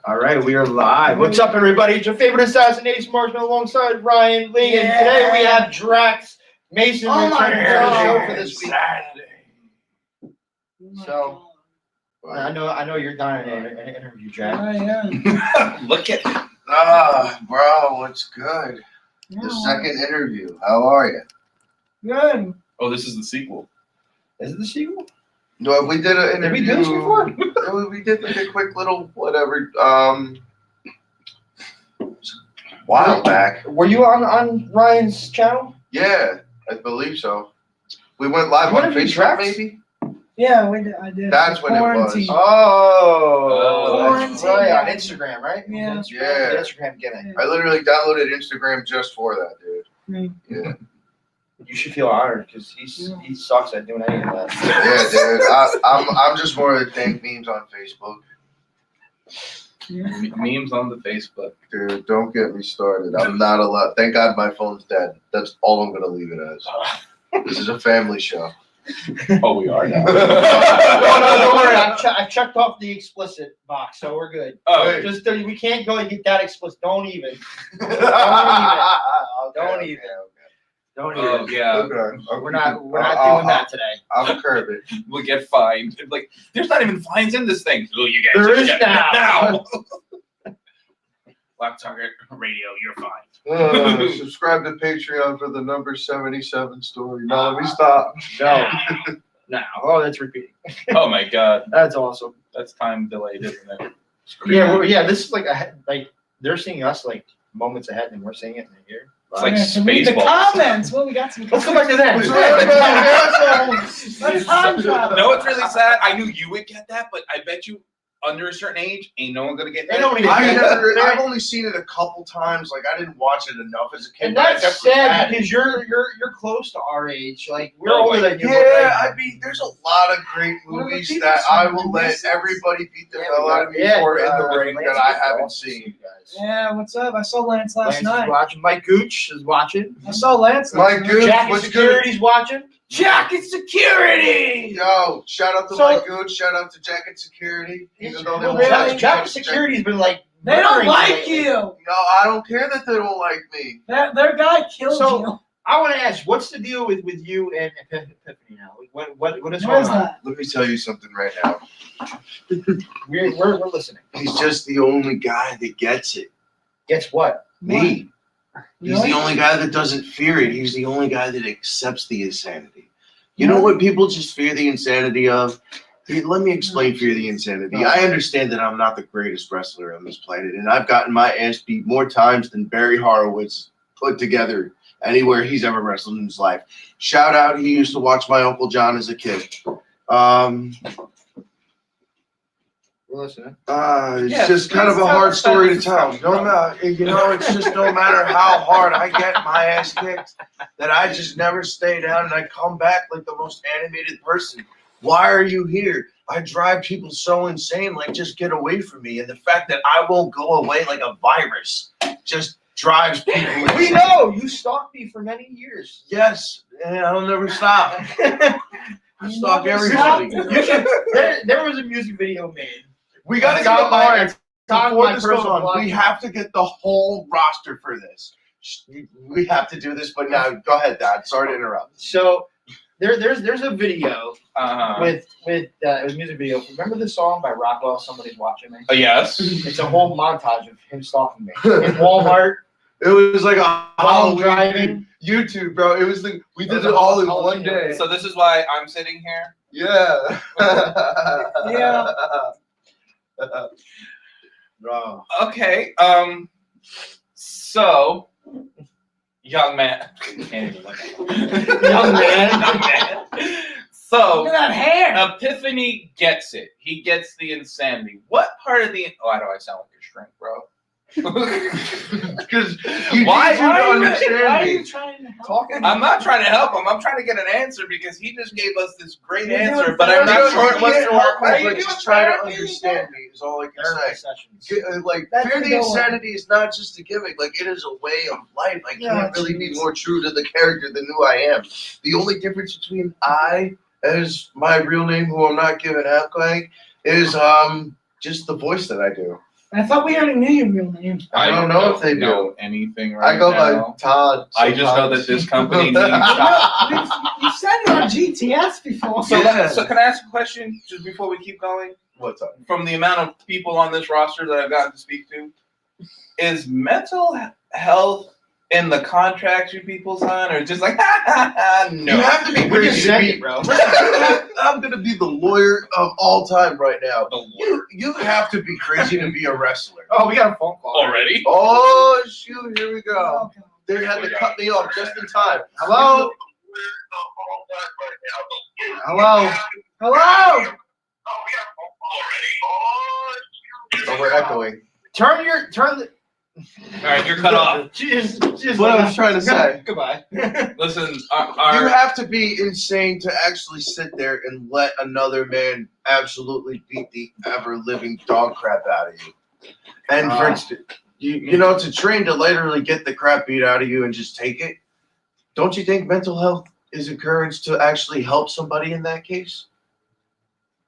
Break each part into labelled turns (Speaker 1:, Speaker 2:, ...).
Speaker 1: All right, we are live. What's up, everybody? It's your favorite assassination Marksman alongside Ryan Lee. And today we have Drax Mason returning to the show for this week. So, I know you're dying to interview Drax.
Speaker 2: I am.
Speaker 3: Look at
Speaker 4: bro, what's good? The second interview. How are you?
Speaker 2: Good.
Speaker 3: Oh, this is the sequel.
Speaker 1: Is it the sequel?
Speaker 4: No, we did an
Speaker 1: Did we
Speaker 4: interview.
Speaker 1: do this before?
Speaker 4: We did like a quick little whatever. While back.
Speaker 1: Were you on Ryan's channel?
Speaker 4: Yeah, I believe so. We went live
Speaker 1: You
Speaker 4: on
Speaker 1: interviewed
Speaker 4: Facebook,
Speaker 1: Drax?
Speaker 4: maybe.
Speaker 2: Yeah, I did.
Speaker 4: That's when it was.
Speaker 2: Quarantine.
Speaker 1: Oh, that's
Speaker 2: Quarantine,
Speaker 1: right.
Speaker 2: yeah.
Speaker 1: On Instagram, right?
Speaker 2: Yeah.
Speaker 4: Yeah.
Speaker 1: Instagram gimmick.
Speaker 4: I literally downloaded Instagram just for that, dude. Yeah,
Speaker 1: You should feel honored because he sucks at doing any of that.
Speaker 4: yeah, dude. I'm just more of the dank memes on Facebook.
Speaker 3: Memes on the Facebook.
Speaker 4: Dude, don't get me started. I'm not allowed. Thank God my phone's dead. That's all I'm gonna leave it as. This is a family show.
Speaker 3: Oh, we are now.
Speaker 1: No, don't worry. I checked off the explicit box, so we're good.
Speaker 3: Oh,
Speaker 1: Just we can't go and get that explicit. Don't even.
Speaker 4: Okay,
Speaker 1: Don't even. Don't even.
Speaker 3: oh yeah.
Speaker 4: Okay.
Speaker 1: We're not doing that today.
Speaker 4: I'll curb it.
Speaker 3: We'll get fined. Like, there's not even fines in this thing. Oh, you guys
Speaker 1: There
Speaker 3: are
Speaker 1: is
Speaker 3: getting it
Speaker 1: now.
Speaker 3: Black Target Radio, you're fine.
Speaker 4: Subscribe to Patreon for the number 77 story. No, let me stop.
Speaker 1: No. No. Oh, that's repeating.
Speaker 3: Oh my God,
Speaker 1: That's awesome.
Speaker 3: that's time delayed, isn't it?
Speaker 1: Yeah, this is like they're seeing us like moments ahead, and we're seeing it in here.
Speaker 3: It's like
Speaker 2: So read the
Speaker 3: Spaceballs.
Speaker 2: comments. Well, we got some.
Speaker 1: Let's go back to that.
Speaker 2: Let's time travel.
Speaker 3: No, it's really sad. I knew you would get that, but I bet you under a certain age, ain't no one gonna get that.
Speaker 1: They don't even
Speaker 4: I've only seen it a couple times. Like I didn't watch it enough as a kid.
Speaker 1: And
Speaker 4: but I
Speaker 1: that's
Speaker 4: definitely had
Speaker 1: sad
Speaker 4: it.
Speaker 1: because you're close to our age. Like we're
Speaker 3: No,
Speaker 1: older than you.
Speaker 4: Yeah, I mean, there's a lot of great
Speaker 2: What are the
Speaker 4: movies
Speaker 2: people
Speaker 4: that I
Speaker 2: saying?
Speaker 4: will let
Speaker 2: Releases?
Speaker 4: everybody beat the hell out of me for in the ring that I haven't seen.
Speaker 2: Yeah, what's up? I saw Lance last
Speaker 1: Lance
Speaker 2: night.
Speaker 1: is watching. Mike Gooch is watching.
Speaker 2: I saw Lance.
Speaker 4: Mike
Speaker 2: last
Speaker 4: Gooch,
Speaker 2: night.
Speaker 1: Jack and
Speaker 4: what's
Speaker 1: Security's watching.
Speaker 3: Jack and Security.
Speaker 4: Yo, shout out to
Speaker 1: So-
Speaker 4: Mike Gooch, shout out to Jack and Security. Even though they won't
Speaker 1: Jack
Speaker 4: like
Speaker 1: and Security's been like.
Speaker 2: They don't
Speaker 1: murdering
Speaker 2: like
Speaker 1: lately.
Speaker 2: you.
Speaker 4: No, I don't care that they don't like me.
Speaker 2: Their guy killed
Speaker 1: So-
Speaker 2: you.
Speaker 1: I want to ask, what's the deal with you and Epiphany now? What is
Speaker 2: What
Speaker 1: going
Speaker 2: is
Speaker 1: on?
Speaker 2: that?
Speaker 4: Let me tell you something right now.
Speaker 1: We're listening.
Speaker 4: He's just the only guy that gets it.
Speaker 1: Guess what?
Speaker 4: Me. He's
Speaker 2: Really?
Speaker 4: the only guy that doesn't fear it. He's the only guy that accepts the insanity. You know what people just fear the insanity of? Hey, let me explain fear the insanity. I understand that I'm not the greatest wrestler on this planet, and I've gotten my ass beat more times than Barry Horowitz put together anywhere he's ever wrestled in his life. Shout out, he used to watch my Uncle John as a kid.
Speaker 1: We're listening.
Speaker 4: It's
Speaker 3: Yeah,
Speaker 4: just kind of
Speaker 3: please
Speaker 4: a
Speaker 3: tell
Speaker 4: hard
Speaker 3: us
Speaker 4: story to
Speaker 3: that.
Speaker 4: tell. No matter, it's just no matter how hard I get my ass kicked, that I just never stay down and I come back like the most animated person. Why are you here? I drive people so insane, like just get away from me. And the fact that I won't go away like a virus just drives people
Speaker 1: We
Speaker 4: insane.
Speaker 1: know you stalked me for many years.
Speaker 4: Yes, and I'll never stop. I stalk everybody.
Speaker 1: You should, there was a music video made.
Speaker 4: We got to
Speaker 1: It's
Speaker 4: get
Speaker 1: on
Speaker 4: my
Speaker 1: my- it's on
Speaker 4: Before
Speaker 1: my
Speaker 4: this goes
Speaker 1: personal
Speaker 4: on,
Speaker 1: blog.
Speaker 4: we have to get the whole roster for this. We have to do this, but now go ahead, Dad. Sorry to interrupt.
Speaker 1: So there's a video
Speaker 3: Uh-huh.
Speaker 1: with it was a music video. Remember the song by Rockwell? Somebody's watching me.
Speaker 3: Yes.
Speaker 1: It's a whole montage of him stalking me in Walmart.
Speaker 4: It was like a
Speaker 1: While
Speaker 4: Halloween
Speaker 1: driving.
Speaker 4: YouTube, bro. It was we
Speaker 1: It
Speaker 4: did
Speaker 1: was
Speaker 4: it
Speaker 1: a
Speaker 4: all in
Speaker 1: Halloween
Speaker 4: one day.
Speaker 3: So this is why I'm sitting here.
Speaker 4: Yeah.
Speaker 2: Yeah.
Speaker 4: Bro.
Speaker 3: Okay. So, young man. Can't even look at him.
Speaker 1: Young man.
Speaker 3: Young man.
Speaker 2: Look
Speaker 3: So,
Speaker 2: at that hair.
Speaker 3: Epiphany gets it. He gets the insanity. What part of the? Why do I sound like a shrink, bro?
Speaker 4: Because you
Speaker 3: Why-
Speaker 4: need to
Speaker 2: Why are
Speaker 4: understand
Speaker 2: you
Speaker 4: me.
Speaker 2: trying to help?
Speaker 1: Talking.
Speaker 3: I'm not trying to help him. I'm trying to get an answer because he just gave us this great
Speaker 2: You're
Speaker 3: answer,
Speaker 2: doing
Speaker 3: but I'm not
Speaker 2: therapy.
Speaker 3: sure
Speaker 4: You
Speaker 3: what's
Speaker 4: can't
Speaker 3: to
Speaker 4: help
Speaker 3: work.
Speaker 4: me, but just try to understand me is all I can
Speaker 1: Therapy
Speaker 4: say.
Speaker 1: sessions.
Speaker 4: Like
Speaker 2: That's
Speaker 4: fear
Speaker 2: the
Speaker 4: the
Speaker 2: good one.
Speaker 4: insanity is not just a gimmick. Like it is a way of life. I
Speaker 2: Yeah,
Speaker 4: can't really be
Speaker 2: geez.
Speaker 4: more true to the character than who I am. The only difference between I as my real name, who I'm not giving out, like, is just the voice that I do.
Speaker 2: I thought we already knew your real name.
Speaker 4: I don't know if they
Speaker 3: know
Speaker 4: do.
Speaker 3: anything right
Speaker 4: I go
Speaker 3: now.
Speaker 4: by Todd.
Speaker 3: I just know that this company needs
Speaker 2: You said it on GTS before.
Speaker 3: So,
Speaker 4: Yeah.
Speaker 3: so can I ask a question just before we keep going?
Speaker 4: What's up?
Speaker 3: From the amount of people on this roster that I've gotten to speak to, is mental health in the contracts you people sign, or just like no?
Speaker 4: You have to be
Speaker 1: We just
Speaker 4: crazy
Speaker 1: said
Speaker 4: to
Speaker 1: it,
Speaker 4: be,
Speaker 1: bro.
Speaker 4: I'm gonna be the lawyer of all time right now.
Speaker 3: The lawyer.
Speaker 4: You have to be crazy to be a wrestler.
Speaker 1: Oh, we got a phone call
Speaker 3: Already?
Speaker 4: Oh shoot! Here we go.
Speaker 2: Okay.
Speaker 4: They had to cut me off just in time.
Speaker 1: Hello? Hello?
Speaker 2: Hello.
Speaker 4: Oh, we're echoing.
Speaker 1: Turn the.
Speaker 3: All right, you're cut off.
Speaker 1: Just
Speaker 4: What I was trying to say.
Speaker 1: Goodbye.
Speaker 3: Listen,
Speaker 4: You
Speaker 3: our
Speaker 4: have to be insane to actually sit there and let another man absolutely beat the ever living dog crap out of you. And for instance, you know, to train to literally get the crap beat out of you and just take it. Don't you think mental health is encouraged to actually help somebody in that case?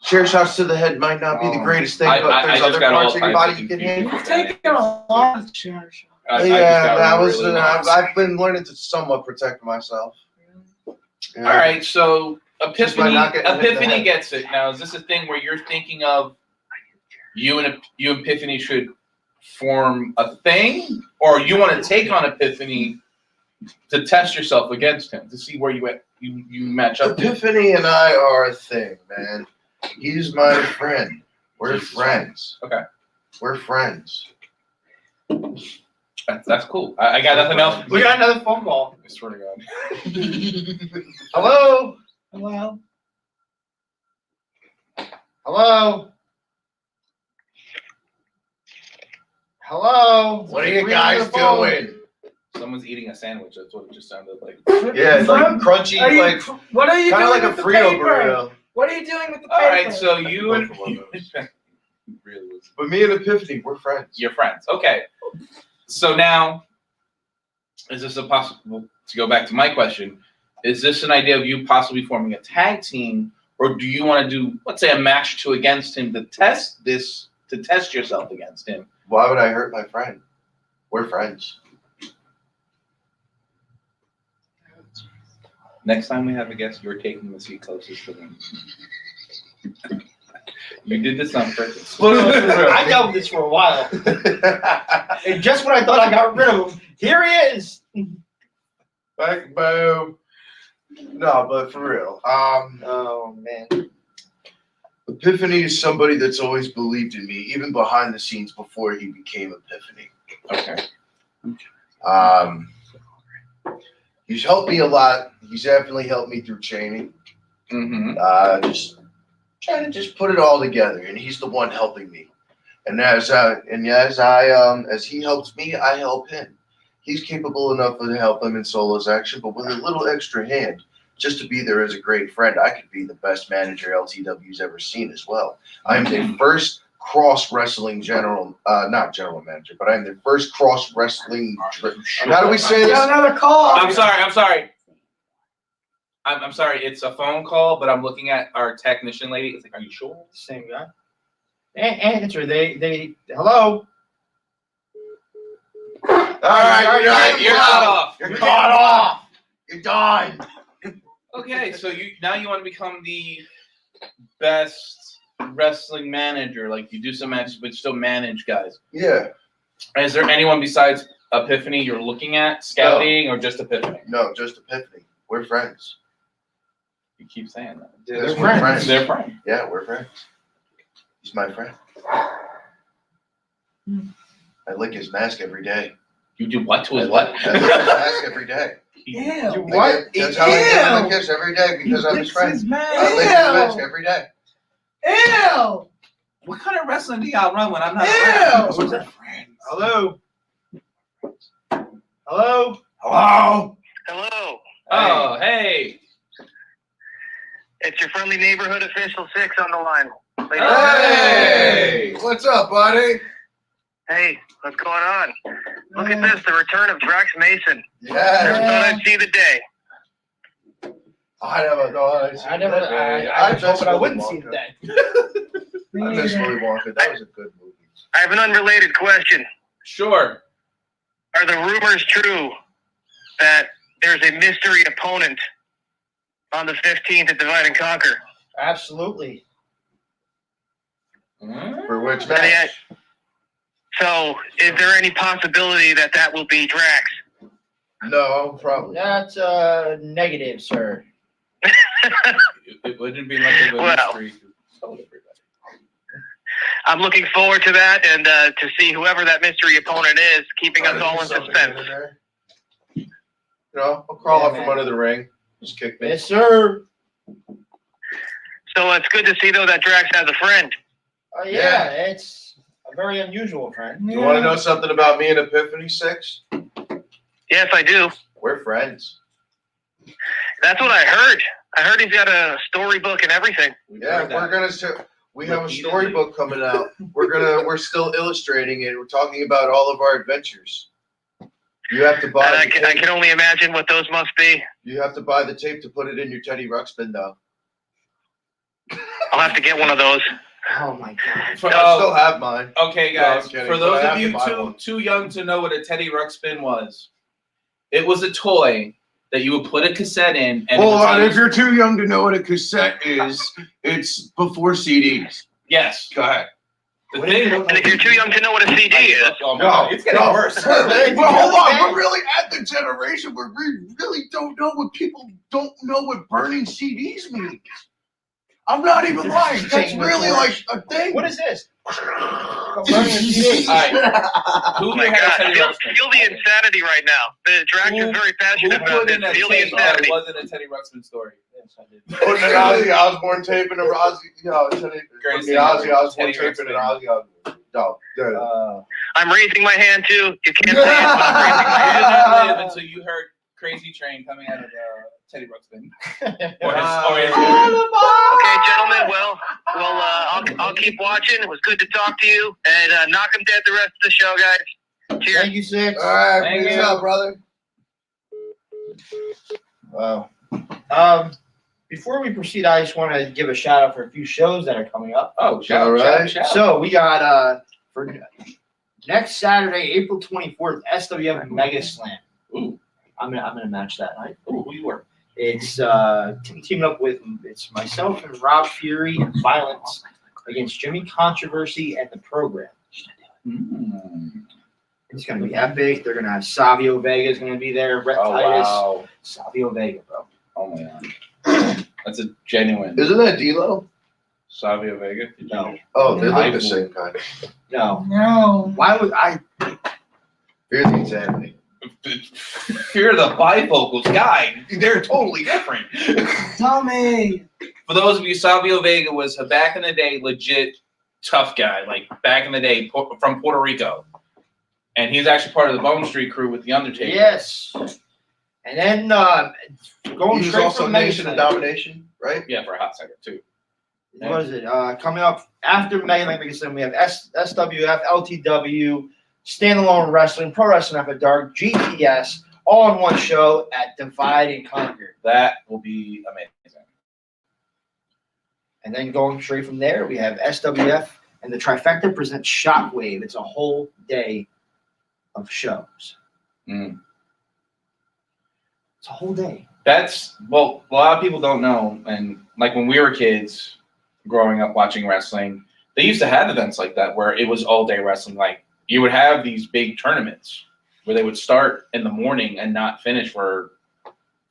Speaker 4: Chair shots to the head might not be the greatest thing, but
Speaker 3: I
Speaker 4: there's
Speaker 3: just
Speaker 4: other
Speaker 3: got all
Speaker 4: parts of your
Speaker 3: types
Speaker 4: body
Speaker 3: of
Speaker 4: you can
Speaker 3: confusion.
Speaker 4: hit.
Speaker 2: You've taken a lot of chair shots.
Speaker 3: I just
Speaker 4: Yeah,
Speaker 3: got
Speaker 4: that was.
Speaker 3: really lost.
Speaker 4: I've been learning to somewhat protect myself. Yeah.
Speaker 3: All right, so
Speaker 4: Just by not getting hit in the
Speaker 3: Epiphany
Speaker 4: head.
Speaker 3: gets it. Now, is this a thing where you're thinking of you and Epiphany should form a thing, or you want to take on Epiphany to test yourself against him to see where you match up to?
Speaker 4: Epiphany and I are a thing, man. He's my friend. We're friends.
Speaker 3: Okay.
Speaker 4: We're friends.
Speaker 3: That's cool. I got nothing else.
Speaker 1: We got another phone call.
Speaker 3: I swear to God.
Speaker 1: Hello?
Speaker 2: Hello.
Speaker 1: Hello? Hello?
Speaker 4: What are you
Speaker 1: Reading
Speaker 4: guys
Speaker 1: the phone.
Speaker 4: doing?
Speaker 3: Someone's eating a sandwich. That's what it just sounded like.
Speaker 4: Yeah, it's like crunchy,
Speaker 2: Are you,
Speaker 4: like
Speaker 2: what are you
Speaker 4: kind of
Speaker 2: doing
Speaker 4: like a
Speaker 2: with the
Speaker 4: Frito
Speaker 2: paper?
Speaker 4: burrito.
Speaker 2: What are you doing with the
Speaker 3: All
Speaker 2: paper?
Speaker 3: right, so you and
Speaker 4: Both of them.
Speaker 3: really was.
Speaker 4: But me and Epiphany, we're friends.
Speaker 3: You're friends. Okay. So now, is this a possible, to go back to my question, is this an idea of you possibly forming a tag team, or do you want to do, let's say, a match 2 against him to test yourself against him?
Speaker 4: Why would I hurt my friend? We're friends.
Speaker 3: Next time we have a guest, you're taking the seat closest to them. You did this on purpose.
Speaker 1: I dealt with this for a while. And just when I thought I got rid of him, here he is.
Speaker 4: Back, boom. No, but for real.
Speaker 1: Oh, man.
Speaker 4: Epiphany is somebody that's always believed in me, even behind the scenes before he became Epiphany.
Speaker 3: Okay.
Speaker 4: He's helped me a lot. He's definitely helped me through training.
Speaker 3: Mm-hmm.
Speaker 4: Just trying to just put it all together, and he's the one helping me. And as he helps me, I help him. He's capable enough to help him in solos action, but with a little extra hand, just to be there as a great friend, I could be the best manager LTW's ever seen as well. I am the first cross-wrestling not general manager, but I'm the first cross-wrestling, how do we say
Speaker 2: You
Speaker 4: this?
Speaker 2: got another call.
Speaker 3: I'm sorry. I'm sorry. It's a phone call, but I'm looking at our technician lady. It's like, are you sure?
Speaker 1: Same guy. Answer. They. Hello.
Speaker 4: All right,
Speaker 3: You're cut off.
Speaker 4: You're cut off. You're done.
Speaker 3: Okay, so you want to become the best wrestling manager. Like, you do some matches, but still manage guys.
Speaker 4: Yeah.
Speaker 3: Is there anyone besides Epiphany you're looking at, scouting, or just Epiphany?
Speaker 4: No, just Epiphany. We're friends.
Speaker 3: You keep saying that.
Speaker 4: Yes, we're friends.
Speaker 3: They're friends.
Speaker 4: Yeah, we're friends. He's my friend. I lick his mask every day.
Speaker 3: You do what to
Speaker 4: I
Speaker 3: his
Speaker 4: lick
Speaker 3: what?
Speaker 4: his mask every day.
Speaker 2: Ew.
Speaker 1: What?
Speaker 4: That's how I give him a kiss every day because I'm his friend. I lick his mask every day.
Speaker 2: Ew.
Speaker 3: What kind of wrestling do y'all run when I'm not
Speaker 2: Ew.
Speaker 3: around? Friends.
Speaker 1: Hello. Hello.
Speaker 4: Hello.
Speaker 5: Hello.
Speaker 3: Oh, hey.
Speaker 5: It's your friendly neighborhood official 6 on the line.
Speaker 4: Hey. What's up, buddy?
Speaker 5: Hey, what's going on? Look at this, the return of Drax Mason. Never
Speaker 4: Yeah.
Speaker 5: thought I'd see the day.
Speaker 4: I never thought I'd see
Speaker 1: I never.
Speaker 4: that.
Speaker 1: I was
Speaker 4: miss
Speaker 1: hoping I
Speaker 4: Willy
Speaker 1: wouldn't see
Speaker 4: Wonka.
Speaker 1: that.
Speaker 4: I miss Willy Wonka. That was a good movie.
Speaker 5: I have an unrelated question.
Speaker 3: Sure.
Speaker 5: Are the rumors true that there's a mystery opponent on the 15th at Divide and Conquer?
Speaker 1: Absolutely.
Speaker 4: For which
Speaker 5: And
Speaker 4: match?
Speaker 5: yet- So, is there any possibility that that will be Drax?
Speaker 4: No, probably.
Speaker 1: That's negative, sir.
Speaker 3: It wouldn't be much of a
Speaker 5: Well.
Speaker 3: mystery to tell everybody.
Speaker 5: I'm looking forward to that and to see whoever that mystery opponent is, keeping us all in suspense.
Speaker 4: You know, I'll crawl
Speaker 1: Yeah,
Speaker 4: out from
Speaker 1: man.
Speaker 4: under the ring. Just kick me.
Speaker 1: Yes, sir.
Speaker 5: So it's good to see, though, that Drax has a friend.
Speaker 1: Yeah, it's a very unusual friend.
Speaker 4: You want to know something about me and Epiphany 6?
Speaker 5: Yes, I do.
Speaker 4: We're friends.
Speaker 5: That's what I heard. I heard he's got a storybook and everything.
Speaker 4: Yeah, we have a storybook coming out. We're still illustrating it. We're talking about all of our adventures. You have to buy.
Speaker 5: And
Speaker 4: the
Speaker 5: I
Speaker 4: tape.
Speaker 5: can only imagine what those must be.
Speaker 4: You have to buy the tape to put it in your Teddy Ruxpin, though.
Speaker 5: I'll have to get one of those.
Speaker 1: Oh my god.
Speaker 4: I still have mine.
Speaker 3: Okay,
Speaker 4: No, I'm
Speaker 3: guys.
Speaker 4: kidding,
Speaker 3: For
Speaker 4: but
Speaker 3: those
Speaker 4: I
Speaker 3: of
Speaker 4: have
Speaker 3: you
Speaker 4: to buy one.
Speaker 3: too young to know what a Teddy Ruxpin was, it was a toy that you would put a cassette in. And
Speaker 4: Hold
Speaker 3: it was
Speaker 4: on,
Speaker 3: used-
Speaker 4: if you're too young to know what a cassette is, it's before CDs.
Speaker 3: Yes.
Speaker 4: Go ahead.
Speaker 3: The
Speaker 1: What if you
Speaker 3: thing.
Speaker 1: don't
Speaker 5: And if you're too young to know what a CD is,
Speaker 3: Oh my God, it's getting worse.
Speaker 4: Well, hold on. We're really at the generation where we really don't know what people don't know what burning CDs means. I'm not even lying. That's really like a thing.
Speaker 1: What is this?
Speaker 3: All right. Who
Speaker 5: oh my
Speaker 3: here had a
Speaker 5: God,
Speaker 3: Teddy
Speaker 5: feel,
Speaker 3: Ruxpin?
Speaker 5: feel the insanity right now. The Drax is very
Speaker 3: Who
Speaker 5: passionate about
Speaker 3: put
Speaker 5: this.
Speaker 3: in a
Speaker 5: Feel the
Speaker 3: tape that
Speaker 5: insanity.
Speaker 3: wasn't a Teddy Ruxpin story? Yes, I did.
Speaker 4: Put an Ozzy Osbourne tape in a Ozzy,
Speaker 3: Great
Speaker 4: the Ozzy Osbourne
Speaker 3: Teddy
Speaker 4: tape in an
Speaker 3: Ruxpin.
Speaker 4: Ozzy Osbourne. No,
Speaker 5: I'm raising my hand too. You can't say it, but I'm raising my
Speaker 3: You
Speaker 5: hand.
Speaker 3: did not live until you heard Crazy Train coming out of Teddy Ruxpin.
Speaker 5: Okay, gentlemen. Well, I'll keep watching. It was good to talk to you, and knock 'em dead the rest of the show, guys. Cheers.
Speaker 1: Thank you, Six.
Speaker 4: All right,
Speaker 3: Thank
Speaker 4: peace
Speaker 3: you.
Speaker 4: out, brother.
Speaker 1: Wow. Before we proceed, I just want to give a shout out for a few shows that are coming up.
Speaker 3: Oh, shout,
Speaker 4: All right.
Speaker 3: shout.
Speaker 1: So we got for next Saturday, April 24th, SWF Mega Slam.
Speaker 3: Ooh,
Speaker 1: I'm gonna match that night.
Speaker 3: ooh, who you were?
Speaker 1: It's teaming up with myself and Rob Fury and Violence against Jimmy Controversy and the Program.
Speaker 3: Mm.
Speaker 1: It's gonna be epic. They're gonna have Savio Vega's gonna be there. Rhett
Speaker 3: Oh,
Speaker 1: Titus.
Speaker 3: wow.
Speaker 1: Savio Vega, bro.
Speaker 3: Oh, my God. That's a genuine.
Speaker 4: Isn't that D-Lo?
Speaker 3: Savio Vega?
Speaker 1: No.
Speaker 4: Oh, they
Speaker 3: I
Speaker 4: look the
Speaker 3: will-
Speaker 4: same kind.
Speaker 1: No.
Speaker 2: No.
Speaker 1: Why would I?
Speaker 4: Fear the insanity.
Speaker 3: Fear the bifocals. Guy, they're totally different.
Speaker 2: Tommy.
Speaker 3: For those of you, Savio Vega was a back in the day legit tough guy, like back in the day from Puerto Rico. And he's actually part of the Bone Street crew with The Undertaker.
Speaker 1: Yes. And then going
Speaker 4: He was
Speaker 1: straight
Speaker 4: also
Speaker 1: from Mega
Speaker 4: Nation of
Speaker 1: Slam.
Speaker 4: Domination, right?
Speaker 3: Yeah, for a hot second, too.
Speaker 1: What is it? Coming up after Mega Slam, we have SWF, LTW, Standalone Wrestling, Pro Wrestling After Dark, GTS, all in one show at Divide and Conquer.
Speaker 3: That will be amazing.
Speaker 1: And then going straight from there, we have SWF and the Trifecta presents Shockwave. It's a whole day of shows.
Speaker 3: Mm.
Speaker 1: It's a whole day.
Speaker 3: That's, well, a lot of people don't know. And like when we were kids growing up watching wrestling, they used to have events like that where it was all day wrestling. Like you would have these big tournaments where they would start in the morning and not finish for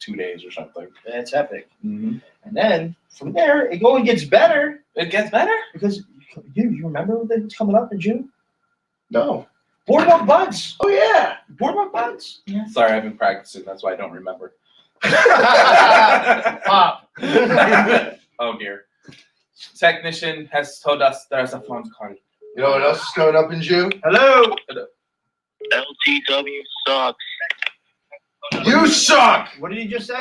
Speaker 3: 2 days or something.
Speaker 1: It's epic.
Speaker 3: Mm-hmm.
Speaker 1: And then from there, it only gets better
Speaker 3: It gets better?
Speaker 1: because you remember what's coming up in June?
Speaker 4: No.
Speaker 1: Boardwalk Buds.
Speaker 4: Oh, yeah.
Speaker 1: Boardwalk Buds.
Speaker 3: Sorry, I've been practicing. That's why I don't remember.
Speaker 1: Pop.
Speaker 3: Oh, dear. Technician has told us there's a phone call.
Speaker 4: You know what else is coming up in June?
Speaker 1: Hello.
Speaker 5: LTW sucks.
Speaker 4: You suck!
Speaker 1: What did he just say?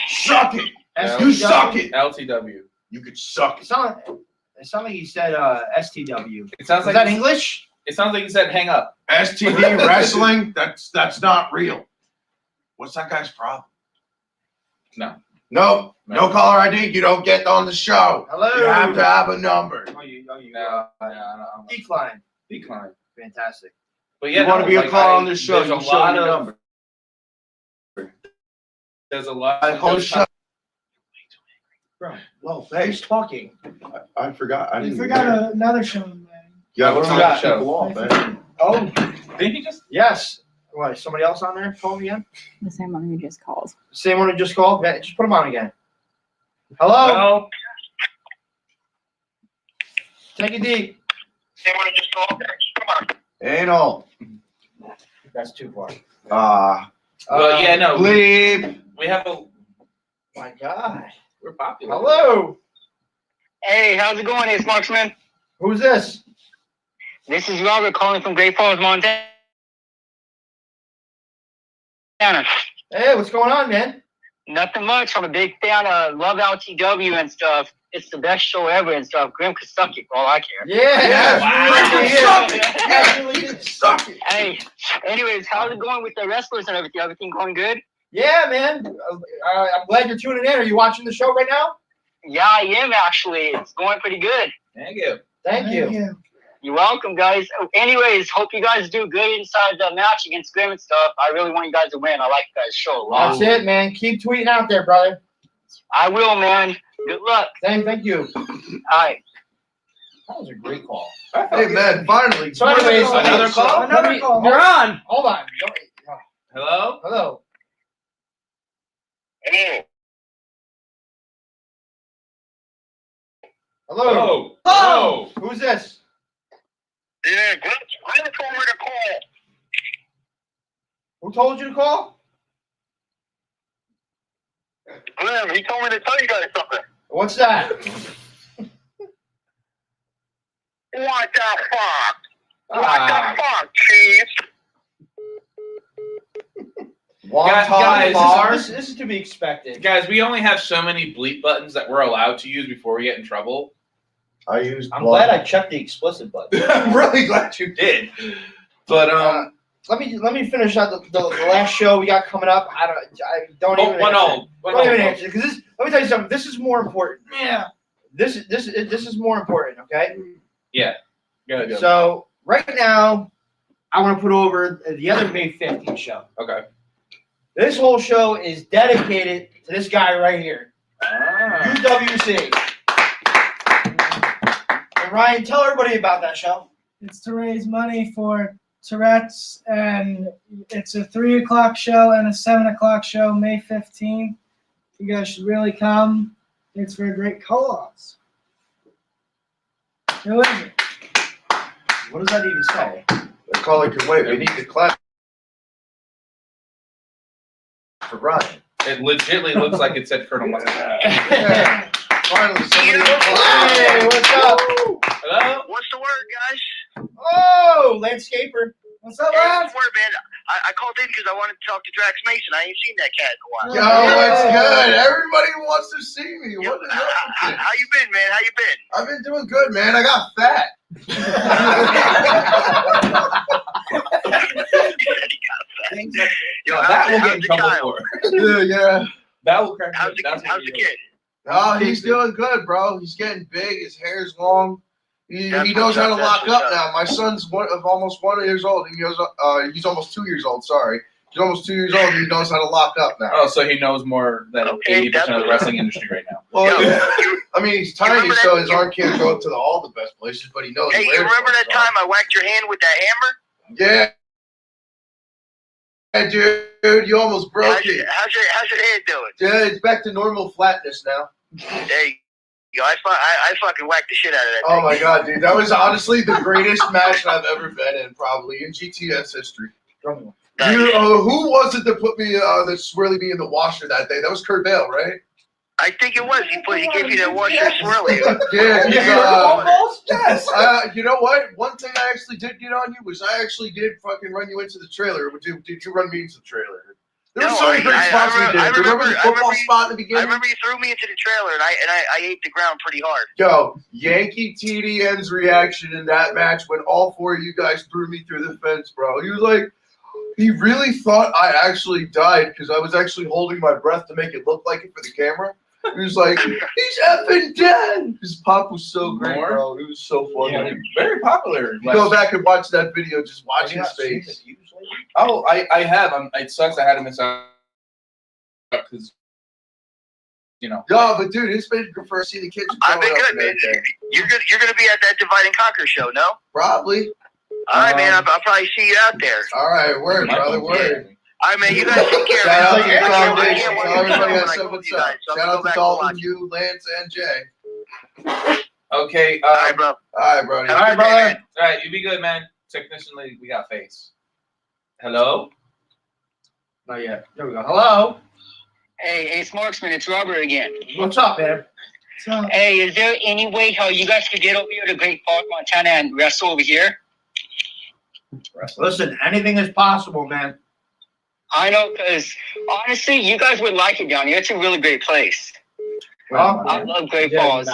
Speaker 4: Suck it!
Speaker 3: Yeah.
Speaker 4: You suck it!
Speaker 3: LTW.
Speaker 4: You could suck
Speaker 1: It
Speaker 4: it.
Speaker 1: sounded like he said STW.
Speaker 3: It sounds
Speaker 1: Is
Speaker 3: like
Speaker 1: that English?
Speaker 3: It sounds like you said hang up.
Speaker 4: STD wrestling? That's not real. What's that guy's problem?
Speaker 3: No.
Speaker 4: Nope. No caller ID. You don't get on the show.
Speaker 1: Hello.
Speaker 4: You have to have a number.
Speaker 1: Oh, you
Speaker 3: No, no.
Speaker 1: decline.
Speaker 3: Decline.
Speaker 1: Fantastic.
Speaker 3: But yeah,
Speaker 4: You want to be a caller on this show?
Speaker 3: There's
Speaker 4: You
Speaker 3: a
Speaker 4: show
Speaker 3: lot
Speaker 4: your
Speaker 3: of.
Speaker 4: number.
Speaker 3: There's a lot.
Speaker 4: I call the show.
Speaker 1: Bro,
Speaker 4: Well, hey,
Speaker 1: who's talking?
Speaker 4: I forgot. I
Speaker 2: You
Speaker 4: didn't.
Speaker 2: forgot another show, man.
Speaker 4: Yeah,
Speaker 3: What's
Speaker 4: what
Speaker 3: on
Speaker 4: do we
Speaker 3: the
Speaker 4: got?
Speaker 3: show?
Speaker 4: People off, man.
Speaker 1: Oh,
Speaker 3: Did he just?
Speaker 1: yes. What, somebody else on there? Call me again?
Speaker 6: The same one who just called.
Speaker 1: Same one who just called? Yeah, just put him on again. Hello?
Speaker 3: No.
Speaker 1: Take it deep.
Speaker 5: They want to just go up there. Come on.
Speaker 4: Anal.
Speaker 1: That's too far.
Speaker 3: Well, yeah, no.
Speaker 4: Bleep.
Speaker 3: We have a.
Speaker 1: My God.
Speaker 3: We're popular.
Speaker 1: Hello?
Speaker 5: Hey, how's it going? It's Marksman.
Speaker 1: Who's this?
Speaker 5: This is Robert calling from Great Falls, Montana.
Speaker 1: Hey, what's going on, man?
Speaker 5: Nothing much. I'm a big fan. Love LTW and stuff. It's the best show ever and stuff. Grim could suck it for all I care.
Speaker 1: Yeah.
Speaker 4: Suck it.
Speaker 5: Hey, anyways, how's it going with the wrestlers and everything? Everything going good?
Speaker 1: Yeah, man. I'm glad you're tuning in. Are you watching the show right now?
Speaker 5: Yeah, I am actually. It's going pretty good.
Speaker 3: Thank you.
Speaker 1: Thank you.
Speaker 5: You're welcome, guys. Anyways, hope you guys do good inside the match against Grim and stuff. I really want you guys to win. I like you guys' show a lot.
Speaker 1: That's it, man. Keep tweeting out there, brother.
Speaker 5: I will, man. Good luck.
Speaker 1: Thank you.
Speaker 5: All right.
Speaker 1: That was a great call.
Speaker 4: Hey, man, finally.
Speaker 1: So anyways,
Speaker 3: Another call?
Speaker 2: Another call.
Speaker 1: You're
Speaker 3: on.
Speaker 1: Hold on. Don't-
Speaker 3: Hello.
Speaker 1: Hello.
Speaker 5: Hey.
Speaker 1: Hello.
Speaker 3: Oh.
Speaker 1: Who's this?
Speaker 5: Yeah, Grim told me to call.
Speaker 1: Who told you to call?
Speaker 5: Grim, he told me to tell you guys something.
Speaker 1: What's that?
Speaker 5: What the fuck?
Speaker 3: Ah.
Speaker 5: fuck, Chief?
Speaker 3: Guys,
Speaker 1: This is to be expected.
Speaker 3: Guys, we only have so many bleep buttons that we're allowed to use before we get in trouble.
Speaker 4: I used.
Speaker 1: I'm glad I checked the explicit button.
Speaker 3: I'm really glad you did. But
Speaker 1: Let me finish out the last show we got coming up. I don't even answer because this. Let me tell you something. This is more important.
Speaker 3: Yeah.
Speaker 1: This is more important. Okay.
Speaker 3: Yeah. Go.
Speaker 1: So right now, I want to put over the other May 15th show.
Speaker 3: Okay.
Speaker 1: This whole show is dedicated to this guy right here,
Speaker 3: Ah.
Speaker 1: UWC. And Ryan, tell everybody about that show.
Speaker 2: It's to raise money for Tourette's, and it's a 3 o'clock show and a 7 o'clock show, May 15th. You guys should really come. It's for a great cause. Who is it?
Speaker 1: What does that even say?
Speaker 4: The caller can wait. We need to clap for Ryan.
Speaker 3: It legitimately looks like it said Colonel Mustard.
Speaker 4: Yeah. Finally, somebody.
Speaker 1: Hey, what's up?
Speaker 3: Hello?
Speaker 5: What's the word, guys?
Speaker 1: Oh, landscaper.
Speaker 2: What's up,
Speaker 5: Hey,
Speaker 2: lads?
Speaker 5: what's the word, man? I called in because I wanted to talk to Drax Mason. I ain't seen that cat in a while.
Speaker 4: Yo, it's good. Everybody wants to see me.
Speaker 5: Yo,
Speaker 4: What is up with you?
Speaker 5: how you been, man? How you been?
Speaker 4: I've been doing good, man. I got fat.
Speaker 5: Yo,
Speaker 3: that will get
Speaker 5: how's
Speaker 3: in
Speaker 5: the
Speaker 3: trouble
Speaker 5: child?
Speaker 3: for.
Speaker 4: Yeah.
Speaker 3: That will crack me
Speaker 5: How's
Speaker 3: up.
Speaker 5: the,
Speaker 3: That's
Speaker 5: how's
Speaker 3: what
Speaker 5: the
Speaker 3: you
Speaker 5: kid?
Speaker 4: Oh, he's doing good, bro. He's getting big. His hair's long. He
Speaker 5: That's
Speaker 4: knows how to
Speaker 5: what's
Speaker 4: lock
Speaker 5: up.
Speaker 4: up now. My son's almost 1 years old. And he's almost 2 years old. Sorry, he's almost 2 years old. And he knows how to lock up now.
Speaker 3: Oh, so he knows more than
Speaker 5: Okay,
Speaker 3: 80% of the wrestling industry right now.
Speaker 4: Well,
Speaker 5: Yo,
Speaker 4: yeah.
Speaker 5: you-
Speaker 4: I mean, he's tiny,
Speaker 5: remember
Speaker 4: so
Speaker 5: that-
Speaker 4: his arm can't go up to all the best places. But he knows.
Speaker 5: Hey, you
Speaker 4: where
Speaker 5: remember that
Speaker 4: some are.
Speaker 5: time I whacked your hand with that hammer?
Speaker 4: Yeah. Hey, dude, you almost broke
Speaker 5: How's your
Speaker 4: it.
Speaker 5: head doing?
Speaker 4: Yeah, it's back to normal flatness now.
Speaker 5: Hey, yo, I fucking whacked the shit out of that
Speaker 4: Oh
Speaker 5: thing.
Speaker 4: my god, dude, that was honestly the greatest match I've ever been in, probably in GTS history.
Speaker 5: Nice.
Speaker 4: Who was it that put me that swirly me in the washer that day? That was Kurt Bale, right?
Speaker 5: I think it was. He gave you that washer swirly.
Speaker 4: Yeah,
Speaker 2: Yes.
Speaker 4: you know what? One thing I actually did get on you was I actually did fucking run you into the trailer. Did you run me into the trailer? There were
Speaker 5: No,
Speaker 4: so many great spots we did. Remember the football spot in the
Speaker 5: I
Speaker 4: beginning?
Speaker 5: remember you threw me into the trailer, and I ate the ground pretty hard.
Speaker 4: Yo, Yankee TDN's reaction in that match when all four of you guys threw me through the fence, bro. He was like, He really thought I actually died because I was actually holding my breath to make it look like it for the camera. He was like, he's effing dead. His pop was so great,
Speaker 3: More?
Speaker 4: bro. It was so funny.
Speaker 3: Yeah, very popular.
Speaker 4: You go back and watch that video, just watch
Speaker 1: Have you
Speaker 4: his
Speaker 1: not seen
Speaker 4: face.
Speaker 1: it usually?
Speaker 3: Oh, I have. It sucks I had to miss out because, you know.
Speaker 4: Yeah, but dude, it's been good for see the kids.
Speaker 5: I've been
Speaker 4: growing up
Speaker 5: good,
Speaker 4: and
Speaker 5: man.
Speaker 4: everything.
Speaker 5: You're gonna be at that Divide and Conquer show, no?
Speaker 4: Probably.
Speaker 5: All right, man. I'll probably see you out there.
Speaker 4: All right, word,
Speaker 3: My
Speaker 4: brother,
Speaker 3: phone's
Speaker 4: word.
Speaker 3: dead.
Speaker 5: All right, man. You guys take care.
Speaker 4: Shout out to
Speaker 5: man.
Speaker 4: the
Speaker 5: I
Speaker 4: foundation.
Speaker 5: can't wait
Speaker 4: Tell
Speaker 5: to
Speaker 4: everybody
Speaker 5: see
Speaker 4: I
Speaker 5: when
Speaker 4: said
Speaker 5: go
Speaker 4: what's
Speaker 5: to you
Speaker 4: up.
Speaker 5: guys, so I'm
Speaker 4: Shout
Speaker 5: gonna
Speaker 4: out
Speaker 5: go
Speaker 4: to
Speaker 5: back and
Speaker 4: Dalton,
Speaker 5: watch.
Speaker 4: you, Lance, and Jay.
Speaker 3: Okay.
Speaker 5: All right, bro.
Speaker 4: All right, brody.
Speaker 5: Have a
Speaker 1: All right,
Speaker 5: good day,
Speaker 1: brother.
Speaker 5: man.
Speaker 3: All right, you be good, man. Technician lady, we got face. Hello?
Speaker 1: Not yet. There we go. Hello.
Speaker 7: Hey, it's Marksman. It's Robert again.
Speaker 1: What's up, man?
Speaker 2: So,
Speaker 7: Hey, is there any way how you guys could get over here to Great Park, Montana, and wrestle over here?
Speaker 1: Listen, anything is possible, man.
Speaker 7: I know, because honestly, you guys would like it down here. It's a really great place.
Speaker 1: Well,
Speaker 7: I love Great
Speaker 1: yeah,
Speaker 7: Falls.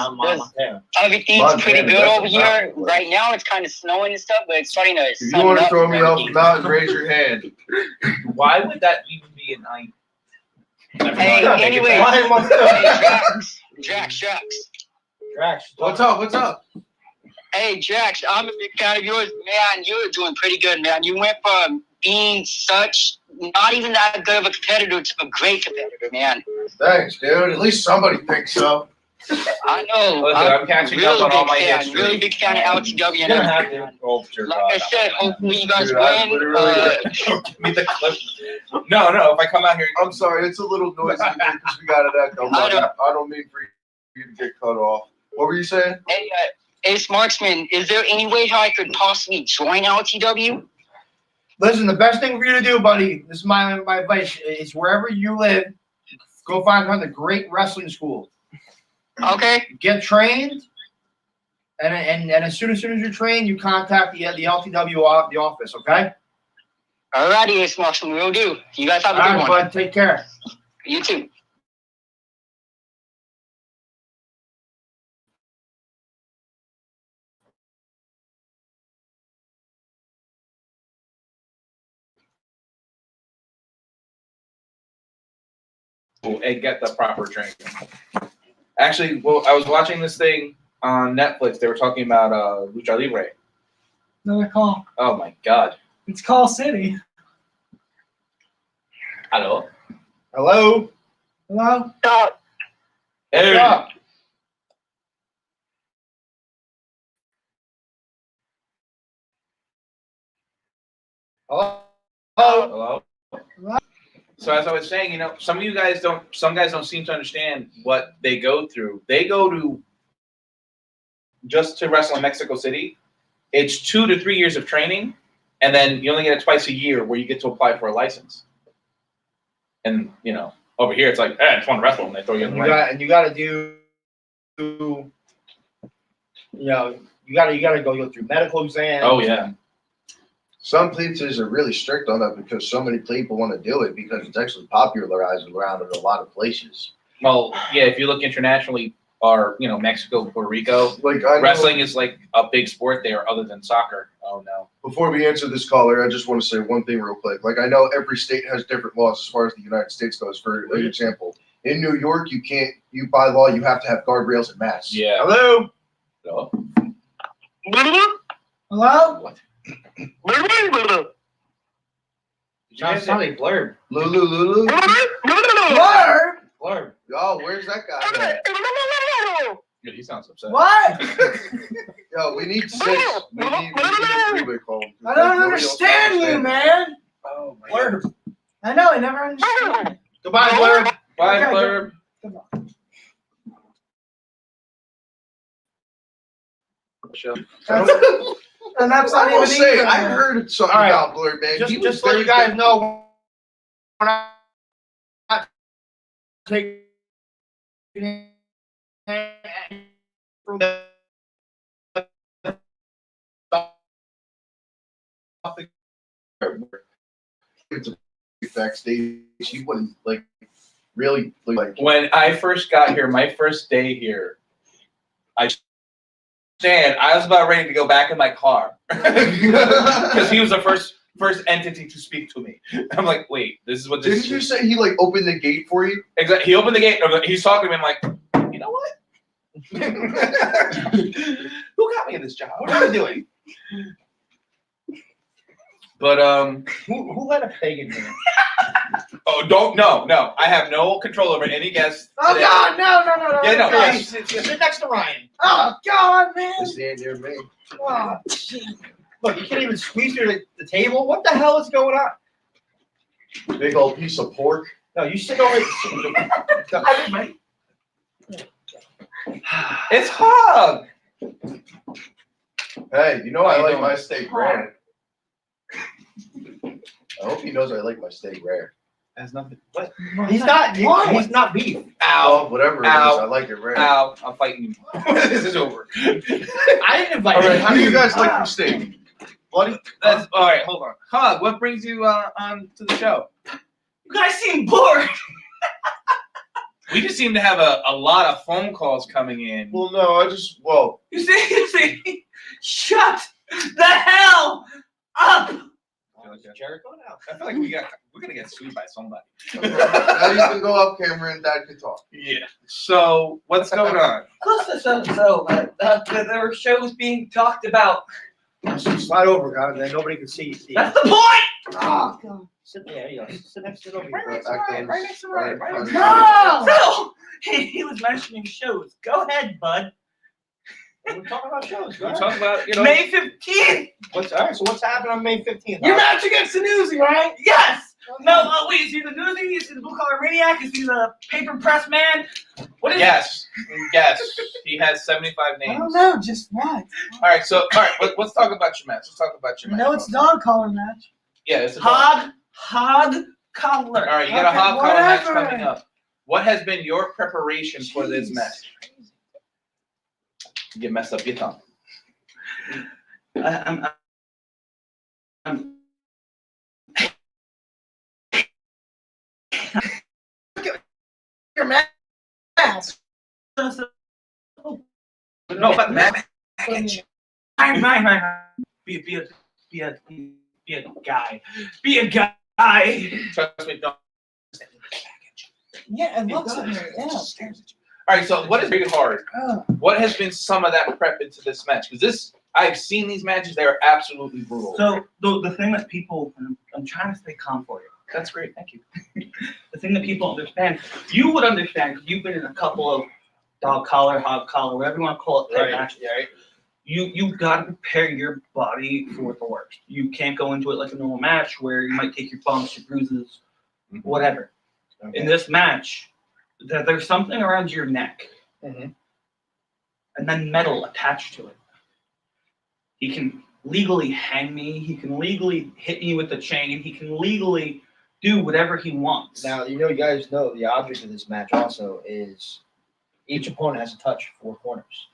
Speaker 7: Everything's
Speaker 4: Montana,
Speaker 7: pretty good
Speaker 4: that's
Speaker 7: over
Speaker 4: a
Speaker 7: here.
Speaker 4: mountain place.
Speaker 7: Right now, it's kind of snowing and stuff, but it's starting to
Speaker 4: If you
Speaker 7: sun
Speaker 4: want to
Speaker 7: up
Speaker 4: throw
Speaker 7: and
Speaker 4: me off the
Speaker 7: everything.
Speaker 4: mountain, raise your hand.
Speaker 3: Why would that even be an item?
Speaker 7: Hey, anyway,
Speaker 1: Why am I
Speaker 7: hey, Drax.
Speaker 1: Drax,
Speaker 4: What's up? What's up?
Speaker 7: Hey, Drax, I'm a big fan of yours. Man, you're doing pretty good, man. You went from being such, not even that good of a competitor to a great competitor, man.
Speaker 4: Thanks, dude. At least somebody thinks so.
Speaker 7: I know.
Speaker 3: Listen, I'm catching up on all my history.
Speaker 7: Really big fan of LTW and
Speaker 1: You're gonna have
Speaker 7: everything.
Speaker 1: to.
Speaker 3: Oh, dear
Speaker 7: Like
Speaker 3: God.
Speaker 7: I said, hopefully you guys
Speaker 4: Dude, I
Speaker 7: win.
Speaker 4: literally-
Speaker 3: Give me the clip. No, if I come out here.
Speaker 4: I'm sorry, it's a little noisy because we got an echo.
Speaker 7: I know.
Speaker 4: I don't mean for you to get cut off. What were you saying?
Speaker 7: Hey, Ace Marksman, is there any way how I could possibly join LTW?
Speaker 1: Listen, the best thing for you to do, buddy, this is my advice, is wherever you live, go find a great wrestling school.
Speaker 7: Okay.
Speaker 1: Get trained, and as soon as you're trained, you contact the LTW the office, okay?
Speaker 7: Alrighty, Ace Marksman, we'll do. You guys have a
Speaker 1: All
Speaker 7: good
Speaker 1: right,
Speaker 7: one.
Speaker 1: bud, take care.
Speaker 7: You too.
Speaker 3: And get the proper training. Actually, well, I was watching this thing on Netflix. They were talking about Lucha Libre.
Speaker 2: another call.
Speaker 3: Oh my God.
Speaker 2: It's Call City.
Speaker 3: Hello.
Speaker 1: Hello?
Speaker 2: Hello?
Speaker 3: Hey.
Speaker 1: What's up? Hello?
Speaker 3: Hello.
Speaker 2: Hello?
Speaker 3: So as I was saying, you know, some guys don't seem to understand what they go through. They go to just to wrestle in Mexico City. It's 2 to 3 years of training, and then you only get it twice a year where you get to apply for a license. And you know, over here it's like, I just want to wrestle, and they throw you in the ring.
Speaker 1: You got to do, you know, you got to go through medical exams.
Speaker 3: Oh yeah.
Speaker 4: Some places are really strict on that because so many people want to do it because it's actually popularized around in a lot of places.
Speaker 3: Well, yeah. If you look internationally, or you know, Mexico, Puerto Rico,
Speaker 4: Like I know,
Speaker 3: wrestling is like a big sport there, other than soccer. Oh no.
Speaker 4: before we answer this caller, I just want to say one thing real quick. Like I know every state has different laws as far as the United States goes. For an example, in New York, you by law you have to have guardrails and masks.
Speaker 3: Yeah.
Speaker 1: Hello?
Speaker 3: Hello?
Speaker 2: Hello?
Speaker 3: What?
Speaker 1: Sounds like blurb.
Speaker 4: Lulu.
Speaker 2: Blurb?
Speaker 1: Blurb.
Speaker 4: Yo, where's that guy at?
Speaker 3: Yeah, he sounds upset.
Speaker 2: What?
Speaker 4: Yo, we need 6. We need a three-way call.
Speaker 2: I don't understand you, man.
Speaker 3: Oh my
Speaker 1: Blurb.
Speaker 3: God.
Speaker 2: I know, I never understand.
Speaker 1: Goodbye, blurb.
Speaker 3: Bye,
Speaker 2: Okay,
Speaker 3: Blurb.
Speaker 2: Come on. And that's not
Speaker 4: I will
Speaker 2: even
Speaker 4: say,
Speaker 2: either,
Speaker 4: I
Speaker 2: man.
Speaker 4: heard something
Speaker 1: All right.
Speaker 4: about Blur, man. He was
Speaker 1: Just so
Speaker 4: very
Speaker 1: you guys
Speaker 4: good.
Speaker 1: know, we're not taking
Speaker 4: Backstage, he wouldn't like really like.
Speaker 3: When I first got here, my first day here, I was about ready to go back in my car because he was the first first entity to speak to me. I'm like, wait, this is what this
Speaker 4: Didn't you say he like opened the gate for you?
Speaker 3: Exactly. He opened the gate. He's talking to me. I'm like, you know what? Who got me in this job? What are you doing? But
Speaker 1: Who let a pagan in?
Speaker 3: oh, no. I have no control over any guests.
Speaker 2: Oh
Speaker 3: today.
Speaker 2: God, no.
Speaker 3: Yeah, no.
Speaker 1: Hey, sit next to Ryan.
Speaker 2: Oh God, man.
Speaker 4: This ain't near me.
Speaker 2: Oh, jeez.
Speaker 1: Look, you can't even squeeze through the table. What the hell is going on?
Speaker 4: Big old piece of pork.
Speaker 1: No, you sit over.
Speaker 3: It's Hog.
Speaker 4: Hey, you know
Speaker 3: How
Speaker 4: I
Speaker 3: you
Speaker 4: like
Speaker 3: doing?
Speaker 4: my steak rare. I hope he knows I like my steak rare.
Speaker 1: Has nothing. What? He's not. He's not beef.
Speaker 3: Ow.
Speaker 4: Oh, whatever it is,
Speaker 3: Ow.
Speaker 4: I like it rare.
Speaker 3: Ow. I'm fighting you. This is over.
Speaker 1: I didn't invite
Speaker 4: All right,
Speaker 1: you.
Speaker 4: how do you guys like your steak? Bloody.
Speaker 3: That's all right. Hold on. Hog, what brings you on to the show?
Speaker 8: You guys seem bored.
Speaker 3: We just seem to have a lot of phone calls coming in.
Speaker 4: Well, no,
Speaker 8: You see, shut the hell up.
Speaker 1: Jericho now.
Speaker 3: I feel like we're gonna get sued by somebody.
Speaker 4: now you can go off camera and Dad can talk.
Speaker 3: Yeah. So what's going on?
Speaker 8: There were shows being talked about.
Speaker 1: Slide over, God, and then nobody can see you.
Speaker 8: That's the point.
Speaker 2: Oh God.
Speaker 1: Sit there. You go. Sit next to nobody.
Speaker 3: Right next to
Speaker 4: Back
Speaker 3: Ryan.
Speaker 4: then,
Speaker 3: Right next to Ryan. Right next to
Speaker 2: No.
Speaker 3: Ryan.
Speaker 8: So he was mentioning shows. Go ahead, bud.
Speaker 1: We're talking about shows. Go
Speaker 3: We're
Speaker 1: ahead.
Speaker 3: talking about
Speaker 8: May 15th.
Speaker 1: All right. So what's happening on May 15th?
Speaker 2: Your match against the Newsy, right?
Speaker 8: Yes. No, wait. Is he the newsie? Is he the blue collar maniac? Is he the paper press man? What is
Speaker 3: Yes. Yes. He has 75
Speaker 2: I
Speaker 3: names.
Speaker 2: don't know. Just what?
Speaker 3: All right. Let's talk about your match. Let's talk about your
Speaker 2: I
Speaker 3: match.
Speaker 2: know it's a dog collar match.
Speaker 3: Yeah, it's a
Speaker 8: Hog collar.
Speaker 3: All right, you got a
Speaker 2: Okay,
Speaker 3: hog collar match
Speaker 2: whatever.
Speaker 3: coming up. What has been your preparation for this
Speaker 2: Jeez.
Speaker 3: match? You messed up your tongue.
Speaker 8: I'm
Speaker 2: Your match.
Speaker 3: No, but match.
Speaker 8: Fine. Be a guy. Be a guy.
Speaker 3: Trust me, don't.
Speaker 2: Yeah, it looks at me. Yeah.
Speaker 3: All right, so what is really hard?
Speaker 2: Oh.
Speaker 3: What has been some of that prep into this match? Because I've seen these matches; they are absolutely brutal.
Speaker 8: So the thing that people, I'm trying to stay calm for you.
Speaker 3: That's great, thank you.
Speaker 8: The thing that people understand, you would understand because you've been in a couple of dog collar, hog collar, whatever you want to call it, type matches.
Speaker 3: Yeah, right.
Speaker 8: You've got to prepare your body for the worst. You can't go into it like a normal match where you might take your bumps, your bruises, whatever.
Speaker 3: Okay.
Speaker 8: In this match, there's something around your neck,
Speaker 3: Mhm.
Speaker 8: and then metal attached to it. He can legally hang me. He can legally hit me with the chain. He can legally do whatever he wants.
Speaker 1: Now, you guys know the object of this match also is each opponent has to touch 4 corners.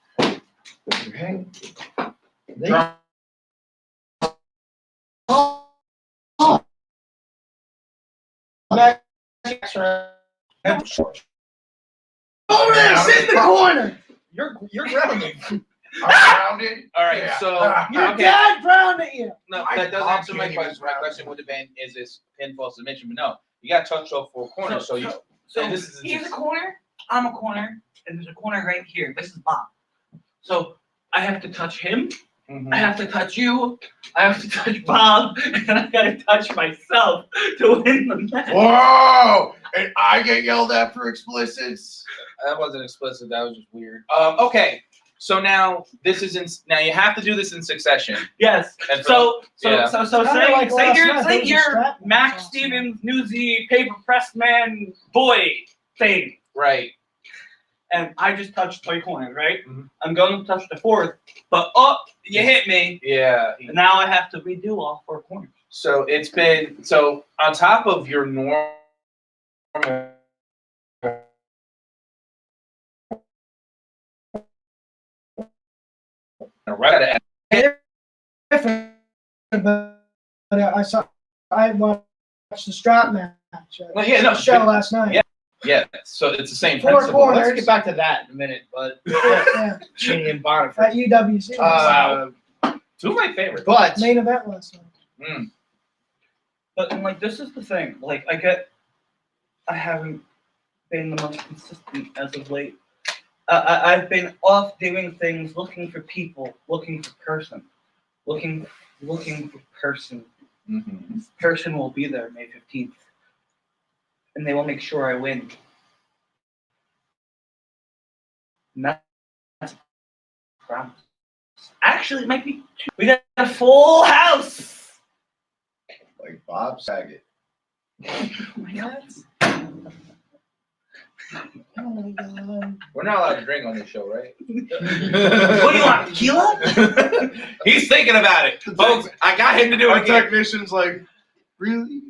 Speaker 1: Okay.
Speaker 2: Oh, there, sit in the corner.
Speaker 1: You're grounded.
Speaker 4: I'm grounded.
Speaker 3: All right,
Speaker 4: Yeah.
Speaker 3: so
Speaker 2: Your
Speaker 3: okay.
Speaker 2: dad frowned at you.
Speaker 3: No,
Speaker 4: My
Speaker 3: that doesn't
Speaker 4: dog
Speaker 3: answer my
Speaker 4: can't even
Speaker 3: question. My
Speaker 4: grab
Speaker 3: question
Speaker 4: it.
Speaker 3: would have been, is this pinfall submission? But no, you got to touch all 4 corners. So this is
Speaker 8: he's a corner, I'm a corner, and there's a corner right here. This is Bob. So I have to touch him. I have to touch you. I have to touch Bob, and I gotta touch myself to win the match.
Speaker 4: Whoa! And I get yelled at for explicits.
Speaker 3: That wasn't explicit. That was just weird. Okay, so now now you have to do this in succession.
Speaker 8: Yes.
Speaker 3: And
Speaker 8: So
Speaker 3: Yeah.
Speaker 2: Kinda
Speaker 8: say
Speaker 2: like last
Speaker 8: you're
Speaker 2: night,
Speaker 8: say
Speaker 2: there was a
Speaker 8: you're
Speaker 2: Stratman
Speaker 8: Max
Speaker 2: last
Speaker 8: Stevens Newsy paper press man boy thing,
Speaker 3: Right.
Speaker 8: and I just touched 3 corners, right?
Speaker 3: Mhm.
Speaker 8: I'm going to touch the 4th, but you hit me,
Speaker 3: Yeah.
Speaker 8: and now I have to redo all 4 corners.
Speaker 3: So it's been on top of your normal. Right.
Speaker 2: But I watched the Stratman match.
Speaker 3: Well, yeah, no,
Speaker 2: show
Speaker 3: but-
Speaker 2: last night.
Speaker 3: yeah. Yeah. So it's the same
Speaker 2: 4
Speaker 3: principle.
Speaker 2: corners.
Speaker 1: Let's get back to that in a minute, but
Speaker 2: Yeah,
Speaker 1: Cheney and Bonner
Speaker 2: at
Speaker 1: first.
Speaker 2: UWC.
Speaker 3: Wow. 2 of my favorites.
Speaker 1: But
Speaker 2: Main event last night.
Speaker 8: But like this is the thing. Like I haven't been the most consistent as of late. I've been off doing things, looking for people, looking for person, looking for person.
Speaker 3: Mm-hmm.
Speaker 8: Person will be there May 15th, and they will make sure I win. And that's a promise. Actually, it might be two. We got a full house.
Speaker 4: Like Bob Saget.
Speaker 8: Oh my God.
Speaker 2: Oh my God.
Speaker 3: We're not allowed to drink on this show, right?
Speaker 8: What do you want, tequila?
Speaker 3: He's thinking about it, folks. I got him to do
Speaker 4: Our
Speaker 3: it again.
Speaker 4: technician's like, really?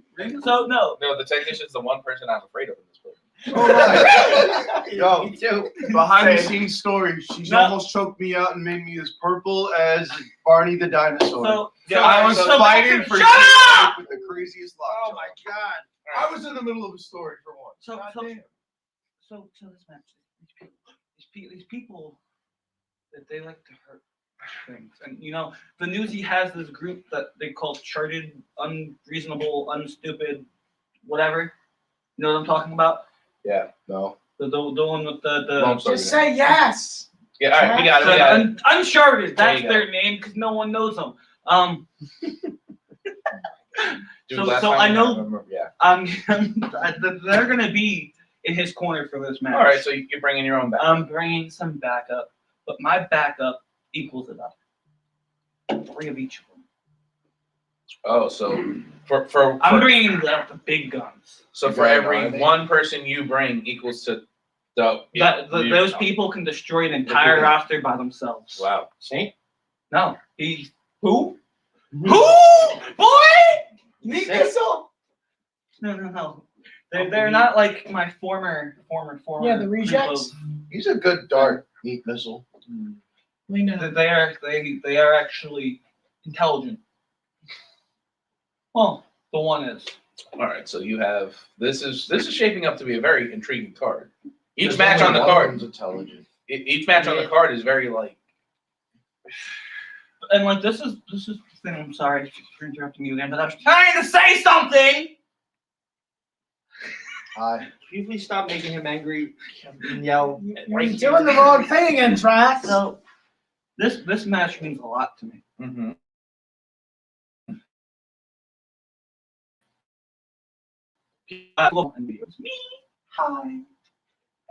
Speaker 8: So no.
Speaker 3: No, the technician's the one person I'm afraid of in this place.
Speaker 4: Oh my. Yo,
Speaker 1: Me too.
Speaker 4: behind the scenes story. She's
Speaker 8: No.
Speaker 4: almost choked me out and made me as purple as Barney the dinosaur.
Speaker 8: So
Speaker 4: I was
Speaker 8: so
Speaker 4: fighting for
Speaker 8: shut up!
Speaker 4: with the craziest luck.
Speaker 1: Oh my God.
Speaker 4: I was in the middle of a story for once.
Speaker 8: So this match, these people that they like to hurt things, and you know the Newsy has this group that they call charted, unreasonable, unstupid, whatever. You know what I'm talking about?
Speaker 3: Yeah.
Speaker 4: No.
Speaker 8: The one with the
Speaker 3: Long story.
Speaker 2: Just say yes.
Speaker 3: Yeah, all right, we got it. We got it.
Speaker 8: Uncharted.
Speaker 3: There
Speaker 8: That's
Speaker 3: you
Speaker 8: their name because no one knows them.
Speaker 3: Dude,
Speaker 8: So-
Speaker 3: last
Speaker 8: so
Speaker 3: time
Speaker 8: I know-
Speaker 3: remember, yeah.
Speaker 8: They're gonna be in his corner for this match.
Speaker 3: All right, so you're bringing your own back.
Speaker 8: I'm bringing some backup, but my backup equals about 3 of each of them.
Speaker 3: Oh, so for
Speaker 8: I'm bringing the big guns.
Speaker 3: so
Speaker 4: You
Speaker 3: for
Speaker 4: got an
Speaker 3: every
Speaker 4: army?
Speaker 3: one person you bring equals to
Speaker 8: Those people can destroy an entire
Speaker 3: Okay.
Speaker 8: roster by themselves.
Speaker 3: Wow.
Speaker 1: Saint?
Speaker 8: No, who? Who? Boy, Nick
Speaker 1: Saint?
Speaker 8: Missile? No. They're not like my former.
Speaker 2: Yeah, the rejects.
Speaker 4: He's a good dart, neat missile.
Speaker 2: We know.
Speaker 8: They are actually intelligent. Well, the one is.
Speaker 3: All right, so you have this is shaping up to be a very intriguing card. Each
Speaker 4: There's
Speaker 3: match
Speaker 4: only
Speaker 3: on the
Speaker 4: one
Speaker 3: card,
Speaker 4: one's intelligent.
Speaker 3: each match on the card is very like.
Speaker 8: And like this is the thing. I'm sorry for interrupting you again, but I was trying to say something.
Speaker 1: Can you please stop making him angry and yell?
Speaker 2: You're doing the wrong thing again, Trax.
Speaker 8: So this match means a lot to me.
Speaker 3: Mm-hmm.
Speaker 8: And videos, me, hi,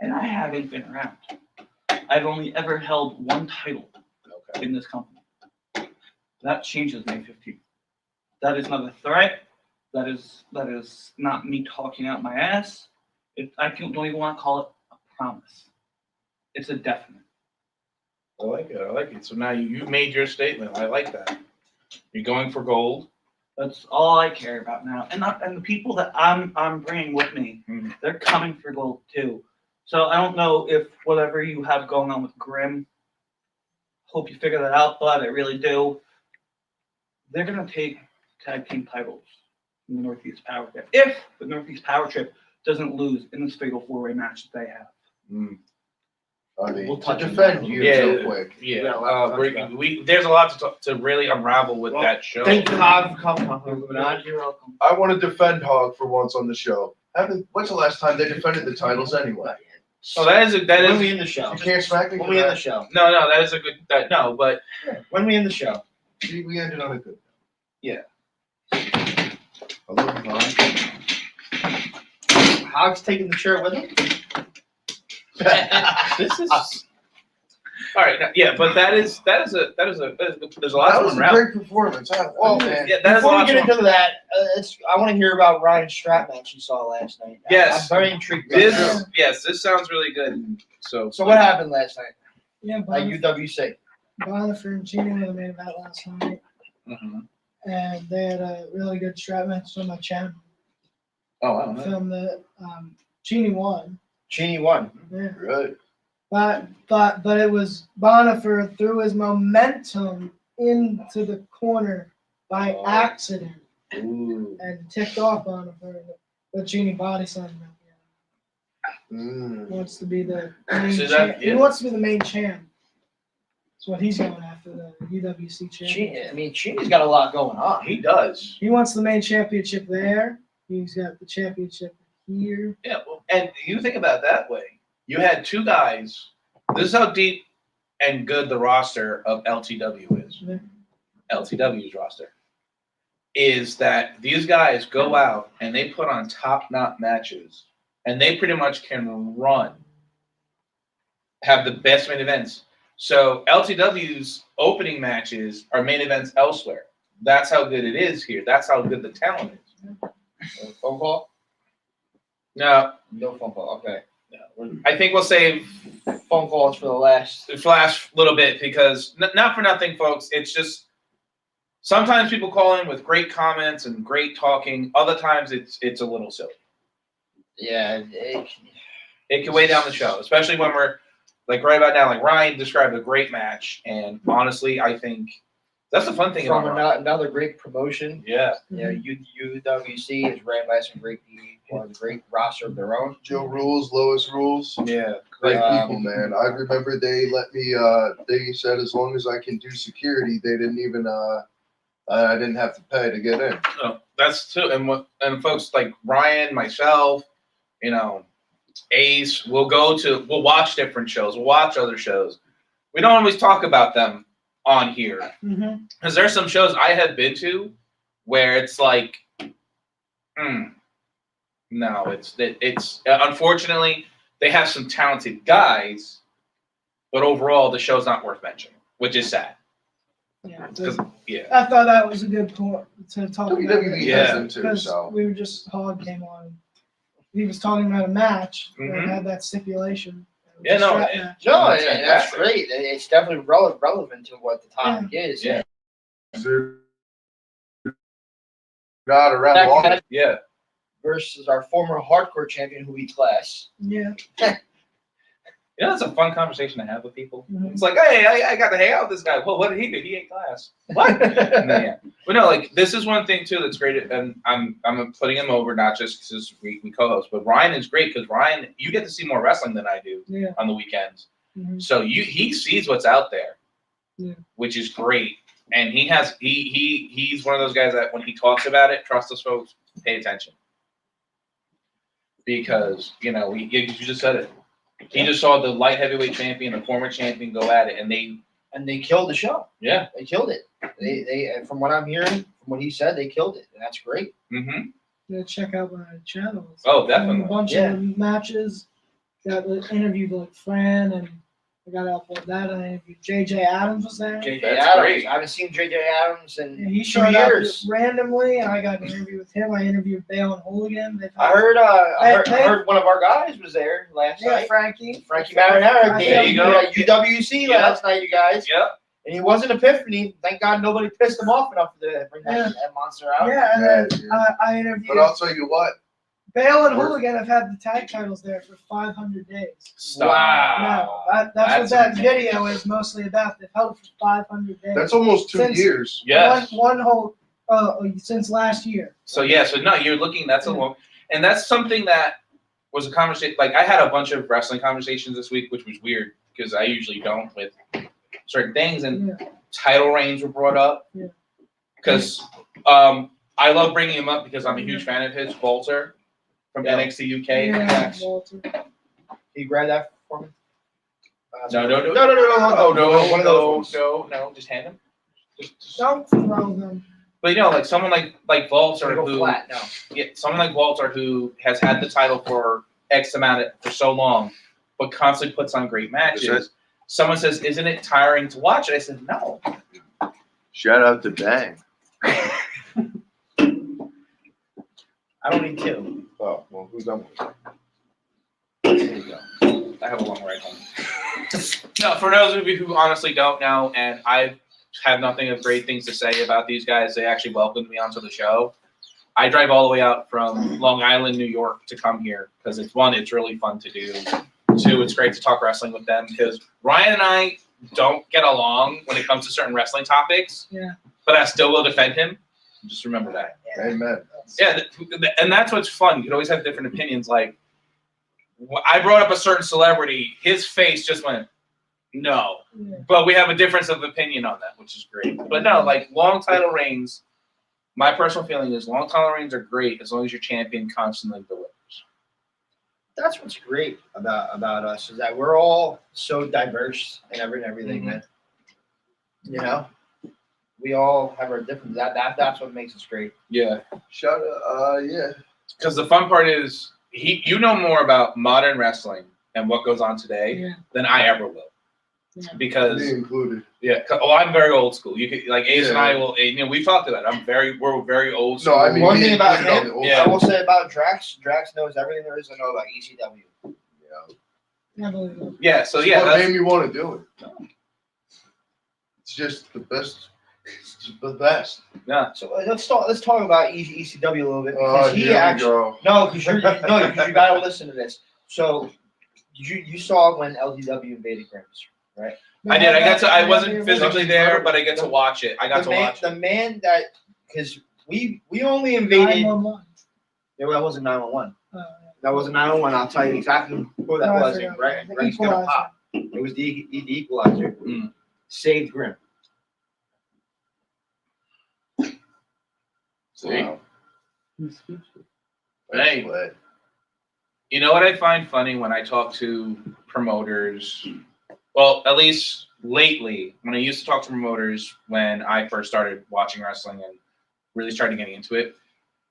Speaker 8: and I haven't been around. I've only ever held one title
Speaker 3: Okay.
Speaker 8: in this company. That changes May 15th. That is not a threat. That is not me talking out my ass. Don't even want to call it a promise. It's a definite.
Speaker 3: I like it. So now you made your statement. I like that. You're going for gold.
Speaker 8: That's all I care about now. And the people that I'm bringing with me,
Speaker 3: Mhm.
Speaker 8: they're coming for gold too. So I don't know if whatever you have going on with Grim, hope you figure that out, but I really do. They're gonna take tag team titles in the Northeast Power Trip if the Northeast Power Trip doesn't lose in this fatal 4-way match that they have.
Speaker 3: Mm.
Speaker 4: I mean,
Speaker 8: We'll
Speaker 4: to
Speaker 8: touch on
Speaker 4: defend
Speaker 8: that.
Speaker 4: you
Speaker 3: Yeah.
Speaker 4: real quick.
Speaker 3: Yeah.
Speaker 1: Yeah, a lot to talk about.
Speaker 3: There's a lot to really unravel with
Speaker 1: Well,
Speaker 3: that show.
Speaker 1: Thank God for coming. Moving on.
Speaker 8: You're welcome.
Speaker 4: I want to defend Hog for once on the show. When's the last time they defended the titles anyway?
Speaker 3: So that is
Speaker 1: When we in the show.
Speaker 4: You can't smack me
Speaker 1: When
Speaker 4: for
Speaker 1: we in the
Speaker 4: that.
Speaker 1: show.
Speaker 3: no, that is a good no, but
Speaker 1: When we in the show.
Speaker 4: See, we ended on a good.
Speaker 3: Yeah.
Speaker 4: I love you, Hog.
Speaker 1: Hog's taking the chair with him.
Speaker 3: this is all right. Yeah, but that is there's a lot
Speaker 4: That
Speaker 3: to
Speaker 4: was a
Speaker 3: unravel.
Speaker 4: great performance.
Speaker 1: Well,
Speaker 4: Man.
Speaker 3: Yeah, that is a
Speaker 1: Before we
Speaker 3: lot
Speaker 1: get
Speaker 3: to
Speaker 1: into that, I want to hear about Ryan Stratman you saw last night.
Speaker 3: Yes.
Speaker 1: I'm very intrigued. By this.
Speaker 3: This sounds really good. So
Speaker 1: So what happened last night
Speaker 2: Yeah,
Speaker 1: at
Speaker 2: Bonifer
Speaker 1: UWC?
Speaker 2: and Genie were the main event last night,
Speaker 3: Mhm.
Speaker 2: and they had a really good strap match on my channel.
Speaker 3: Oh, I don't know.
Speaker 2: From the Genie won.
Speaker 1: Cheney won.
Speaker 2: Yeah.
Speaker 4: Right.
Speaker 2: But it was Bonifer threw his momentum into the corner by
Speaker 3: Oh.
Speaker 2: accident
Speaker 3: Ooh.
Speaker 2: and ticked off Bonifer. But Genie body slammed him. He wants to be the main
Speaker 3: So
Speaker 2: champ. He
Speaker 3: yeah.
Speaker 2: wants to be the main champ. That's what he's going after, the UWC championship.
Speaker 1: Cheney's got a lot going on.
Speaker 3: He does.
Speaker 2: He wants the main championship there. He's got the championship here.
Speaker 3: Yeah, well, and you think about it that way. You had two guys. This is how deep and good the roster of LTW is.
Speaker 2: Yeah.
Speaker 3: LTW's roster is that these guys go out and they put on top-notch matches, and they pretty much can have the best main events. So LTW's opening matches are main events elsewhere. That's how good it is here. That's how good the talent is.
Speaker 1: Phone call?
Speaker 3: No,
Speaker 1: No phone call. Okay.
Speaker 3: I think we'll save
Speaker 1: Phone calls for the last.
Speaker 3: the flash little bit because not for nothing, folks. It's just sometimes people call in with great comments and great talking. Other times it's a little silly.
Speaker 1: Yeah.
Speaker 3: It can weigh down the show, especially when we're like right about now. Like Ryan described a great match, and honestly, I think that's the fun thing
Speaker 1: From
Speaker 3: about Ryan.
Speaker 1: another great promotion.
Speaker 3: Yeah,
Speaker 1: UWC is ran by some great people, a great roster of their own.
Speaker 9: Joe Rules, Lois Rules.
Speaker 3: yeah.
Speaker 9: Great
Speaker 1: Um,
Speaker 9: people, man. I remember they let me, they said as long as I can do security, they didn't even, I didn't have to pay to get in.
Speaker 3: So that's too, and folks like Ryan, myself, Ace, we'll watch different shows, we'll watch other shows. We don't always talk about them on here
Speaker 2: Mm-hmm.
Speaker 3: because there's some shows I have been to where it's like, no, it's unfortunately they have some talented guys, but overall the show's not worth mentioning, which is sad.
Speaker 2: Yeah.
Speaker 3: 'Cause- yeah.
Speaker 2: I thought that was a good point to talk about.
Speaker 9: WWE
Speaker 3: Yeah.
Speaker 9: has them too,
Speaker 2: Because
Speaker 9: so.
Speaker 2: we were just, Hog came on. He was talking about a match
Speaker 3: Mhm.
Speaker 2: that had that stipulation.
Speaker 3: Yeah, no,
Speaker 2: Strap
Speaker 3: it-
Speaker 2: match.
Speaker 1: No,
Speaker 3: That's
Speaker 1: that's
Speaker 3: fantastic.
Speaker 1: great. It's definitely relevant to what the topic is.
Speaker 3: Yeah.
Speaker 9: Not around
Speaker 1: Back
Speaker 9: long.
Speaker 1: at-
Speaker 3: Yeah.
Speaker 1: Versus our former hardcore champion, who we class.
Speaker 2: Yeah.
Speaker 3: It's a fun conversation to have with people.
Speaker 2: Mhm.
Speaker 3: It's like, hey, I got to hang out with this guy. Well, what did he do? He ate glass. What? And then, yeah. But no, like this is one thing too that's great, and I'm putting him over not just because we co-host, but Ryan is great because Ryan, you get to see more wrestling than I do
Speaker 2: Yeah.
Speaker 3: on the weekends.
Speaker 2: Mhm.
Speaker 3: So he sees what's out there,
Speaker 2: Yeah.
Speaker 3: which is great. And he's one of those guys that when he talks about it, trust us, folks, pay attention because you just said it. He just saw the light heavyweight champion, the former champion, go at it, and
Speaker 1: they killed the show.
Speaker 3: yeah.
Speaker 1: They killed it. They from what I'm hearing, from what he said, they killed it, and that's great.
Speaker 3: Mm-hmm.
Speaker 2: Yeah, check out my channels.
Speaker 3: Oh, definitely.
Speaker 2: A bunch
Speaker 1: Yeah.
Speaker 2: of matches. Got interviewed like Fran, and I got to upload that. And I interviewed JJ Adams was there.
Speaker 1: JJ
Speaker 3: That's
Speaker 1: Adams.
Speaker 3: great.
Speaker 1: I haven't seen JJ Adams in
Speaker 2: And he
Speaker 1: 2
Speaker 2: showed
Speaker 1: years.
Speaker 2: up randomly, and I got an interview with him. I interviewed Bale and Hooligan. They've
Speaker 1: I
Speaker 2: had-
Speaker 1: heard. I
Speaker 2: Hey,
Speaker 1: heard one of our guys was there last
Speaker 2: yeah,
Speaker 1: night.
Speaker 2: Frankie.
Speaker 1: Frankie Marinara.
Speaker 2: There
Speaker 1: There
Speaker 3: you go.
Speaker 1: UWC
Speaker 3: Yeah.
Speaker 1: last night, you guys.
Speaker 3: Yep.
Speaker 1: And he wasn't Epiphany. Thank God nobody pissed him off enough to bring that monster out.
Speaker 2: Yeah, and then
Speaker 9: Yeah.
Speaker 2: I interviewed
Speaker 9: But I'll tell you what,
Speaker 2: Bale and Hooligan have had the tag titles there for 500 days.
Speaker 3: Stop.
Speaker 2: Yeah, that's what
Speaker 3: That's
Speaker 2: that
Speaker 3: amazing.
Speaker 2: video is mostly about. They've held it for 500 days.
Speaker 9: that's almost 2
Speaker 2: Since-
Speaker 9: years.
Speaker 3: Yes.
Speaker 2: One whole since last year.
Speaker 3: So no, you're looking. That's a long, and that's something that was a conversation. Like I had a bunch of wrestling conversations this week, which was weird because I usually don't with certain things, and
Speaker 2: Yeah.
Speaker 3: title reigns were brought up
Speaker 2: Yeah.
Speaker 3: because I love bringing him up because I'm a huge fan of his. Walter from
Speaker 1: Yeah.
Speaker 3: NXT UK.
Speaker 2: Yeah, Walter.
Speaker 1: Can you grab that for me?
Speaker 3: No,
Speaker 1: no, one of those ones.
Speaker 3: no, just hand him. Just-
Speaker 2: Don't throw them.
Speaker 3: But like someone like Walter
Speaker 1: Go
Speaker 3: who
Speaker 1: flat. No.
Speaker 3: yeah, someone like Walter who has had the title for X amount for so long, but constantly puts on great matches.
Speaker 4: Is it?
Speaker 3: Someone says, "Isn't it tiring to watch it?" I said, "No."
Speaker 4: Shout out to Bang.
Speaker 1: I don't need two.
Speaker 4: Oh, well, who's on?
Speaker 3: There you go. I have a long ride home. No, for those of you who honestly don't know, and I have nothing of great things to say about these guys, they actually welcomed me onto the show. I drive all the way out from Long Island, New York, to come here because it's really fun to do. Two, it's great to talk wrestling with them because Ryan and I don't get along when it comes to certain wrestling topics.
Speaker 2: Yeah.
Speaker 3: But I still will defend him. Just remember that.
Speaker 9: Amen.
Speaker 3: Yeah, and that's what's fun. You can always have different opinions. Like, I brought up a certain celebrity, his face just went, No.
Speaker 2: Yeah.
Speaker 3: But we have a difference of opinion on that, which is great. But no, like long title reigns, my personal feeling is long title reigns are great as long as your champion constantly delivers.
Speaker 1: That's what's great about us is that we're all so diverse and everything, man. You know, we all have our different. That's what makes us great.
Speaker 3: Yeah.
Speaker 9: Shout out, yeah.
Speaker 3: Because the fun part is you know more about modern wrestling and what goes on today
Speaker 2: Yeah.
Speaker 3: than I ever will.
Speaker 2: Yeah.
Speaker 3: Because
Speaker 9: Me included.
Speaker 3: I'm very old school. You could like Ace and
Speaker 9: Yeah.
Speaker 3: I will. You know, we talked about it. We're very old school.
Speaker 9: No, I mean,
Speaker 1: One
Speaker 9: me
Speaker 1: thing about
Speaker 9: included on
Speaker 1: him,
Speaker 9: the old
Speaker 3: Yeah.
Speaker 1: I will say about Drax knows everything there is to know about ECW.
Speaker 9: Yeah.
Speaker 2: I believe it.
Speaker 3: Yeah. So
Speaker 9: It's
Speaker 3: yeah,
Speaker 9: what
Speaker 3: that's,
Speaker 9: made me want to do it. It's just the best. It's just the best.
Speaker 3: yeah.
Speaker 1: So let's talk about ECW a little bit
Speaker 9: Oh,
Speaker 1: because he
Speaker 9: here we
Speaker 1: actually
Speaker 9: go.
Speaker 1: because you gotta listen to this. So you saw when LTW invaded Grimm's, right?
Speaker 3: I did. I
Speaker 2: Yeah,
Speaker 3: wasn't
Speaker 2: yeah,
Speaker 3: physically there, but I get to watch it. I got to watch
Speaker 1: the
Speaker 3: it.
Speaker 1: man that because we only invaded.
Speaker 2: 911.
Speaker 1: Yeah, well, that wasn't 911.
Speaker 2: Yeah.
Speaker 1: That wasn't 911. I'll tell you exactly who that
Speaker 2: No, I
Speaker 1: was.
Speaker 2: forgot.
Speaker 1: Right,
Speaker 2: The
Speaker 1: Greg's gonna
Speaker 2: Equalizer.
Speaker 1: pop. It was the Equalizer.
Speaker 3: Mm.
Speaker 1: Saved Grimm.
Speaker 3: See?
Speaker 9: Wow.
Speaker 3: Hey.
Speaker 9: But
Speaker 3: You know what I find funny when I talk to promoters? Well, at least lately, when I used to talk to promoters when I first started watching wrestling and really started getting into it,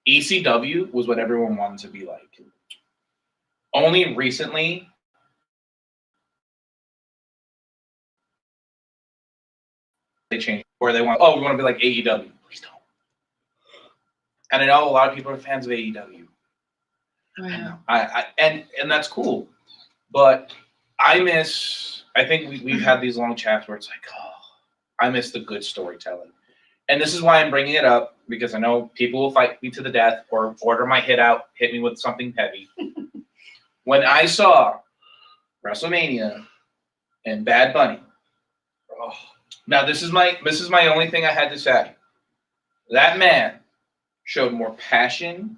Speaker 3: ECW was what everyone wanted to be like. Only recently, they changed where they want, we want to be like AEW. Please don't. And I know a lot of people are fans of AEW.
Speaker 2: Oh, yeah.
Speaker 3: And that's cool, but I think we've had these long chats where it's like, I miss the good storytelling. And this is why I'm bringing it up, because I know people will fight me to the death or order my hit me with something heavy. When I saw WrestleMania and Bad Bunny, now this is my only thing I had to say. That man showed more passion,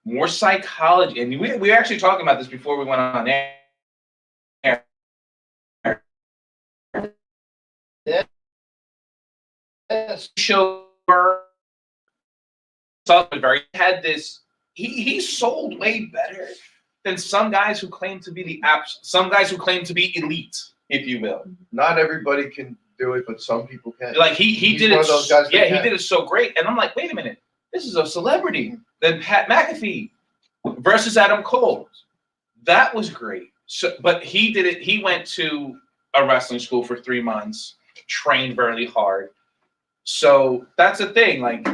Speaker 3: more psychology, and we were actually talking about this before we went on air.
Speaker 1: Yes.
Speaker 3: He sold way better than some guys who claim to be elite, if you will.
Speaker 9: not everybody can do it, but some people can.
Speaker 3: Like he
Speaker 9: He's
Speaker 3: did
Speaker 9: one
Speaker 3: it.
Speaker 9: of those guys that
Speaker 3: Yeah, he
Speaker 9: can.
Speaker 3: did it so great, and I'm like, wait a minute, this is a celebrity. Then Pat McAfee versus Adam Cole, that was great. So, but he did it. He went to a wrestling school for 3 months, trained very hard. So that's the thing. Like,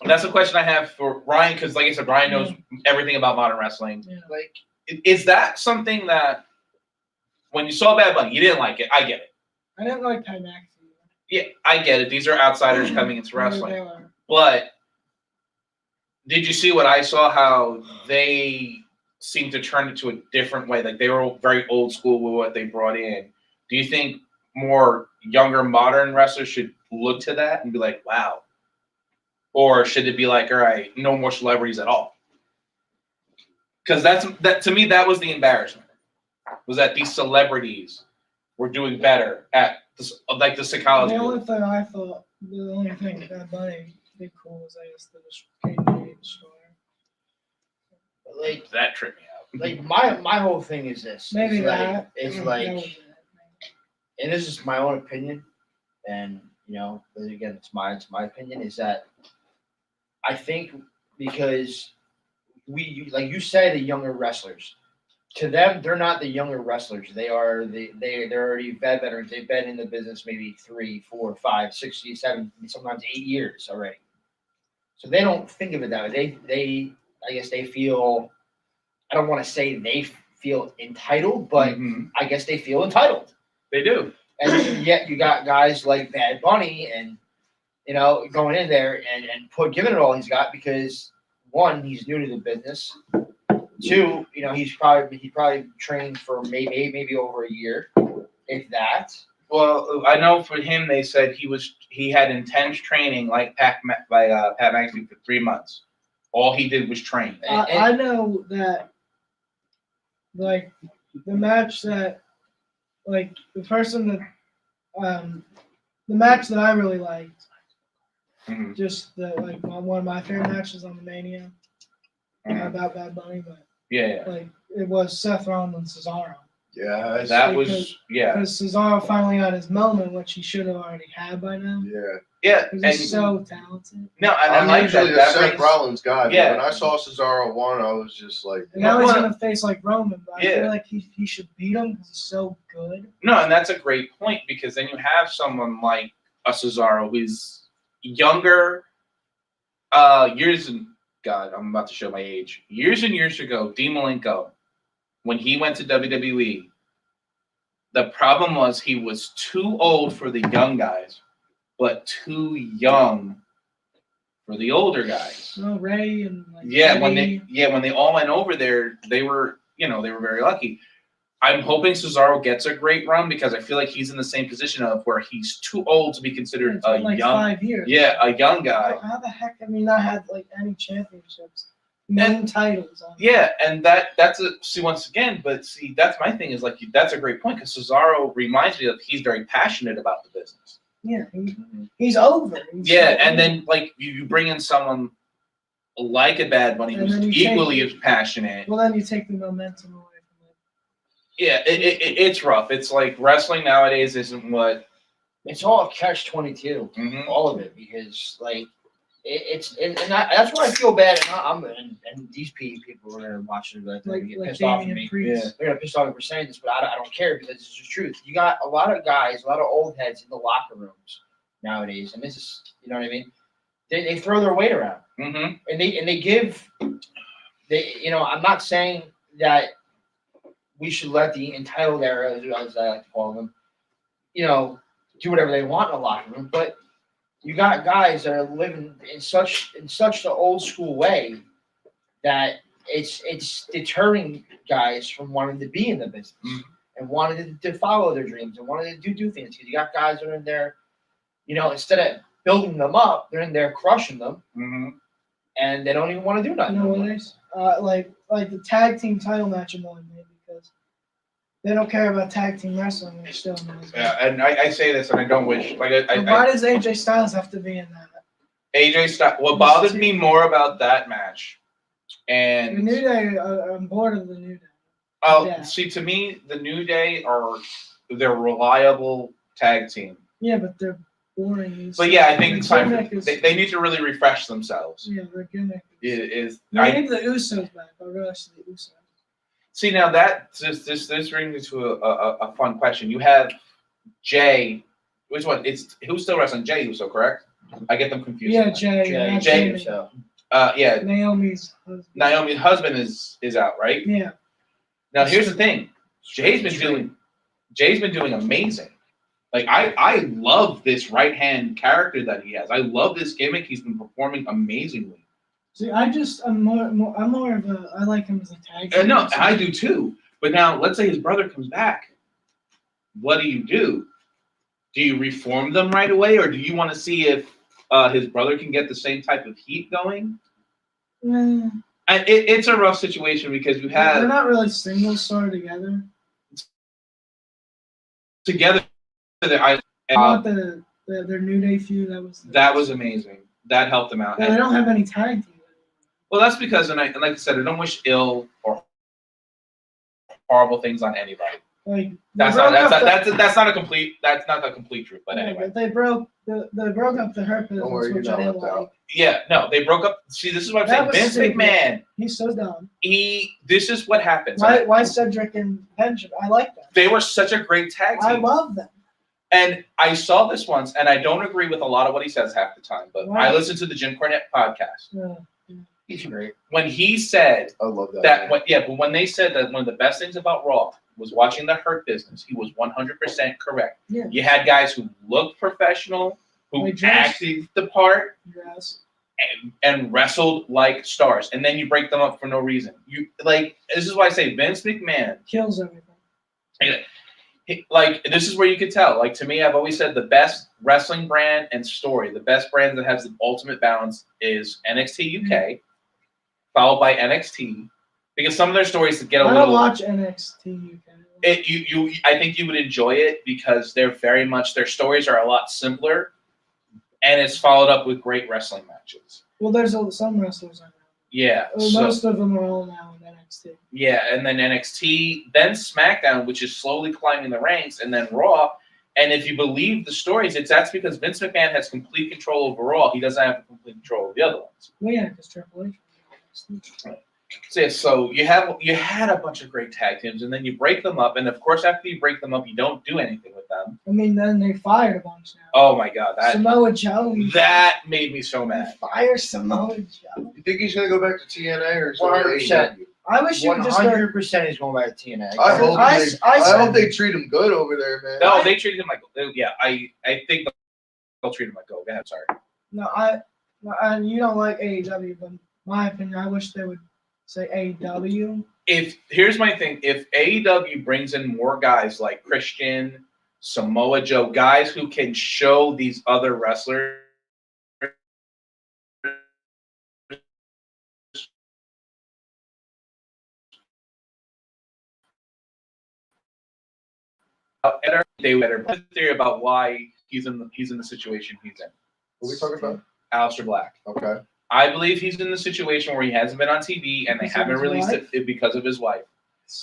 Speaker 3: that's a question I have for Ryan, because, like I said, Ryan knows everything about modern wrestling.
Speaker 2: Yeah.
Speaker 1: Like
Speaker 3: Is that something that when you saw Bad Bunny, you didn't like it? I get it.
Speaker 2: I didn't like Pat McAfee.
Speaker 3: Yeah, I get it. These are outsiders coming into wrestling.
Speaker 2: They were.
Speaker 3: But did you see what I saw? How they seemed to turn it to a different way. Like they were very old school with what they brought in. Do you think more younger modern wrestlers should look to that and be like, wow? Or should it be like, all right, no more celebrities at all? Because that to me, that was the embarrassment. Was that these celebrities were doing better at this, like the psychology.
Speaker 2: The only thing I thought, the only thing Bad Bunny did cool was I guess the KD story.
Speaker 1: like
Speaker 3: That tripped me out.
Speaker 1: like my whole thing is this.
Speaker 2: Maybe
Speaker 1: it's
Speaker 2: that.
Speaker 1: It's
Speaker 2: That
Speaker 1: like,
Speaker 2: was it.
Speaker 1: and this is my own opinion, and again, it's my opinion is that I think because like you say, the younger wrestlers, to them, they're not the younger wrestlers. They're already veterans. They've been in the business maybe 3, 4, 5, 6, 7, sometimes 8 years already. So they don't think of it that way. I guess they feel. I don't want to say they feel entitled, but I guess they feel entitled.
Speaker 3: They do.
Speaker 1: And yet you got guys like Bad Bunny and going in there and giving it all he's got because one, he's new to the business. 2, he probably trained for maybe over a year, if that.
Speaker 3: Well, I know for him, they said he had intense training like Pat McAfee for 3 months. All he did was train.
Speaker 2: I know that, like, the match that like the person that the match that I really liked,
Speaker 3: Mhm.
Speaker 2: just one of my favorite matches on the Mania about Bad Bunny, but
Speaker 3: Yeah,
Speaker 2: like it was Seth Rollins and Cesaro.
Speaker 9: Yeah,
Speaker 3: that
Speaker 2: because-
Speaker 3: was
Speaker 2: Because Cesaro finally got his moment, which he should have already had by now.
Speaker 3: yeah,
Speaker 2: Because
Speaker 3: and
Speaker 2: he's so talented.
Speaker 3: no, and I
Speaker 9: I'm
Speaker 3: like
Speaker 9: usually
Speaker 3: that.
Speaker 9: a Seth
Speaker 3: brings-
Speaker 9: Rollins guy, but
Speaker 3: Yeah.
Speaker 9: when I saw Cesaro won, I was just like,
Speaker 2: And now he's
Speaker 3: Well,
Speaker 2: gonna face like Roman, but I
Speaker 3: yeah.
Speaker 2: feel like he should beat him because he's so good.
Speaker 3: No, and that's a great point because then you have someone like a Cesaro who's younger. Years and God, I'm about to show my age. Years and years ago, Dean Malenko, when he went to WWE, the problem was he was too old for the young guys, but too young for the older guys.
Speaker 2: No, Ray and like
Speaker 3: When
Speaker 2: Eddie.
Speaker 3: they all went over there, they were very lucky. I'm hoping Cesaro gets a great run because I feel like he's in the same position of where he's too old to be considered
Speaker 2: It's
Speaker 3: a
Speaker 2: been like
Speaker 3: young
Speaker 2: 5 years.
Speaker 3: a young guy.
Speaker 2: How the heck have we not had like any championships, main titles? On
Speaker 3: Yeah, and that's once again, but see that's my thing is like that's a great point because Cesaro reminds me that he's very passionate about the business.
Speaker 2: Yeah, he's over. He's
Speaker 3: Yeah,
Speaker 2: so
Speaker 3: and
Speaker 2: over.
Speaker 3: then like you bring in someone like a Bad Bunny
Speaker 2: And
Speaker 3: who's
Speaker 2: then you
Speaker 3: equally
Speaker 2: take-
Speaker 3: as passionate.
Speaker 2: Well, then you take the momentum away from it.
Speaker 3: Yeah, it's rough. It's like wrestling nowadays isn't what.
Speaker 1: It's all a catch-22,
Speaker 3: Mhm.
Speaker 1: all of it, because like that's why I feel bad. And these people are gonna watch it, but they're
Speaker 2: Like
Speaker 1: gonna get
Speaker 2: like
Speaker 1: pissed off at
Speaker 2: Damian
Speaker 1: me.
Speaker 2: Priest.
Speaker 1: They're gonna piss off at me for saying this, but I don't care because it's the truth. You got a lot of guys, a lot of old heads in the locker rooms nowadays, and this is, you know what I mean? They throw their weight around,
Speaker 3: Mm-hmm.
Speaker 1: and they give. I'm not saying that we should let the entitled era, as I like to call them, do whatever they want in the locker room, but you got guys that are living in such the old school way that it's deterring guys from wanting to be in the business and wanting to follow their dreams and wanting to do things. Because you got guys that are in there, instead of building them up, they're in there crushing them, and they don't even want to do nothing.
Speaker 2: You know what it is? Like the tag team title match annoyed me because they don't care about tag team wrestling. They're still annoyed.
Speaker 3: Yeah, and I say this, and I don't wish like
Speaker 2: But why does AJ Styles have to be in that?
Speaker 3: AJ Styles. What bothered me more about that match,
Speaker 2: The
Speaker 3: and
Speaker 2: New Day, I'm bored of the New Day. Yeah.
Speaker 3: see, to me, the New Day they're reliable tag team.
Speaker 2: Yeah, but they're boring.
Speaker 3: But yeah, I think
Speaker 2: Their
Speaker 3: it's time
Speaker 2: gimmick is-
Speaker 3: they need to really refresh themselves.
Speaker 2: Yeah, their gimmick.
Speaker 3: Is
Speaker 2: I need the Usos back. I really see the Usos.
Speaker 3: see now that this brings me to a fun question. You have Jay. Which one? It's who's still wrestling? Jay Uso, correct? I get them confused.
Speaker 2: Yeah, Jay.
Speaker 1: Jay,
Speaker 2: not
Speaker 3: Jay
Speaker 2: Jamie.
Speaker 1: so.
Speaker 3: Yeah.
Speaker 2: Naomi's husband.
Speaker 3: Naomi's husband is out, right?
Speaker 2: Yeah.
Speaker 3: Now here's the thing. Jay's been doing amazing. Like I love this right hand character that he has. I love this gimmick. He's been performing amazingly.
Speaker 2: See, I'm more of a. I like him as a tag team.
Speaker 3: No, I do too. But now let's say his brother comes back. What do? Do you reform them right away, or do you want to see if his brother can get the same type of heat going?
Speaker 2: Mm,
Speaker 3: And it's a rough situation because you
Speaker 2: they're
Speaker 3: have
Speaker 2: not really singles sort of together.
Speaker 3: together.
Speaker 2: I want their New Day feud.
Speaker 3: That was amazing. That helped them out.
Speaker 2: Yeah, they don't have any tag team.
Speaker 3: Well, that's because, and like I said, I don't wish ill or horrible things on anybody.
Speaker 2: Like
Speaker 3: That's not a complete truth. But anyway,
Speaker 2: but they broke up the Hurt Business,
Speaker 9: Don't worry,
Speaker 2: which
Speaker 9: you're
Speaker 2: I
Speaker 9: not
Speaker 2: didn't
Speaker 9: left
Speaker 2: like.
Speaker 9: out.
Speaker 3: yeah, no, they broke up. See, this is what I'm
Speaker 2: That
Speaker 3: saying.
Speaker 2: was
Speaker 3: Vince
Speaker 2: stupid.
Speaker 3: McMahon.
Speaker 2: He's so dumb.
Speaker 3: This is what happens.
Speaker 2: Why Cedric and Benjamin? I like them.
Speaker 3: They were such a great tag
Speaker 2: I
Speaker 3: team.
Speaker 2: love them.
Speaker 3: And I saw this once, and I don't agree with a lot of what he says half the time. But
Speaker 2: Why?
Speaker 3: I listened to the Jim Cornette podcast
Speaker 1: He's great.
Speaker 3: when he said
Speaker 9: I love that.
Speaker 3: but when they said that one of the best things about Raw was watching the Hurt Business, he was 100% correct.
Speaker 2: Yeah.
Speaker 3: You had guys who looked professional, who
Speaker 2: Like Josh.
Speaker 3: acted the part,
Speaker 2: Yes.
Speaker 3: and wrestled like stars, and then you break them up for no reason. This is why I say Vince McMahon.
Speaker 2: Kills everything.
Speaker 3: This is where you could tell. Like to me, I've always said the best wrestling brand and story, the best brand that has the ultimate balance is NXT UK, followed by NXT, because some of their stories get a
Speaker 2: I
Speaker 3: little.
Speaker 2: don't watch NXT UK.
Speaker 3: I think you would enjoy it because they're very much their stories are a lot simpler, and it's followed up with great wrestling matches.
Speaker 2: Well, there's some wrestlers I know.
Speaker 3: Yeah,
Speaker 2: Most of them are all now in NXT.
Speaker 3: yeah, and then NXT, then SmackDown, which is slowly climbing the ranks, and then Raw. And if you believe the stories, that's because Vince McMahon has complete control over Raw. He doesn't have complete control over the other ones.
Speaker 2: Well, yeah, because Triple H.
Speaker 3: So you had a bunch of great tag teams, and then you break them up, and of course after you break them up, you don't do anything with them.
Speaker 2: I mean, then they fired a bunch now.
Speaker 3: Oh my God,
Speaker 2: Samoa Joe.
Speaker 3: that made me so mad.
Speaker 2: Fire Samoa Joe.
Speaker 9: You think he's gonna go back to TNA or
Speaker 1: 100%.
Speaker 2: I wish you would just go.
Speaker 1: 100% he's going back to TNA.
Speaker 9: I hope
Speaker 2: I
Speaker 9: hope they treat him good over there, man.
Speaker 3: No, they treated him like I think they'll treat him like gold. Go ahead, sorry.
Speaker 2: No, you don't like AEW, but in my opinion, I wish they would say AEW.
Speaker 3: Here's my thing, if AEW brings in more guys like Christian, Samoa Joe, guys who can show these other wrestlers they better put a theory about why he's in the situation he's in.
Speaker 9: What are we talking about?
Speaker 3: Aleister Black.
Speaker 9: Okay.
Speaker 3: I believe he's in the situation where he hasn't been on TV and they
Speaker 2: Because of
Speaker 3: haven't
Speaker 2: his
Speaker 3: released
Speaker 2: wife?
Speaker 3: it because of his wife.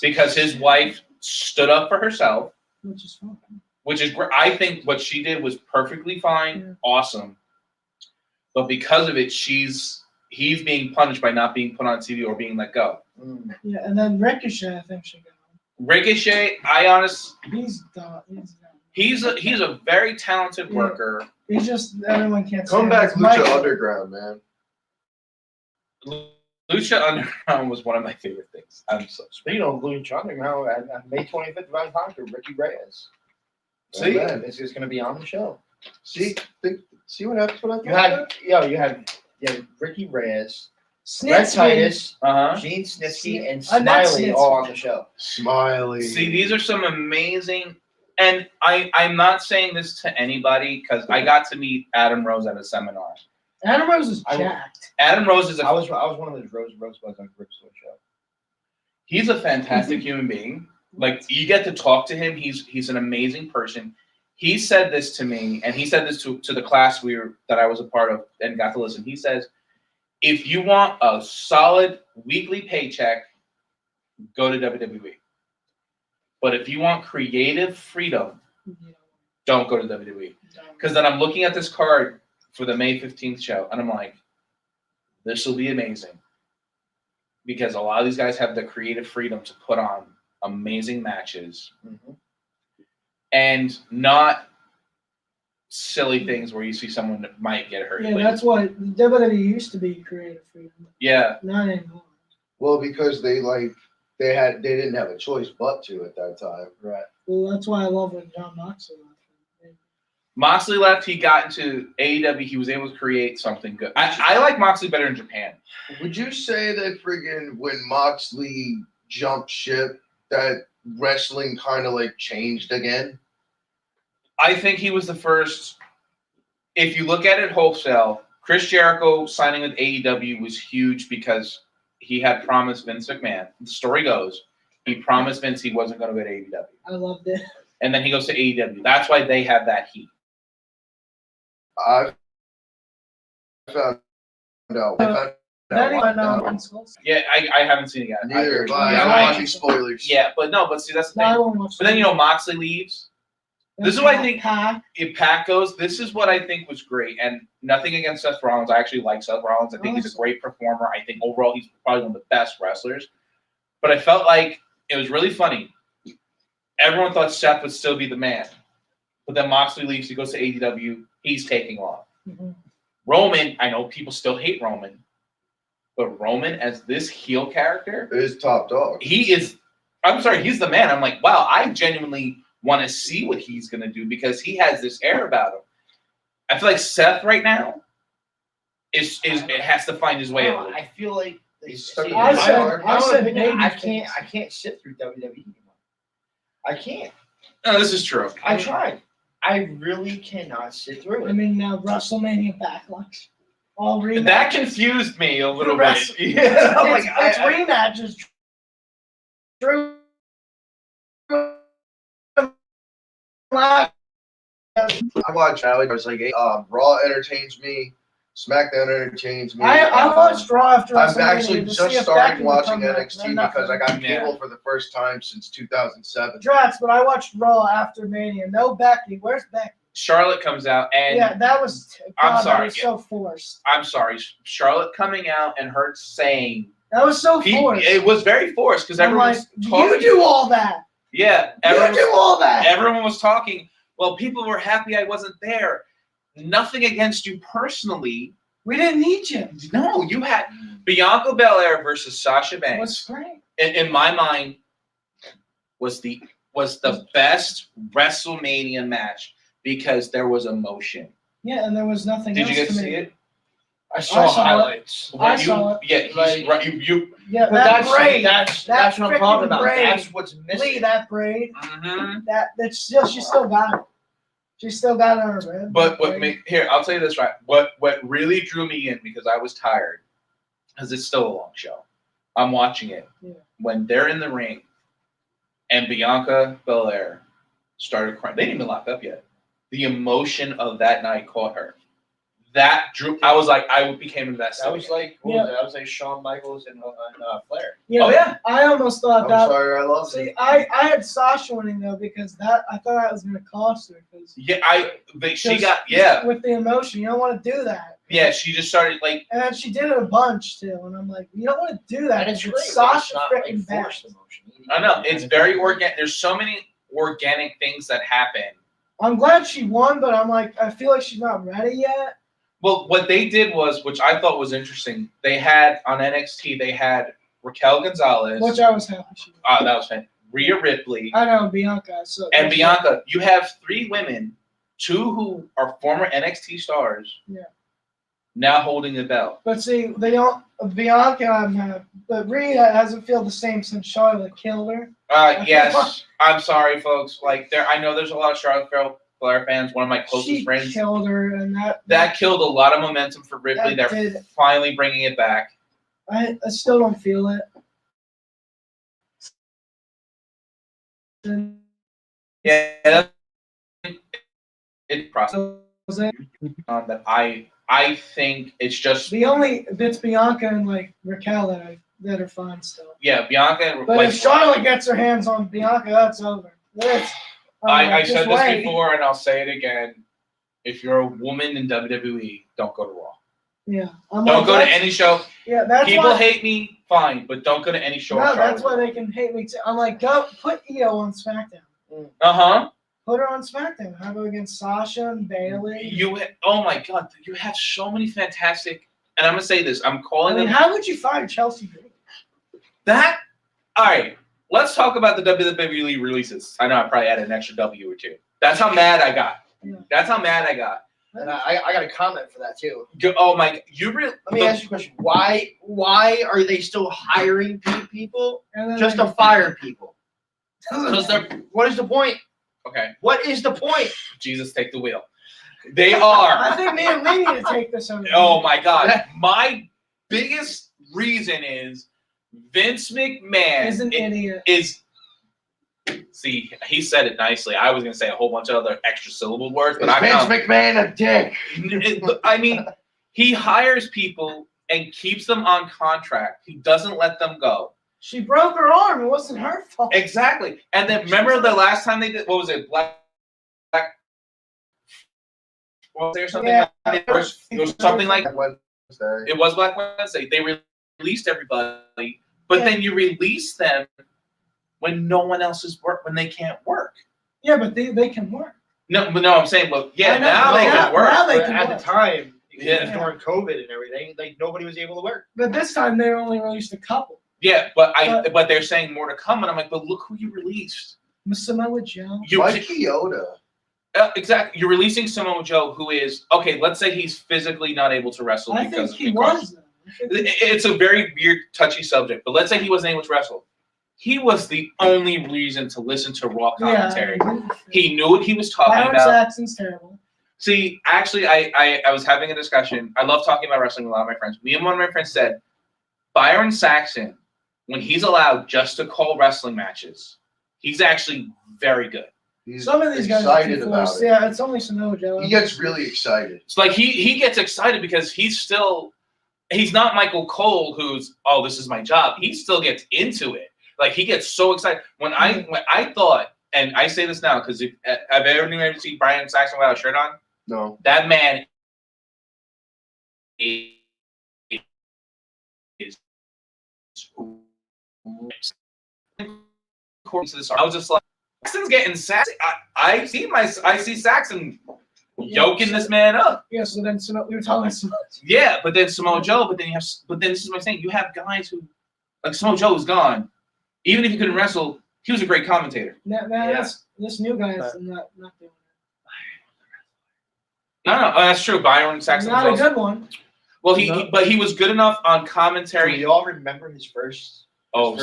Speaker 3: Because his wife stood up for herself,
Speaker 2: Which is fine.
Speaker 3: which is great. I think what she did was perfectly fine,
Speaker 2: Yeah.
Speaker 3: awesome. But because of it, he's being punished by not being put on TV or being let go.
Speaker 2: Yeah, and then Ricochet, I think, should go.
Speaker 3: Ricochet,
Speaker 2: He's done.
Speaker 3: he's a very talented
Speaker 2: Yeah.
Speaker 3: worker.
Speaker 2: He's just everyone can't.
Speaker 9: Come
Speaker 2: stand
Speaker 9: back,
Speaker 2: his
Speaker 9: Lucha
Speaker 2: mic.
Speaker 9: Underground, man.
Speaker 3: Lucha Underground was one of my favorite things. I'm so
Speaker 1: Speaking of Lucha Underground, on May 25th, Ryan Parker, Ricky Reyes.
Speaker 9: See?
Speaker 1: Amen. This is going to be on the show.
Speaker 9: See what happens when I
Speaker 1: You had Ricky Reyes, Red
Speaker 2: Snitsky.
Speaker 1: Titus,
Speaker 3: Uh-huh.
Speaker 1: Gene Snitsky, and
Speaker 2: Not
Speaker 1: Smiley
Speaker 2: Snitsky.
Speaker 1: all on the show.
Speaker 9: Smiley.
Speaker 3: See, these are some amazing, and I'm not saying this to anybody because I got to meet Adam Rose at a seminar.
Speaker 2: Adam Rose is
Speaker 1: I-
Speaker 2: jacked.
Speaker 3: Adam Rose is
Speaker 1: I was one of those Rosebuds on Gripsville show.
Speaker 3: he's a fantastic human being. Like you get to talk to him. He's an amazing person. He said this to me, and he said this to the class that I was a part of and got to listen. He says, if you want a solid weekly paycheck, go to WWE. But if you want creative freedom, don't go to WWE. Because then I'm looking at this card for the May 15th show, and I'm like, this will be amazing. Because a lot of these guys have the creative freedom to put on amazing matches and not silly things where you see someone that might get hurt.
Speaker 2: Yeah,
Speaker 3: Like,
Speaker 2: that's why WWE used to be creative freedom.
Speaker 3: yeah.
Speaker 2: Not anymore.
Speaker 9: Well, because they didn't have a choice but to at that time.
Speaker 1: Right.
Speaker 2: Well, that's why I love when John Moxley left.
Speaker 3: Moxley left, he got into AEW, he was able to create something good. I like Moxley better in Japan.
Speaker 9: Would you say that friggin' when Moxley jumped ship, that wrestling kind of like changed again?
Speaker 3: I think he was the first. If you look at it wholesale, Chris Jericho signing with AEW was huge because he had promised Vince McMahon. The story goes, he promised Vince he wasn't going to go to AEW.
Speaker 2: I loved it.
Speaker 3: And then he goes to AEW. That's why they have that heat.
Speaker 9: I found out.
Speaker 3: Yeah, I haven't seen it yet.
Speaker 9: Neither have I.
Speaker 3: Yeah,
Speaker 9: I'm
Speaker 3: I-
Speaker 9: watching spoilers.
Speaker 3: Yeah, but see, that's the
Speaker 2: No, I
Speaker 3: thing.
Speaker 2: won't watch
Speaker 3: But then, Moxley leaves. This is what I think.
Speaker 2: Pac.
Speaker 3: If Pat goes, this is what I think was great. And nothing against Seth Rollins. I actually like Seth Rollins. I think he's a great performer. I think overall he's probably one of the best wrestlers. But I felt like it was really funny. Everyone thought Seth would still be the man. But then Moxley leaves. He goes to AEW. He's taking off. Roman, I know people still hate Roman. But Roman as this heel character,
Speaker 9: Is top dog.
Speaker 3: he is, I'm sorry, he's the man. I'm like, wow, I genuinely want to see what he's going to do because he has this air about him. I feel like Seth right now it has to find his way.
Speaker 1: I feel like
Speaker 9: He's stuck in
Speaker 2: I
Speaker 9: his
Speaker 2: said-
Speaker 9: heart.
Speaker 2: I said baby
Speaker 1: I
Speaker 2: face.
Speaker 1: can't sit through WWE anymore. I can't.
Speaker 3: No, this is true.
Speaker 1: I tried. I really cannot sit through
Speaker 2: I
Speaker 1: it.
Speaker 2: mean, now WrestleMania Backlash. All rematches.
Speaker 3: That confused me a little bit.
Speaker 2: Wrestle-
Speaker 3: Yeah, I'm like,
Speaker 2: It's rematches. Drew laugh.
Speaker 9: I watch now. I was like, Raw entertains me. SmackDown entertains me.
Speaker 2: I watched Raw after
Speaker 9: I'm
Speaker 2: WrestleMania
Speaker 9: actually
Speaker 2: to see
Speaker 9: just
Speaker 2: if
Speaker 9: starting
Speaker 2: Becky would
Speaker 9: watching
Speaker 2: come back.
Speaker 9: NXT
Speaker 2: Nothing.
Speaker 9: because I got
Speaker 3: Yeah.
Speaker 9: cable for the first time since 2007.
Speaker 2: Drax, but I watched Raw after Mania. No Becky. Where's Becky?
Speaker 3: Charlotte comes out, and
Speaker 2: Yeah, that was.
Speaker 3: I'm
Speaker 2: God,
Speaker 3: sorry,
Speaker 2: That was
Speaker 3: yeah.
Speaker 2: so forced.
Speaker 3: I'm sorry, Charlotte coming out and her saying
Speaker 2: That was so forced.
Speaker 3: it was very forced because
Speaker 2: I'm
Speaker 3: everyone
Speaker 2: like,
Speaker 3: was talking.
Speaker 2: you do all that.
Speaker 3: Yeah,
Speaker 2: You do all that.
Speaker 3: everyone was talking. Well, people were happy I wasn't there. Nothing against you personally.
Speaker 2: We didn't need you.
Speaker 3: No, you had Bianca Belair versus Sasha
Speaker 2: It
Speaker 3: Banks.
Speaker 2: was great.
Speaker 3: In my mind, was the best WrestleMania match because there was emotion.
Speaker 2: Yeah, and there was nothing
Speaker 3: Did
Speaker 2: else
Speaker 3: you get to
Speaker 2: to
Speaker 3: see
Speaker 2: me.
Speaker 3: it?
Speaker 1: I saw
Speaker 2: saw it.
Speaker 1: highlights.
Speaker 2: I saw it.
Speaker 3: Yeah, he's
Speaker 1: Like-
Speaker 3: right. You.
Speaker 2: Yeah,
Speaker 1: But
Speaker 2: that
Speaker 1: that's
Speaker 2: braid.
Speaker 1: that's
Speaker 2: that
Speaker 1: what I'm talking
Speaker 2: freaking
Speaker 1: about.
Speaker 2: braid.
Speaker 1: That's what's missing.
Speaker 2: Lee, that braid.
Speaker 3: Mhm.
Speaker 2: That's still. She still got it. She still got it on her rib.
Speaker 3: But
Speaker 2: that
Speaker 3: what
Speaker 2: braid.
Speaker 3: made, here, I'll tell you this right. What really drew me in because I was tired, because it's still a long show. I'm watching it.
Speaker 2: Yeah.
Speaker 3: When they're in the ring and Bianca Belair started crying. They didn't even lock up yet. The emotion of that night caught her. That drew. I was like, I became invested.
Speaker 1: That was like what was it? That was like Shawn Michaels and Flair.
Speaker 2: Yeah,
Speaker 3: Oh yeah.
Speaker 2: I almost thought
Speaker 9: I'm
Speaker 2: that.
Speaker 9: sorry, I love
Speaker 2: See,
Speaker 9: it.
Speaker 2: I had Sasha winning though because I thought that was gonna cost her because
Speaker 3: Yeah, she got
Speaker 2: with the emotion. You don't want to do that.
Speaker 3: yeah. She just started like
Speaker 2: And then she did it a bunch too, and I'm like, you don't want to do that.
Speaker 1: And it's
Speaker 2: It's
Speaker 1: great.
Speaker 2: Sasha
Speaker 1: It's not like
Speaker 2: freaking bad.
Speaker 1: forced emotion.
Speaker 3: I know it's very organic. There's so many organic things that happen.
Speaker 2: I'm glad she won, but I'm like, I feel like she's not ready yet.
Speaker 3: Well, what they did was, which I thought was interesting, they had on NXT, they had Raquel Gonzalez.
Speaker 2: Which I was happy she did.
Speaker 3: That was fantastic. Rhea Ripley
Speaker 2: I know Bianca. So
Speaker 3: and Bianca. You have 3 women, 2 who are former NXT stars.
Speaker 2: Yeah.
Speaker 3: Now holding the belt.
Speaker 2: But see, they don't. Bianca, I'm happy, but Rhea hasn't felt the same since Charlotte killed her.
Speaker 3: Yes, I'm sorry, folks. Like I know there's a lot of Charlotte Flair fans. One of my closest
Speaker 2: She
Speaker 3: friends.
Speaker 2: killed her, and
Speaker 3: That killed a lot of momentum for Ripley.
Speaker 2: That
Speaker 3: They're
Speaker 2: did.
Speaker 3: finally bringing it back.
Speaker 2: I still don't feel it.
Speaker 3: Yeah, it's process.
Speaker 2: Was it?
Speaker 3: That I think it's just
Speaker 2: It's Bianca and like Raquel that are fine still.
Speaker 3: yeah, Bianca and
Speaker 2: But
Speaker 3: like,
Speaker 2: if Charlotte gets her hands on Bianca, that's over.
Speaker 3: I
Speaker 2: just
Speaker 3: said this
Speaker 2: wait.
Speaker 3: before and I'll say it again. If you're a woman in WWE, don't go to Raw.
Speaker 2: Yeah,
Speaker 3: Don't go to any show.
Speaker 2: Yeah, that's
Speaker 3: People
Speaker 2: why.
Speaker 3: hate me, fine, but don't go to any show.
Speaker 2: No, that's why they can hate me too. I'm like, go put Io on SmackDown.
Speaker 3: Uh-huh.
Speaker 2: Put her on SmackDown. Have her against Sasha and Bailey.
Speaker 3: Oh my God, you have so many fantastic. And I'm gonna say this. I'm
Speaker 2: I
Speaker 3: calling
Speaker 2: mean,
Speaker 3: them
Speaker 2: how would you fire Chelsea Green?
Speaker 3: that. All right, let's talk about the WWE releases. I know I probably added an extra W or 2. That's how mad I got.
Speaker 2: Yeah.
Speaker 3: That's how mad I got.
Speaker 1: And I got a comment for that too.
Speaker 3: Oh my, you really?
Speaker 1: Let me ask you a question. Why are they still hiring people
Speaker 2: And then
Speaker 1: just
Speaker 2: they-
Speaker 1: to fire people?
Speaker 3: Because they're
Speaker 1: What is the point?
Speaker 3: okay.
Speaker 1: What is the point?
Speaker 3: Jesus, take the wheel. They are.
Speaker 2: I think me and Lee need to take this over.
Speaker 3: Oh my God. My biggest reason is Vince McMahon
Speaker 2: Is an idiot.
Speaker 3: See, he said it nicely. I was gonna say a whole bunch of other extra syllable words, but
Speaker 9: Is
Speaker 3: I
Speaker 9: Vince
Speaker 3: found
Speaker 9: McMahon a dick?
Speaker 3: I mean, he hires people and keeps them on contract. He doesn't let them go.
Speaker 2: She broke her arm. It wasn't her fault.
Speaker 3: Exactly. And then remember the last time they did, what was it? Black was there something?
Speaker 2: Yeah.
Speaker 3: It was something like
Speaker 9: Wednesday.
Speaker 3: it was Black Wednesday. They released everybody, but
Speaker 2: Yeah.
Speaker 3: then you release them when no one else is when they can't work.
Speaker 2: Yeah, but they can work.
Speaker 3: No, but no, I'm saying, but yeah,
Speaker 2: I know,
Speaker 3: now
Speaker 2: but
Speaker 3: they
Speaker 2: now-
Speaker 3: can work.
Speaker 2: now they
Speaker 1: But
Speaker 2: can
Speaker 1: at
Speaker 2: work.
Speaker 1: the time,
Speaker 3: Yeah.
Speaker 1: during COVID and everything, like nobody was able to work.
Speaker 2: But this time they only released a couple.
Speaker 3: Yeah, but they're saying more to come, and I'm like, but look who you released.
Speaker 2: Samoa Joe.
Speaker 9: Mikey Yoda.
Speaker 3: Exactly. You're releasing Samoa Joe, who is okay. Let's say he's physically not able to wrestle
Speaker 2: I
Speaker 3: because
Speaker 2: think he
Speaker 3: of
Speaker 2: was. Though. I think he-
Speaker 3: It's a very weird, touchy subject. But let's say he wasn't able to wrestle. He was the only reason to listen to Raw commentary.
Speaker 2: Yeah,
Speaker 3: He knew what he was talking
Speaker 2: Byron
Speaker 3: about.
Speaker 2: Saxon's terrible.
Speaker 3: See, actually, I was having a discussion. I love talking about wrestling with a lot of my friends. Me and one of my friends said, Byron Saxon, when he's allowed just to call wrestling matches, he's actually very good.
Speaker 9: He's
Speaker 2: Some of these guys are
Speaker 9: excited
Speaker 2: too
Speaker 9: about
Speaker 2: forced.
Speaker 9: it.
Speaker 2: Yeah, it's only Samoa Joe.
Speaker 9: He gets really excited.
Speaker 3: It's like he gets excited because he's not Michael Cole who's, oh, this is my job. He still gets into it. Like he gets so excited. When I thought, and I say this now because have anyone ever seen Brian Saxon without a shirt on?
Speaker 9: No.
Speaker 3: That man is I was just like, Saxon's getting sassy. I see Saxon yoking this man up.
Speaker 2: Yeah, so then we were talking about
Speaker 3: Yeah, but then Samoa Joe, but then this is what I'm saying. You have guys who, like Samoa Joe is gone. Even if he couldn't wrestle, he was a great commentator.
Speaker 2: This new guy is not doing it.
Speaker 3: No, that's true. Byron Saxon
Speaker 2: Not a
Speaker 3: was also,
Speaker 2: good one.
Speaker 3: well, he was good enough on
Speaker 1: Do
Speaker 3: commentary.
Speaker 1: you all remember his first?
Speaker 3: Oh,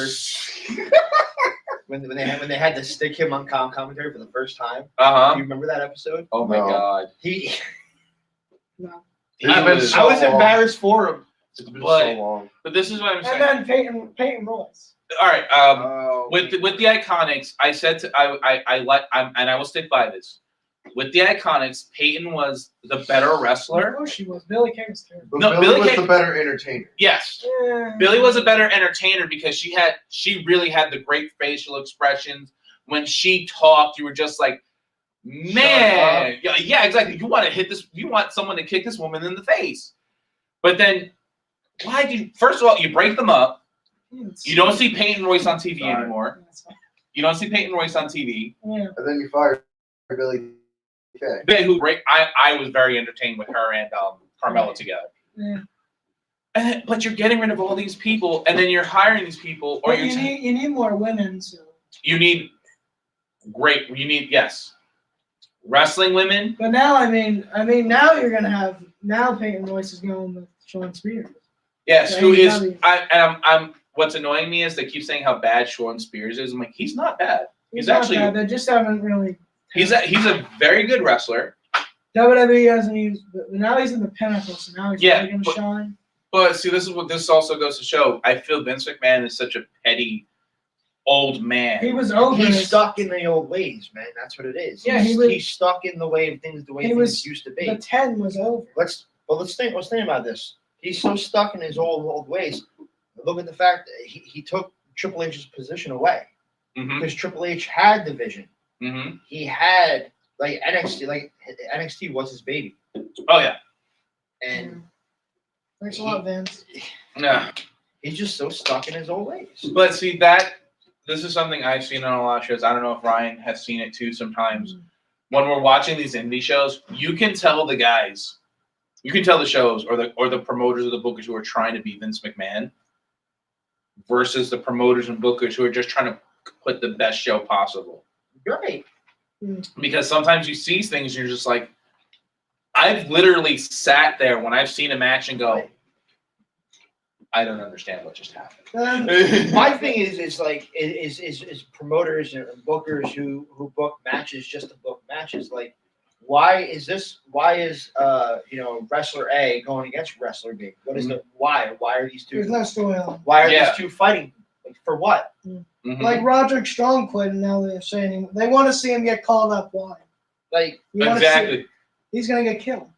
Speaker 1: When they had to stick him on commentary for the first time.
Speaker 3: uh-huh.
Speaker 1: Do you remember that episode?
Speaker 3: Oh my
Speaker 9: No.
Speaker 3: God.
Speaker 2: No.
Speaker 1: I was embarrassed for him.
Speaker 9: It's been
Speaker 3: But-
Speaker 9: so long.
Speaker 3: But this is what I'm saying.
Speaker 2: And then Peyton Royce.
Speaker 3: All right.
Speaker 1: Oh,
Speaker 3: With the Iconics, I said and I will stick by this. With the Iconics, Peyton was the better
Speaker 2: Of
Speaker 3: wrestler.
Speaker 2: course she was. Billy Kay was terrible.
Speaker 9: But
Speaker 3: No,
Speaker 9: Billy
Speaker 3: Billy
Speaker 9: was
Speaker 3: Kay-
Speaker 9: the better entertainer.
Speaker 3: Yes,
Speaker 2: Yeah.
Speaker 3: Billy was a better entertainer because she really had the great facial expressions. When she talked, you were just like, man, yeah, exactly. You want to hit this. You want someone to kick this woman in the face. But then, first of all, you break them up. You don't see Peyton Royce on TV anymore. You don't see Peyton Royce on TV.
Speaker 2: Yeah.
Speaker 9: And then you fire Billy Kay.
Speaker 3: I was very entertained with her and Carmella together.
Speaker 2: Yeah.
Speaker 3: But you're getting rid of all these people, and then you're hiring these people, or
Speaker 2: But you need more women. So.
Speaker 3: you need wrestling women.
Speaker 2: But now, I mean, now you're gonna have Peyton Royce is going with Sean Spears.
Speaker 3: Yes,
Speaker 2: So
Speaker 3: who is
Speaker 2: AEW.
Speaker 3: I'm what's annoying me is they keep saying how bad Sean Spears is. I'm like, he's not bad. He's
Speaker 2: not
Speaker 3: actually
Speaker 2: bad. They just haven't really.
Speaker 3: he's a very good wrestler.
Speaker 2: WWE hasn't used. Now he's in the Pinnacle, so now he's really gonna shine.
Speaker 3: But see, this also goes to show. I feel Vince McMahon is such a petty old man.
Speaker 2: He was over.
Speaker 1: He's stuck in the old ways, man. That's what it is.
Speaker 2: Yeah,
Speaker 1: he's stuck in the way of things, the way things used to be.
Speaker 2: The 10 was over.
Speaker 1: Let's think about this. He's so stuck in his old ways. Look at the fact that he took Triple H's position away because Triple H had the vision.
Speaker 3: Mm-hmm.
Speaker 1: He had NXT. NXT was his baby.
Speaker 3: Oh yeah.
Speaker 1: And
Speaker 2: thanks a lot, Vince.
Speaker 3: Yeah.
Speaker 1: He's just so stuck in his old ways.
Speaker 3: But see this is something I've seen on a lot of shows. I don't know if Ryan has seen it too sometimes. When we're watching these indie shows, you can tell the guys, you can tell the shows or the promoters or the bookers who are trying to be Vince McMahon versus the promoters and bookers who are just trying to put the best show possible.
Speaker 1: Right.
Speaker 3: Because sometimes you see things and you're just like, I've literally sat there when I've seen a match and go, I don't understand what just happened.
Speaker 1: My thing is promoters and bookers who book matches just to book matches. Like, why is wrestler A going against wrestler B? What is why? Why are these two?
Speaker 2: There's no storyline.
Speaker 1: Why are these two fighting? Like, for what?
Speaker 3: Mm-hmm.
Speaker 2: Like Roderick Strong quit, and now they're saying they want to see him get called up. Why?
Speaker 1: Like
Speaker 3: exactly.
Speaker 2: He's gonna get killed.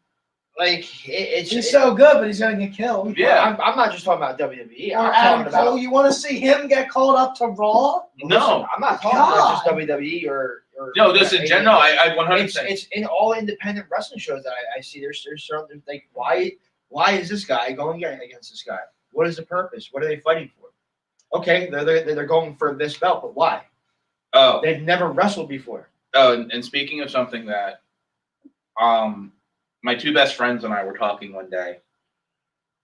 Speaker 1: Like
Speaker 2: he's so good, but he's gonna get killed.
Speaker 3: Yeah.
Speaker 1: I'm not just talking about WWE.
Speaker 2: Or
Speaker 1: I'm
Speaker 2: Adam
Speaker 1: talking about.
Speaker 2: Cole. You want to see him get called up to Raw?
Speaker 3: No.
Speaker 1: I'm not talking about just WWE or
Speaker 3: no, this in general. I 100%.
Speaker 1: It's in all independent wrestling shows that I see. There's certain like why is this guy going against this guy? What is the purpose? What are they fighting for? Okay, they're going for this belt, but why?
Speaker 3: Oh,
Speaker 1: they've never wrestled before.
Speaker 3: Oh, and speaking of something that, my two best friends and I were talking one day,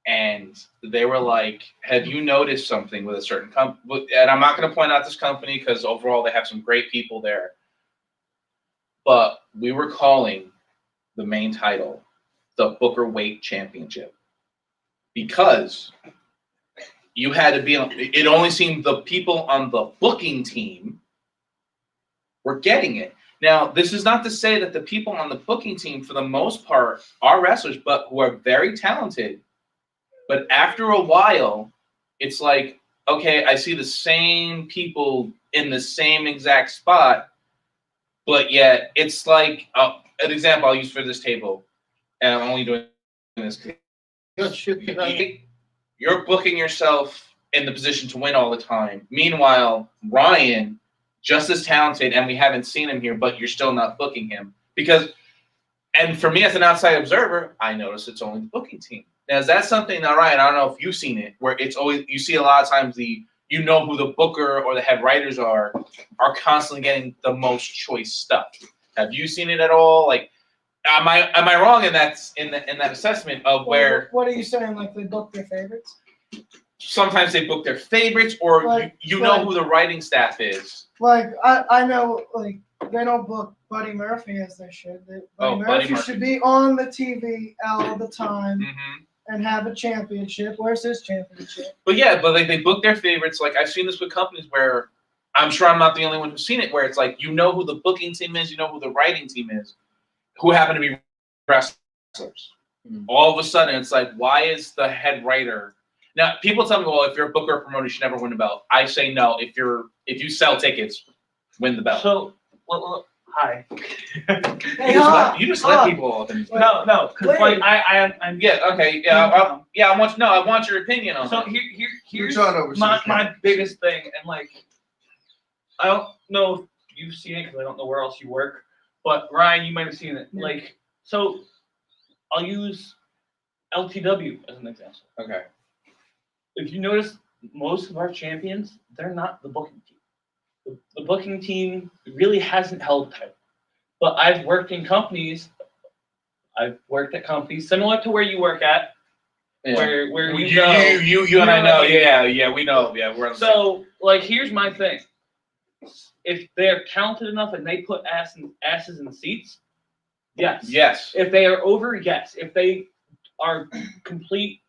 Speaker 3: and they were like, "Have you noticed something with a certain company?" And I'm not going to point out this company because overall they have some great people there. But we were calling the main title the Booker Weight Championship because you had to be on. It only seemed the people on the booking team were getting it. Now, this is not to say that the people on the booking team, for the most part, are wrestlers, but who are very talented. But after a while, it's like, okay, I see the same people in the same exact spot. But yet, it's like an example I'll use for this table, and I'm only doing this.
Speaker 1: Good shit.
Speaker 3: You're booking yourself in the position to win all the time. Meanwhile, Ryan, just as talented, and we haven't seen him here, but you're still not booking him. Because, and for me as an outside observer, I notice it's only the booking team. Now, is that something, now, Ryan, I don't know if you've seen it, where it's always, you see a lot of times you know who the booker or the head writers are constantly getting the most choice stuff. Have you seen it at all? Like, am I wrong in that assessment of where
Speaker 2: What are you saying? Like they book their favorites?
Speaker 3: sometimes they book their favorites, or
Speaker 2: Like-
Speaker 3: you know who the writing staff is?
Speaker 2: Like I know like they don't book Buddy Murphy as they should.
Speaker 3: Oh,
Speaker 2: Buddy
Speaker 3: Buddy
Speaker 2: Murphy
Speaker 3: Murphy.
Speaker 2: should be on the TV all the time
Speaker 3: Mm-hmm.
Speaker 2: and have a championship. Where's his championship?
Speaker 3: But yeah, but like they book their favorites. Like I've seen this with companies where I'm sure I'm not the only one who's seen it, where it's like you know who the booking team is, you know who the writing team is, who happen to be wrestlers.
Speaker 1: Mhm.
Speaker 3: All of a sudden, it's like, why is the head writer? Now, people tell me, well, if you're a booker or promoter, you should never win a belt. I say no. If you sell tickets, win the belt.
Speaker 8: So, hi.
Speaker 3: You just let people off.
Speaker 8: No, because like I'm
Speaker 3: Yeah. Okay. Yeah. I want your opinion on
Speaker 8: So
Speaker 3: it.
Speaker 8: here's
Speaker 9: John oversees
Speaker 8: my
Speaker 9: cameras.
Speaker 8: biggest thing, and like, I don't know if you've seen it because I don't know where else you work, but Ryan, you might have seen it.
Speaker 2: Yeah.
Speaker 8: Like, so I'll use LTW as an example.
Speaker 3: Okay.
Speaker 8: If you notice, most of our champions, they're not the booking team. The booking team really hasn't held the title. But I've worked at companies similar to where you work at,
Speaker 3: Yeah.
Speaker 8: where you
Speaker 3: You
Speaker 8: go.
Speaker 3: and I
Speaker 8: know
Speaker 3: know.
Speaker 8: what I mean?
Speaker 3: Yeah, we know. Yeah, we're on the same.
Speaker 8: So, like, here's my thing. If they're talented enough and they put asses in seats, yes.
Speaker 3: Yes.
Speaker 8: If they are over, yes. If they are complete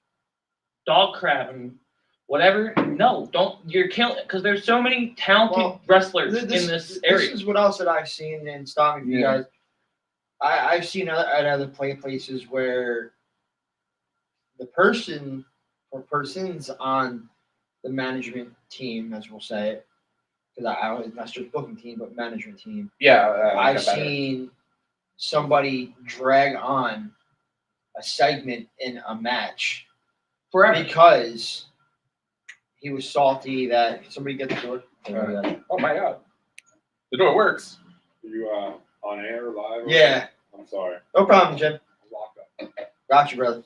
Speaker 8: dog crap and whatever, no. Don't. You're killing it because there's so many talented wrestlers in this area.
Speaker 1: This is what else that I've seen, and stop me if you
Speaker 3: Yeah.
Speaker 1: guys. I've seen at other places where the person or persons on the management team, as we'll say it, because I don't, not just booking team, but management team.
Speaker 3: Yeah.
Speaker 1: I've seen somebody drag on a segment in a match
Speaker 8: Forever.
Speaker 1: because he was salty that somebody get the door.
Speaker 3: Oh my God. The door works.
Speaker 10: Are you on air live?
Speaker 1: Yeah,
Speaker 10: I'm sorry.
Speaker 1: no problem, Jim.
Speaker 10: I'm locked up.
Speaker 1: Got you, brother.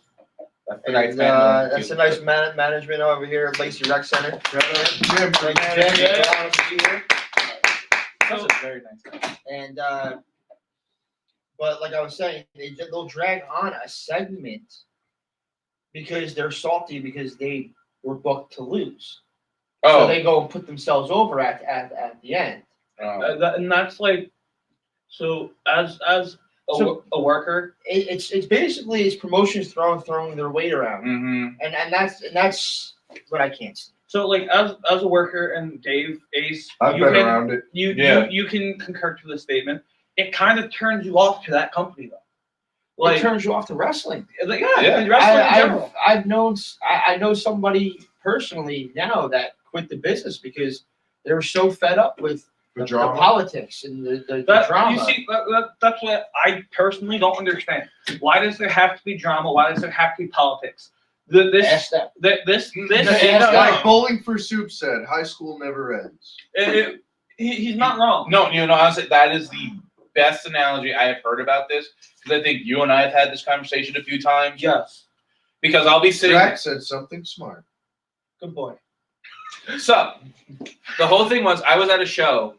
Speaker 3: That's
Speaker 1: And, that's a nice management over here at Lacey Rec Center.
Speaker 9: Jim,
Speaker 1: Thank you, Jim, for allowing us to be here.
Speaker 3: That's a very nice.
Speaker 1: And but like I was saying, they'll drag on a segment because they're salty because they were booked to lose. So they go and put themselves over at the end.
Speaker 8: And that's like, so as a worker,
Speaker 1: It's basically it's promotions throwing their weight around,
Speaker 3: Mm-hmm.
Speaker 1: and that's what I can't see.
Speaker 8: so like as a worker, and Dave, Ace,
Speaker 9: I've
Speaker 8: you
Speaker 9: been
Speaker 8: can,
Speaker 9: around it.
Speaker 8: you can concur to this statement. It kind of turns you off to that company though.
Speaker 1: It
Speaker 8: Like,
Speaker 1: turns you off to wrestling.
Speaker 8: like
Speaker 3: Yeah.
Speaker 8: and wrestling in general.
Speaker 1: I know somebody personally now that quit the business because they were so fed up with
Speaker 9: The
Speaker 1: the
Speaker 9: drama.
Speaker 1: politics and the
Speaker 8: That,
Speaker 1: drama.
Speaker 8: you see, that's what I personally don't understand. Why does there have to be drama? Why does there have to be politics?
Speaker 1: Ask that.
Speaker 8: This
Speaker 9: Like Bowling for Soup said, high school never ends.
Speaker 8: he's not wrong.
Speaker 3: No, honestly, that is the best analogy I have heard about this, because I think you and I have had this conversation a few times.
Speaker 8: Yes.
Speaker 3: Because I'll be sitting.
Speaker 9: Jack said something smart.
Speaker 8: Good boy.
Speaker 3: So, the whole thing was I was at a show,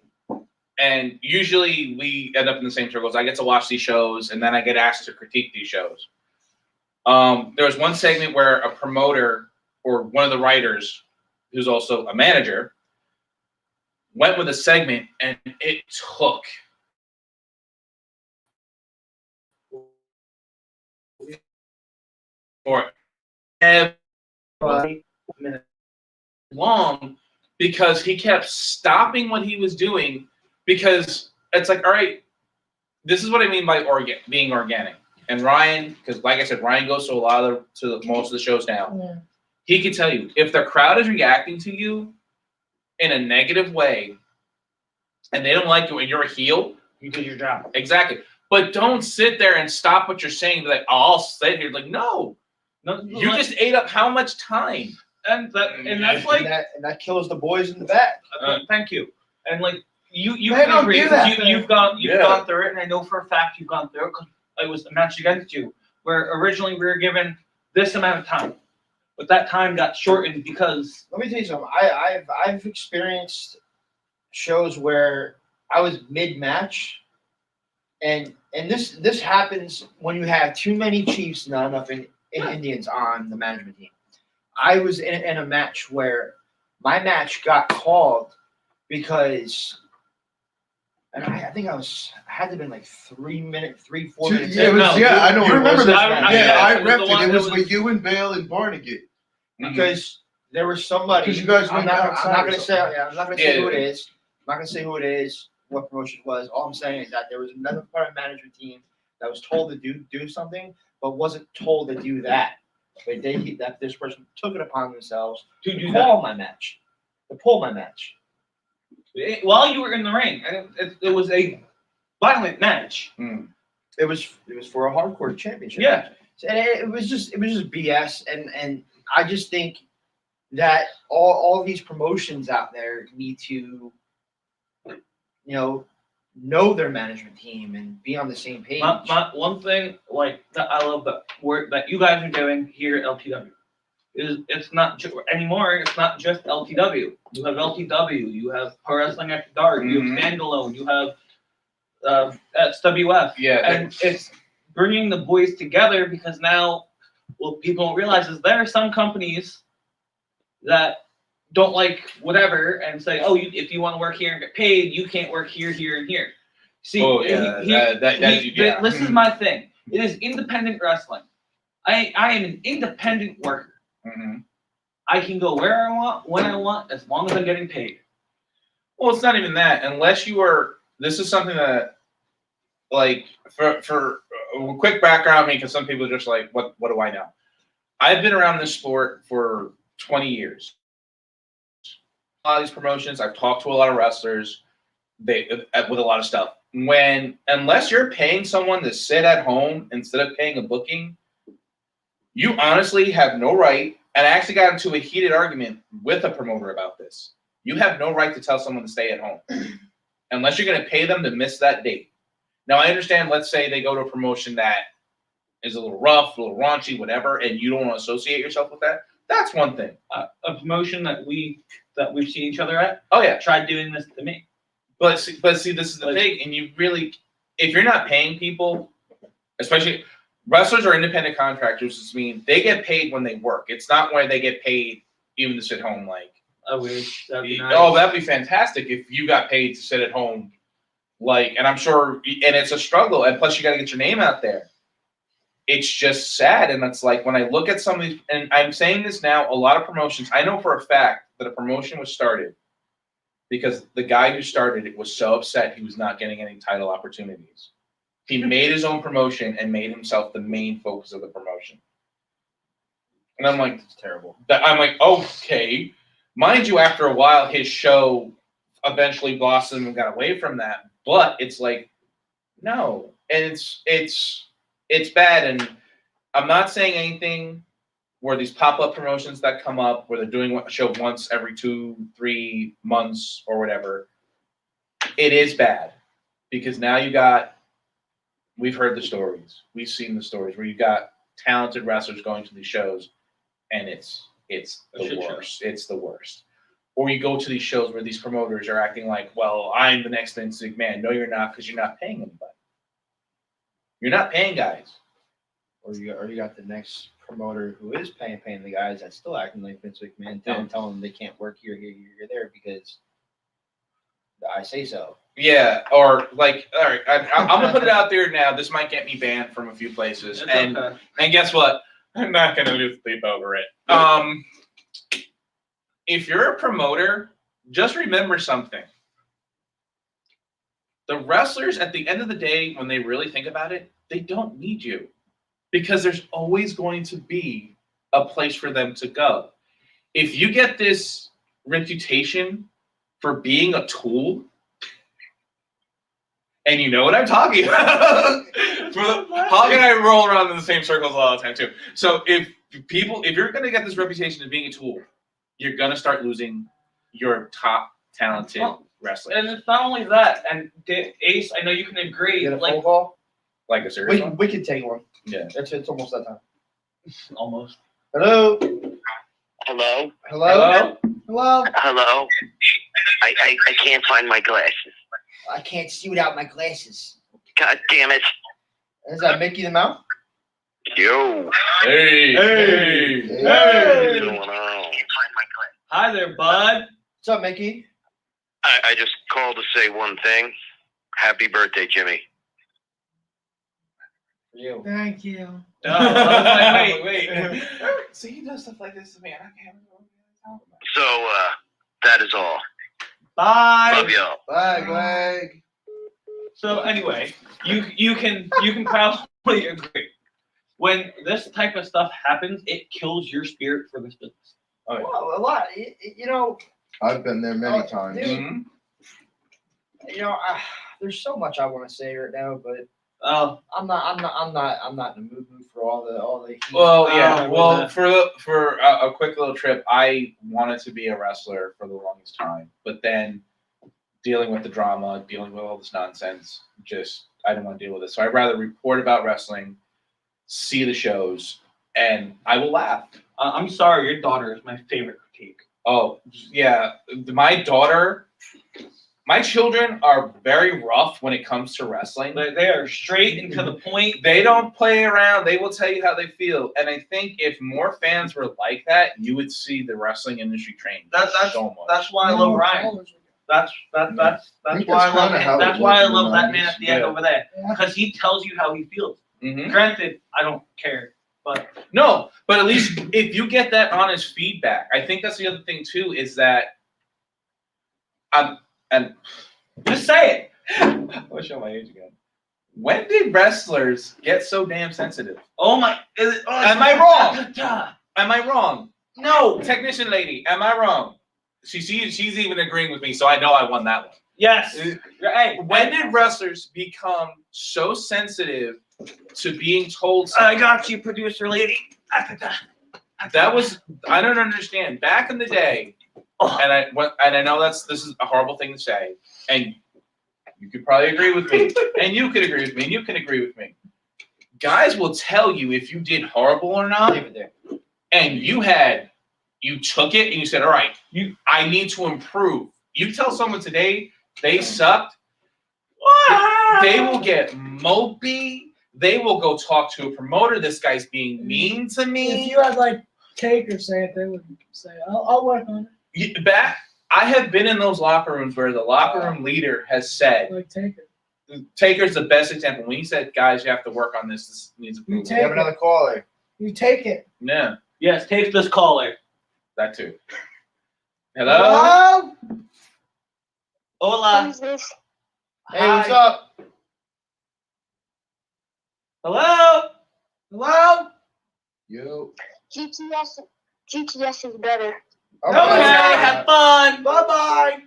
Speaker 3: and usually we end up in the same circles. I get to watch these shows, and then I get asked to critique these shows. There was one segment where a promoter or one of the writers, who's also a manager, went with a segment, and it took forever long because he kept stopping what he was doing, because it's like, all right, this is what I mean by being organic. And Ryan, because like I said, Ryan goes to most of the shows now.
Speaker 2: Yeah.
Speaker 3: He can tell you if the crowd is reacting to you in a negative way and they don't like you and you're a heel,
Speaker 8: You did your job.
Speaker 3: Exactly. But don't sit there and stop what you're saying. Be like, oh, I'll sit here. Like, no.
Speaker 8: No,
Speaker 3: You just ate up how much time?
Speaker 8: and that's like
Speaker 1: and that kills the boys in the back.
Speaker 8: thank you. And like you
Speaker 2: They
Speaker 8: can
Speaker 2: don't
Speaker 8: agree
Speaker 2: do that,
Speaker 8: because
Speaker 2: though.
Speaker 8: you've gone
Speaker 3: Yeah.
Speaker 8: through it, and I know for a fact you've gone through it because I was a match against you, where originally we were given this amount of time, but that time got shortened because
Speaker 1: Let me tell you something. I've experienced shows where I was mid-match, and this happens when you have too many Chiefs, not enough Indians on the management team. I was in a match where my match got called because, and I think I had to have been like 4 minutes.
Speaker 9: Yeah, I know.
Speaker 1: You remember this
Speaker 8: I-
Speaker 1: match?
Speaker 9: Yeah, I
Speaker 8: it was
Speaker 9: repped
Speaker 8: the
Speaker 9: it.
Speaker 8: one
Speaker 9: It
Speaker 8: that
Speaker 9: was
Speaker 8: was-
Speaker 9: with you and Bale and Barnegat.
Speaker 1: Because there was somebody.
Speaker 9: Because you guys
Speaker 1: I'm
Speaker 9: went
Speaker 1: not
Speaker 9: outside
Speaker 1: going
Speaker 9: or
Speaker 1: to say.
Speaker 9: something.
Speaker 1: Yeah, I'm not going to say
Speaker 3: Yeah.
Speaker 1: who it is. I'm not going to say who it is. What promotion it was. All I'm saying is that there was another part of the management team that was told to do something, but wasn't told to do that. But that this person took it upon themselves
Speaker 8: to
Speaker 1: to
Speaker 8: do that
Speaker 1: call my match, to pull my match.
Speaker 8: while you were in the ring, and it was a violent match.
Speaker 1: It was for a hardcore championship.
Speaker 8: Yeah.
Speaker 1: And it was just BS, and I just think that all these promotions out there need to, know their management team and be on the same page.
Speaker 8: My one thing like that I love that work that you guys are doing here at LTW is it's not anymore. It's not just LTW. You have LTW. You have Pro Wrestling After Dark. You have Standalone. You have SWF.
Speaker 3: Yeah.
Speaker 8: And it's bringing the boys together because now what people don't realize is there are some companies that don't like whatever and say, oh, if you want to work here and get paid, you can't work here, here, and here. See, this is my thing. It is independent wrestling. I am an independent worker. I can go where I want, when I want, as long as I'm getting paid.
Speaker 3: Well, it's not even that. Unless you are, this is something that, like, for a quick background, because some people are just like, what do I know? I've been around this sport for 20 years. A lot of these promotions, I've talked to a lot of wrestlers, with a lot of stuff. Unless you're paying someone to sit at home instead of paying a booking, you honestly have no right. And I actually got into a heated argument with a promoter about this. You have no right to tell someone to stay at home unless you're going to pay them to miss that date. Now, I understand, let's say they go to a promotion that is a little rough, a little raunchy, whatever, and you don't want to associate yourself with that. That's one thing.
Speaker 8: A promotion that we've seen each other at.
Speaker 3: Oh, yeah.
Speaker 8: Tried doing this to me.
Speaker 3: But see, this is the thing. And you really, if you're not paying people, especially wrestlers are independent contractors, which means they get paid when they work. It's not when they get paid even to sit home. Like,
Speaker 8: I wish that'd be nice.
Speaker 3: Oh, that'd be fantastic if you got paid to sit at home. Like, and I'm sure, and it's a struggle. And plus, you got to get your name out there. It's just sad. And it's like when I look at some of these, and I'm saying this now, a lot of promotions, I know for a fact that a promotion was started because the guy who started it was so upset he was not getting any title opportunities. He made his own promotion and made himself the main focus of the promotion. And I'm like,
Speaker 1: It's terrible.
Speaker 3: I'm like, okay. Mind you, after a while, his show eventually blossomed and got away from that. But it's like, no. And it's bad. And I'm not saying anything where these pop-up promotions that come up where they're doing a show once every 2-3 months or whatever. It is bad. Because now we've heard the stories. We've seen the stories where you got talented wrestlers going to these shows and it's the worst. It's the worst. Or you go to these shows where these promoters are acting like, well, I'm the next Vince McMahon. No, you're not, because you're not paying anybody. You're not paying guys.
Speaker 1: Or you got the next promoter who is paying the guys that's still acting like Vince McMahon, telling them they can't work here, there because I say so.
Speaker 3: Yeah, or like, all right, I'm gonna put it out there now. This might get me banned from a few places, and guess what? I'm not gonna lose sleep over it. If you're a promoter, just remember something. The wrestlers, at the end of the day, when they really think about it, they don't need you because there's always going to be a place for them to go. If you get this reputation for being a tool And you know what I'm talking about. Hog and I roll around in the same circles a lot of the time too. So if you're going to get this reputation of being a tool, you're going to start losing your top talented wrestlers.
Speaker 8: And it's not only that. And Ace, I know you can agree.
Speaker 1: Get a
Speaker 8: Like
Speaker 1: phone call?
Speaker 3: Like a serious one?
Speaker 1: We can take one.
Speaker 3: Yeah.
Speaker 1: It's almost that time.
Speaker 8: Almost.
Speaker 1: Hello?
Speaker 5: Hello?
Speaker 1: Hello?
Speaker 2: Hello?
Speaker 5: Hello? I can't find my glasses.
Speaker 1: I can't see without my glasses.
Speaker 5: God damn it.
Speaker 1: Is that Mickey the Mouse?
Speaker 5: Yo.
Speaker 3: Hey.
Speaker 5: What's going on?
Speaker 8: Hi there, bud.
Speaker 1: What's up, Mickey?
Speaker 5: I just called to say one thing. Happy birthday, Jimmy.
Speaker 1: For you.
Speaker 2: Thank you.
Speaker 8: Oh, I was like,
Speaker 3: wait. So he does stuff like this to me, and I can't remember what
Speaker 5: So, that is all.
Speaker 8: bye.
Speaker 5: Love y'all.
Speaker 1: Bye, Greg.
Speaker 8: So anyway, you can probably agree. When this type of stuff happens, it kills your spirit for this business.
Speaker 1: Well, a lot. You know,
Speaker 9: I've been there many times.
Speaker 1: dude.
Speaker 3: Mm-hmm.
Speaker 1: you know, there's so much I want to say right now, but
Speaker 8: Oh,
Speaker 1: I'm not in the mood for all the heat.
Speaker 3: Well, yeah.
Speaker 8: Oh,
Speaker 3: Well,
Speaker 8: yeah.
Speaker 3: for a quick little trip, I wanted to be a wrestler for the longest time, but then dealing with the drama, dealing with all this nonsense, I didn't want to deal with it. So I'd rather report about wrestling, see the shows, and I will laugh.
Speaker 8: I'm sorry, your daughter is my favorite critique.
Speaker 3: Oh, yeah. My children are very rough when it comes to wrestling.
Speaker 8: They are straight and to the point.
Speaker 3: They don't play around. They will tell you how they feel. And I think if more fans were like that, you would see the wrestling industry change so much.
Speaker 8: That's why I love Ryan. That's why I love that's why I love that man at the end over there, because he tells you how he feels.
Speaker 3: Mm-hmm.
Speaker 8: Granted, I don't care, but
Speaker 3: No, but at least if you get that honest feedback, I think that's the other thing too, is that and
Speaker 8: just say it.
Speaker 3: I wish I show my age again. When did wrestlers get so damn sensitive?
Speaker 8: Oh my!
Speaker 3: Am I wrong? Am I wrong? No, technician lady, am I wrong? She's even agreeing with me, so I know I won that one.
Speaker 8: Yes. Hey,
Speaker 3: when did wrestlers become so sensitive to being told
Speaker 8: I
Speaker 3: something?
Speaker 8: got you, producer lady.
Speaker 3: That was, I don't understand. Back in the day, and I know this is a horrible thing to say, and you could probably agree with me, and you could agree with me, and you can agree with me. Guys will tell you if you did horrible or not,
Speaker 1: Leave it there.
Speaker 3: and you took it and you said, all right, I need to improve. You tell someone today they sucked, they will get mopey. They will go talk to a promoter. This guy's being mean to me.
Speaker 2: If you had like Taker say it, they would say, I'll work on it.
Speaker 3: I have been in those locker rooms where the locker room leader has said,
Speaker 2: Like Taker.
Speaker 3: Taker's the best example. When he said, guys, you have to work on this. This needs improvement.
Speaker 2: take
Speaker 1: We have another caller.
Speaker 2: You take it.
Speaker 3: Yeah,
Speaker 8: Yes, take this caller.
Speaker 3: that too. Hello?
Speaker 8: Hola.
Speaker 6: Who's this?
Speaker 1: Hey, what's up?
Speaker 8: Hello.
Speaker 2: Hello?
Speaker 9: Yo.
Speaker 6: GTS is better.
Speaker 8: Okay, have fun.
Speaker 2: Bye-bye.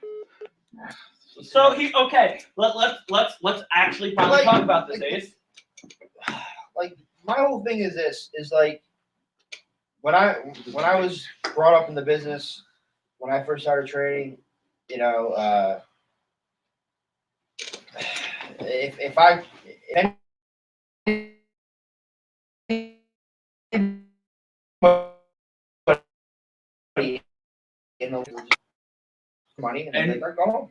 Speaker 8: So let's actually finally talk about this, Ace.
Speaker 1: Like, my whole thing is this: is like when I was brought up in the business, when I first started trading, you know, if money and they're gone.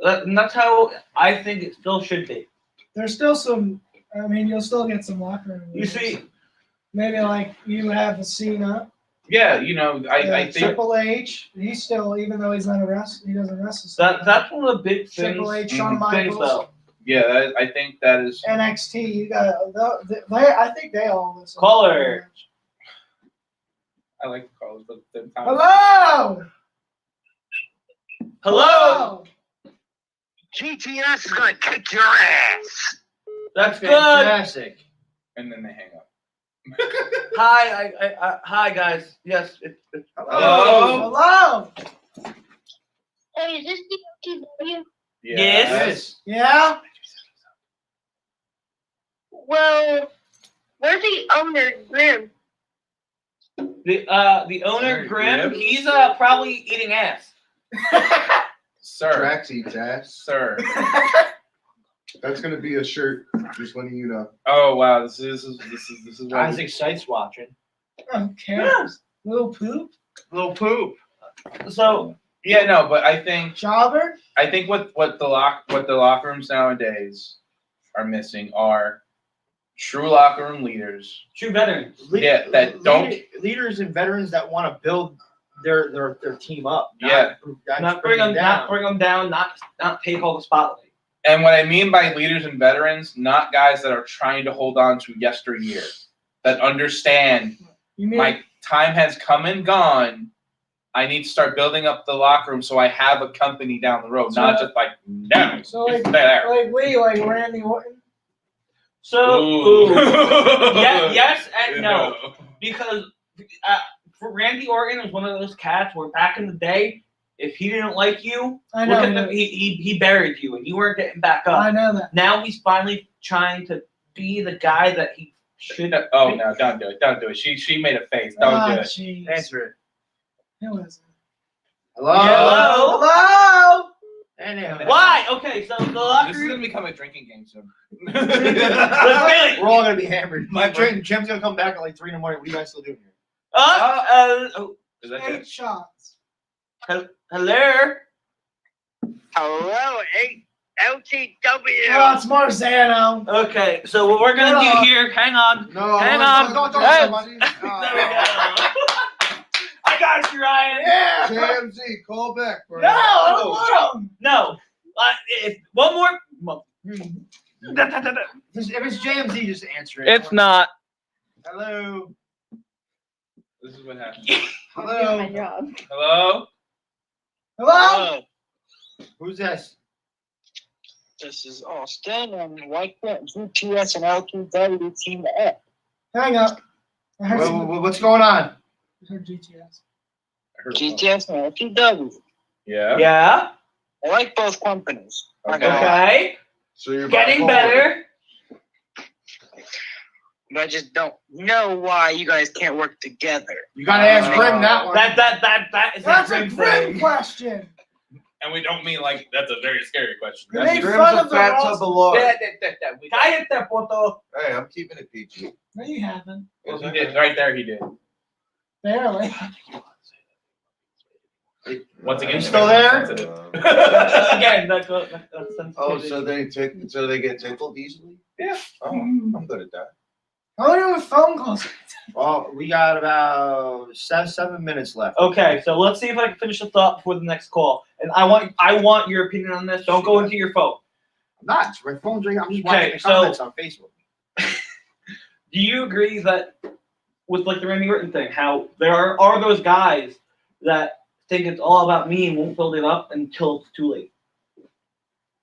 Speaker 8: And that's how I think it still should be.
Speaker 2: There's still some, I mean, you'll still get some locker room.
Speaker 8: You see,
Speaker 2: Maybe like you have a Cena.
Speaker 3: Yeah, you know, I think
Speaker 2: Triple H, he's still, even though he's not a wrestler, he doesn't wrestle.
Speaker 8: that's one of the big things.
Speaker 2: Triple H, Shawn
Speaker 8: Things
Speaker 2: Michaels,
Speaker 8: though.
Speaker 3: yeah, I think that is.
Speaker 2: NXT, you got, I think they all listen.
Speaker 8: Caller.
Speaker 3: I like the calls, but the time.
Speaker 2: Hello!
Speaker 8: Hello.
Speaker 5: GTS is gonna kick your ass.
Speaker 8: That's good.
Speaker 1: Fantastic.
Speaker 3: And then they hang up.
Speaker 8: Hi, hi guys. Yes.
Speaker 3: Hello.
Speaker 2: Hello!
Speaker 6: Hey, is this the LTW?
Speaker 8: Yes.
Speaker 2: Yeah?
Speaker 5: Well, where's the owner, Grim?
Speaker 8: The owner
Speaker 3: Very
Speaker 8: Grim,
Speaker 3: good.
Speaker 8: he's probably eating ass.
Speaker 3: Sir,
Speaker 9: Drax eats ass.
Speaker 3: sir.
Speaker 9: That's gonna be a shirt. Just letting you know.
Speaker 3: Oh wow, this is what
Speaker 1: Isaac Sight's watching.
Speaker 2: Who cares? Little poop?
Speaker 1: Little poop.
Speaker 8: So
Speaker 3: Yeah, no, but I think
Speaker 2: Jobber?
Speaker 3: what the locker rooms nowadays are missing are true locker room leaders.
Speaker 8: true veterans.
Speaker 3: Yeah, that don't-
Speaker 1: leaders and veterans that want to build their team up.
Speaker 3: Yeah.
Speaker 8: Not bring them down, not take all the spotlight.
Speaker 3: And what I mean by leaders and veterans, not guys that are trying to hold on to yesteryear, that understand
Speaker 2: You mean
Speaker 3: my time has come and gone. I need to start building up the locker room so I have a company down the road, not just like, no,
Speaker 2: so like
Speaker 3: it's there.
Speaker 2: like Randy Orton?
Speaker 8: So
Speaker 3: Ooh.
Speaker 8: yes and no. Because for Randy Orton was one of those cats where back in the day, if he didn't like you,
Speaker 2: I
Speaker 8: look
Speaker 2: know.
Speaker 8: at he buried you and you weren't getting back up.
Speaker 2: I know that.
Speaker 8: Now he's finally trying to be the guy that he should.
Speaker 3: Oh no, don't do it. Don't do it. She made a face. Don't do it.
Speaker 2: Jeez.
Speaker 1: Answer it.
Speaker 2: Who is it?
Speaker 1: Hello.
Speaker 8: Hello?
Speaker 2: Hello?
Speaker 1: Anyway.
Speaker 8: Why? Okay, so the locker
Speaker 3: This is gonna
Speaker 8: room.
Speaker 3: become a drinking game soon.
Speaker 8: Let's do it.
Speaker 1: We're all gonna be hammered. Jim's gonna come back at like 3 in the morning. What are you guys still doing here?
Speaker 3: Is that
Speaker 2: 8
Speaker 3: good?
Speaker 2: shots.
Speaker 8: Hello.
Speaker 5: Hello, LTW.
Speaker 2: Oh, it's Marzano.
Speaker 8: Okay, so what we're gonna do here? Hang on.
Speaker 9: No,
Speaker 8: Hang
Speaker 9: I
Speaker 8: on.
Speaker 9: want to
Speaker 8: Hey.
Speaker 9: talk to
Speaker 8: There we go. I got you, Ryan.
Speaker 2: Yeah.
Speaker 9: JMZ, call back, bro.
Speaker 2: No, I don't want him.
Speaker 8: No. If one more.
Speaker 1: If it's JMZ, just answer it.
Speaker 8: It's not.
Speaker 1: Hello.
Speaker 3: This is what happened.
Speaker 6: I'm doing my
Speaker 1: Hello.
Speaker 6: job.
Speaker 3: Hello?
Speaker 2: Hello?
Speaker 1: Who's this?
Speaker 7: This is Austin, and why can't GTS and LTW team up?
Speaker 2: Hang up. I heard, some,
Speaker 1: What's going on?
Speaker 2: I heard GTS.
Speaker 7: GTS and LTW.
Speaker 3: Yeah.
Speaker 8: Yeah.
Speaker 7: I like both companies.
Speaker 8: Okay.
Speaker 9: So you're
Speaker 8: Getting
Speaker 9: bipolar.
Speaker 8: better.
Speaker 7: But I just don't know why you guys can't work together.
Speaker 1: You gotta ask Grim that one.
Speaker 8: That is
Speaker 2: That's
Speaker 8: a
Speaker 2: a
Speaker 8: grim
Speaker 2: grim
Speaker 8: thing.
Speaker 2: question.
Speaker 3: And we don't mean like that's a very scary question.
Speaker 2: You made
Speaker 9: Grim's
Speaker 2: fun
Speaker 9: a
Speaker 2: of the
Speaker 9: fat
Speaker 2: roast.
Speaker 9: tub of lard.
Speaker 8: Cállate, puto.
Speaker 9: Hey, I'm keeping it PG.
Speaker 2: No, you haven't.
Speaker 3: He did. Right there, he did.
Speaker 2: Barely.
Speaker 3: Once again,
Speaker 1: You still there?
Speaker 3: sensitive.
Speaker 8: Again, that's sensitivity.
Speaker 9: Oh, so they get tickled easily?
Speaker 3: Yeah.
Speaker 9: Oh, I'm good at that.
Speaker 2: How many phone calls?
Speaker 1: Well, we got about 7 minutes left.
Speaker 8: Okay, so let's see if I can finish the thought before the next call. And I want your opinion on this. Don't go into your phone.
Speaker 1: I'm not. It's my phone's ringing. I'm just
Speaker 8: Okay,
Speaker 1: watching the
Speaker 8: so-
Speaker 1: comments on Facebook.
Speaker 8: Do you agree that with like the Randy Orton thing, how there are those guys that think it's all about me and won't build it up until it's too late?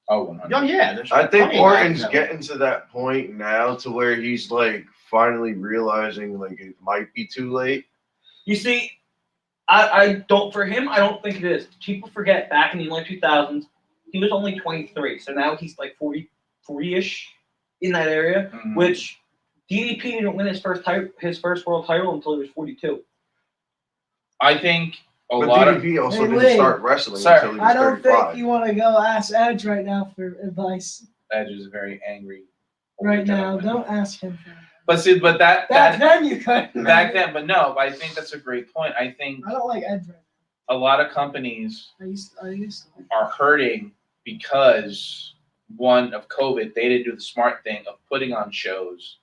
Speaker 3: Oh, 100.
Speaker 1: Oh yeah, there's
Speaker 4: I think
Speaker 1: plenty of
Speaker 4: Orton's
Speaker 1: guys
Speaker 4: getting to that point now to where he's like finally realizing like it might be too late.
Speaker 8: You see, I don't, for him, I don't think it is. People forget back in the early 2000s, he was only 23. So now he's like 40-ish in that area,
Speaker 3: Mhm.
Speaker 8: which DDP didn't win his first world title until he was 42.
Speaker 3: I think a
Speaker 4: But
Speaker 3: lot of
Speaker 4: DDP also
Speaker 2: Hey,
Speaker 4: didn't
Speaker 2: Lee.
Speaker 4: start wrestling
Speaker 3: Sir.
Speaker 4: until he was
Speaker 2: I don't
Speaker 4: 35.
Speaker 2: think you want to go ask Edge right now for advice.
Speaker 3: Edge is a very angry.
Speaker 2: Right now,
Speaker 3: gentleman.
Speaker 2: don't ask him for advice.
Speaker 3: But see, but
Speaker 2: Back
Speaker 3: that
Speaker 2: then you could.
Speaker 3: back then, but no, I think that's a great point. I think
Speaker 2: I don't like Edge right
Speaker 3: a lot of companies
Speaker 2: now. I used to.
Speaker 3: are hurting because one of COVID, they didn't do the smart thing of putting on shows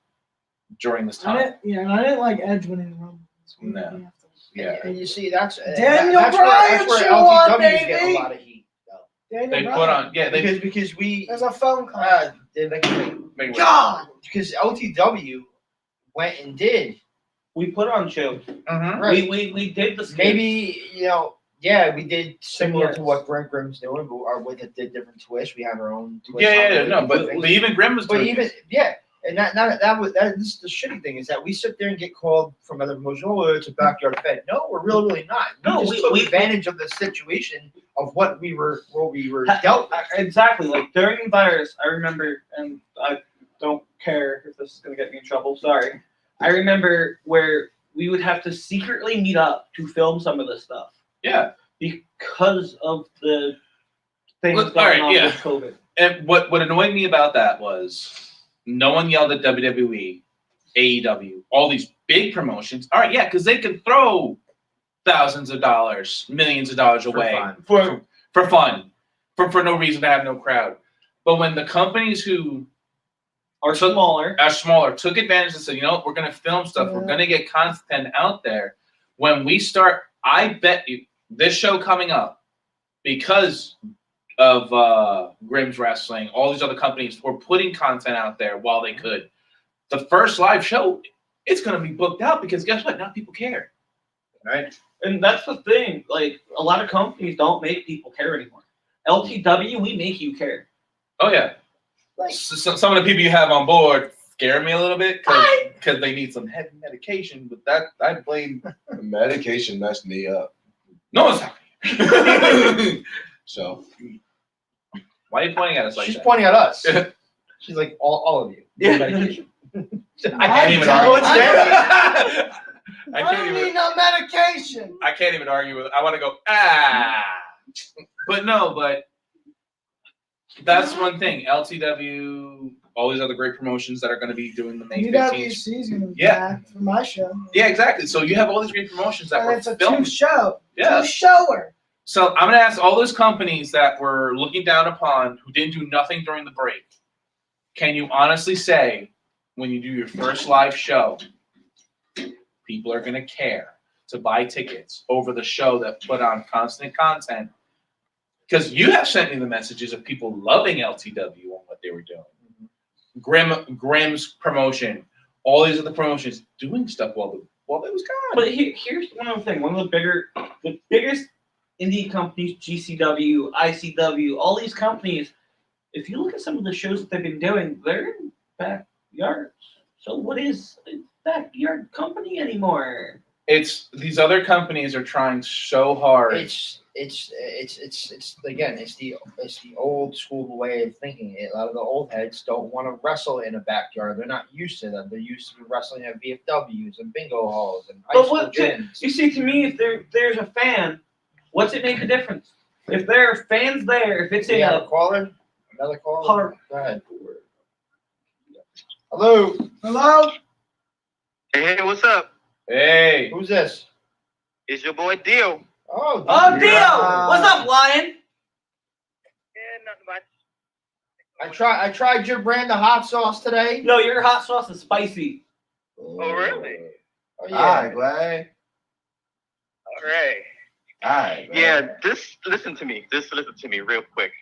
Speaker 3: during this time.
Speaker 2: I didn't like Edge winning the Rumble. That's what
Speaker 3: No.
Speaker 2: we have to-
Speaker 3: Yeah,
Speaker 1: And you see, that's
Speaker 2: Daniel
Speaker 1: that's
Speaker 2: Bryan
Speaker 1: where
Speaker 2: show on,
Speaker 1: LTW is getting
Speaker 2: baby.
Speaker 1: a lot of heat. Though.
Speaker 2: Daniel
Speaker 3: they
Speaker 2: Bryan.
Speaker 3: put on. Yeah, they
Speaker 1: Because we
Speaker 2: There's a phone call.
Speaker 1: God, because LTW went and did.
Speaker 8: We put on shows.
Speaker 3: Mhm.
Speaker 1: Right.
Speaker 8: We did the skits.
Speaker 1: Maybe yeah, we did similar to
Speaker 8: Yes.
Speaker 1: what Grim's doing, but or with a did different twist. We have our own twist.
Speaker 3: Yeah,
Speaker 1: on
Speaker 3: yeah,
Speaker 1: it.
Speaker 3: no, but even Grim was
Speaker 1: But
Speaker 3: doing
Speaker 1: even
Speaker 3: it.
Speaker 1: and this is the shitty thing is that we sit there and get called from other promotions. Oh, it's a backyard fed. No, we're really not.
Speaker 8: No,
Speaker 1: we just took advantage of the situation of what we were dealt with.
Speaker 8: Exactly. Like during the virus, I remember, and I don't care if this is gonna get me in trouble. Sorry. I remember where we would have to secretly meet up to film some of this stuff
Speaker 3: Yeah.
Speaker 8: because of the things
Speaker 3: Look,
Speaker 8: going
Speaker 3: alright,
Speaker 8: on
Speaker 3: yeah.
Speaker 8: with COVID.
Speaker 3: And what annoyed me about that was no one yelled at WWE, AEW, all these big promotions. All right, yeah, because they can throw thousands of dollars, millions of dollars away
Speaker 1: fun.
Speaker 3: for fun, for no reason to have no crowd. But when the companies who
Speaker 8: Are smaller.
Speaker 3: took advantage and said, you know what, we're going to film stuff, we're
Speaker 2: Yeah.
Speaker 3: going to get content out there. When we start, I bet you this show coming up, because of Grimm's Wrestling, all these other companies were putting content out there while they could. The first live show, it's going to be booked out because guess what? Now people care.
Speaker 1: Right?
Speaker 8: And that's the thing. Like, a lot of companies don't make people care anymore. LTW, we make you care.
Speaker 3: Oh, yeah.
Speaker 1: Like,
Speaker 3: Some of the people you have on board scare me a little bit because they need some heavy medication, but that I blame.
Speaker 9: The medication messed me up.
Speaker 3: No, it's not.
Speaker 9: So
Speaker 3: Why are you pointing at us like
Speaker 1: she's
Speaker 3: that?
Speaker 1: pointing at us. She's like, all of you.
Speaker 8: Yeah.
Speaker 1: Medication.
Speaker 3: I can't even
Speaker 2: I-
Speaker 3: argue.
Speaker 2: I-
Speaker 3: I
Speaker 2: I
Speaker 3: can't
Speaker 2: don't
Speaker 3: even.
Speaker 2: need no medication.
Speaker 3: I can't even argue with. I want to go but no, but that's one thing. LTW, all these other great promotions that are going to be doing the May 15th.
Speaker 2: UWC's gonna be
Speaker 3: Yeah.
Speaker 2: back for my show.
Speaker 3: Yeah, exactly. So you have all these great promotions that
Speaker 2: And
Speaker 3: were
Speaker 2: it's a
Speaker 3: filmed.
Speaker 2: two-show.
Speaker 3: Yeah.
Speaker 2: Two-shower.
Speaker 3: So I'm going to ask all those companies that were looking down upon, who didn't do nothing during the break, can you honestly say, when you do your first live show, people are going to care to buy tickets over the show that put on constant content? Because you have sent me the messages of people loving LTW on what they were doing. Grimm's promotion, all these other promotions doing stuff while it was gone.
Speaker 8: But here's one other thing. One of the biggest indie companies, GCW, ICW, all these companies, if you look at some of the shows that they've been doing, they're in backyards. So what is a backyard company anymore?
Speaker 3: It's these other companies are trying so hard.
Speaker 1: It's again, it's the old school way of thinking. A lot of the old heads don't want to wrestle in a backyard. They're not used to that. They're used to wrestling at VFWs and bingo halls and high
Speaker 8: But
Speaker 1: school
Speaker 8: what
Speaker 1: gyms.
Speaker 8: you see, to me, if there's a fan, what's it make a difference? If there are fans there, if it's in
Speaker 1: Yeah,
Speaker 8: a
Speaker 1: caller. Another caller.
Speaker 8: Caller.
Speaker 1: Go ahead. Hello.
Speaker 2: Hello?
Speaker 5: Hey, what's up?
Speaker 3: Hey,
Speaker 1: Who's this?
Speaker 5: It's your boy Dio.
Speaker 1: Oh,
Speaker 8: Oh, Dio!
Speaker 1: yeah.
Speaker 8: What's up, Lion?
Speaker 5: Yeah, nothing much.
Speaker 1: I tried your brand of hot sauce today.
Speaker 8: No, your hot sauce is spicy.
Speaker 5: Oh, really?
Speaker 1: Oh, yeah.
Speaker 9: Glad.
Speaker 5: All right.
Speaker 9: Alright.
Speaker 5: Yeah, just listen to me. Just listen to me real quick.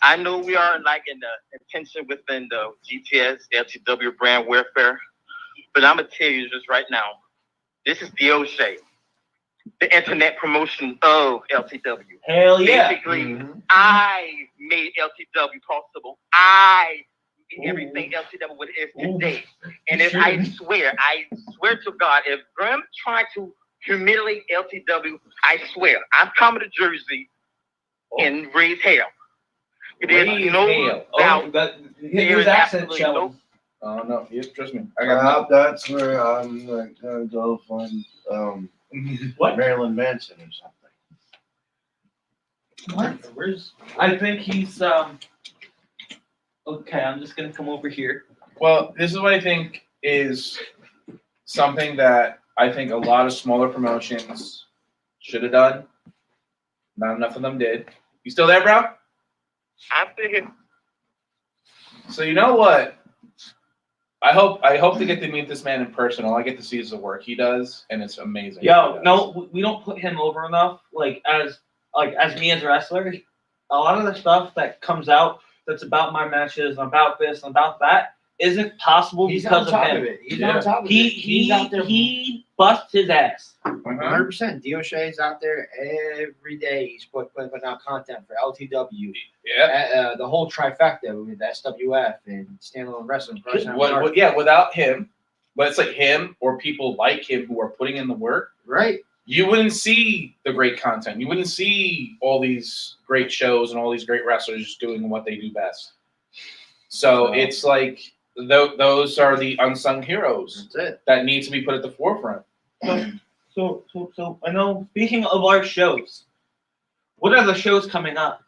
Speaker 5: I know we are like in the intention within the GTS, LTW brand warfare, but I'm gonna tell you just right now, this is the O'Shea, the internet promotion of LTW.
Speaker 8: Hell yeah.
Speaker 5: Basically, I made LTW possible. I made everything LTW what it is today. And if I swear to God, if Grimm tried to humiliate LTW, I swear, I'm coming to Jersey and raise hell. There's no doubt.
Speaker 8: His accent
Speaker 5: absolutely
Speaker 8: showing.
Speaker 3: oh no, trust me. I got
Speaker 9: That's where I'm like, gonna go find
Speaker 8: What?
Speaker 9: Marilyn Manson or something.
Speaker 2: What?
Speaker 8: I think he's okay, I'm just gonna come over here.
Speaker 3: Well, this is what I think is something that I think a lot of smaller promotions should have done. Not enough of them did. You still there, bro?
Speaker 5: I'm still here.
Speaker 3: So you know what? I hope to get to meet this man in person. All I get to see is the work he does, and it's amazing.
Speaker 8: Yo, no, we don't put him over enough. Like as me as a wrestler, a lot of the stuff that comes out that's about my matches, about this, about that, isn't possible
Speaker 1: He's
Speaker 8: because
Speaker 1: on top
Speaker 8: of
Speaker 1: of
Speaker 8: him.
Speaker 1: it. He's on top of it. He's out there.
Speaker 8: He busts his ass.
Speaker 1: 100%. D'O'Shea's out there every day. He's putting out content for LTW.
Speaker 3: Yeah.
Speaker 1: The whole trifecta with SWF and standalone wrestling.
Speaker 3: Without him, but it's like him or people like him who are putting in the work.
Speaker 1: Right.
Speaker 3: You wouldn't see the great content. You wouldn't see all these great shows and all these great wrestlers doing what they do best. So it's like those are the unsung heroes
Speaker 1: That's it.
Speaker 3: that need to be put at the forefront.
Speaker 8: So I know. Speaking of our shows, what are the shows coming up?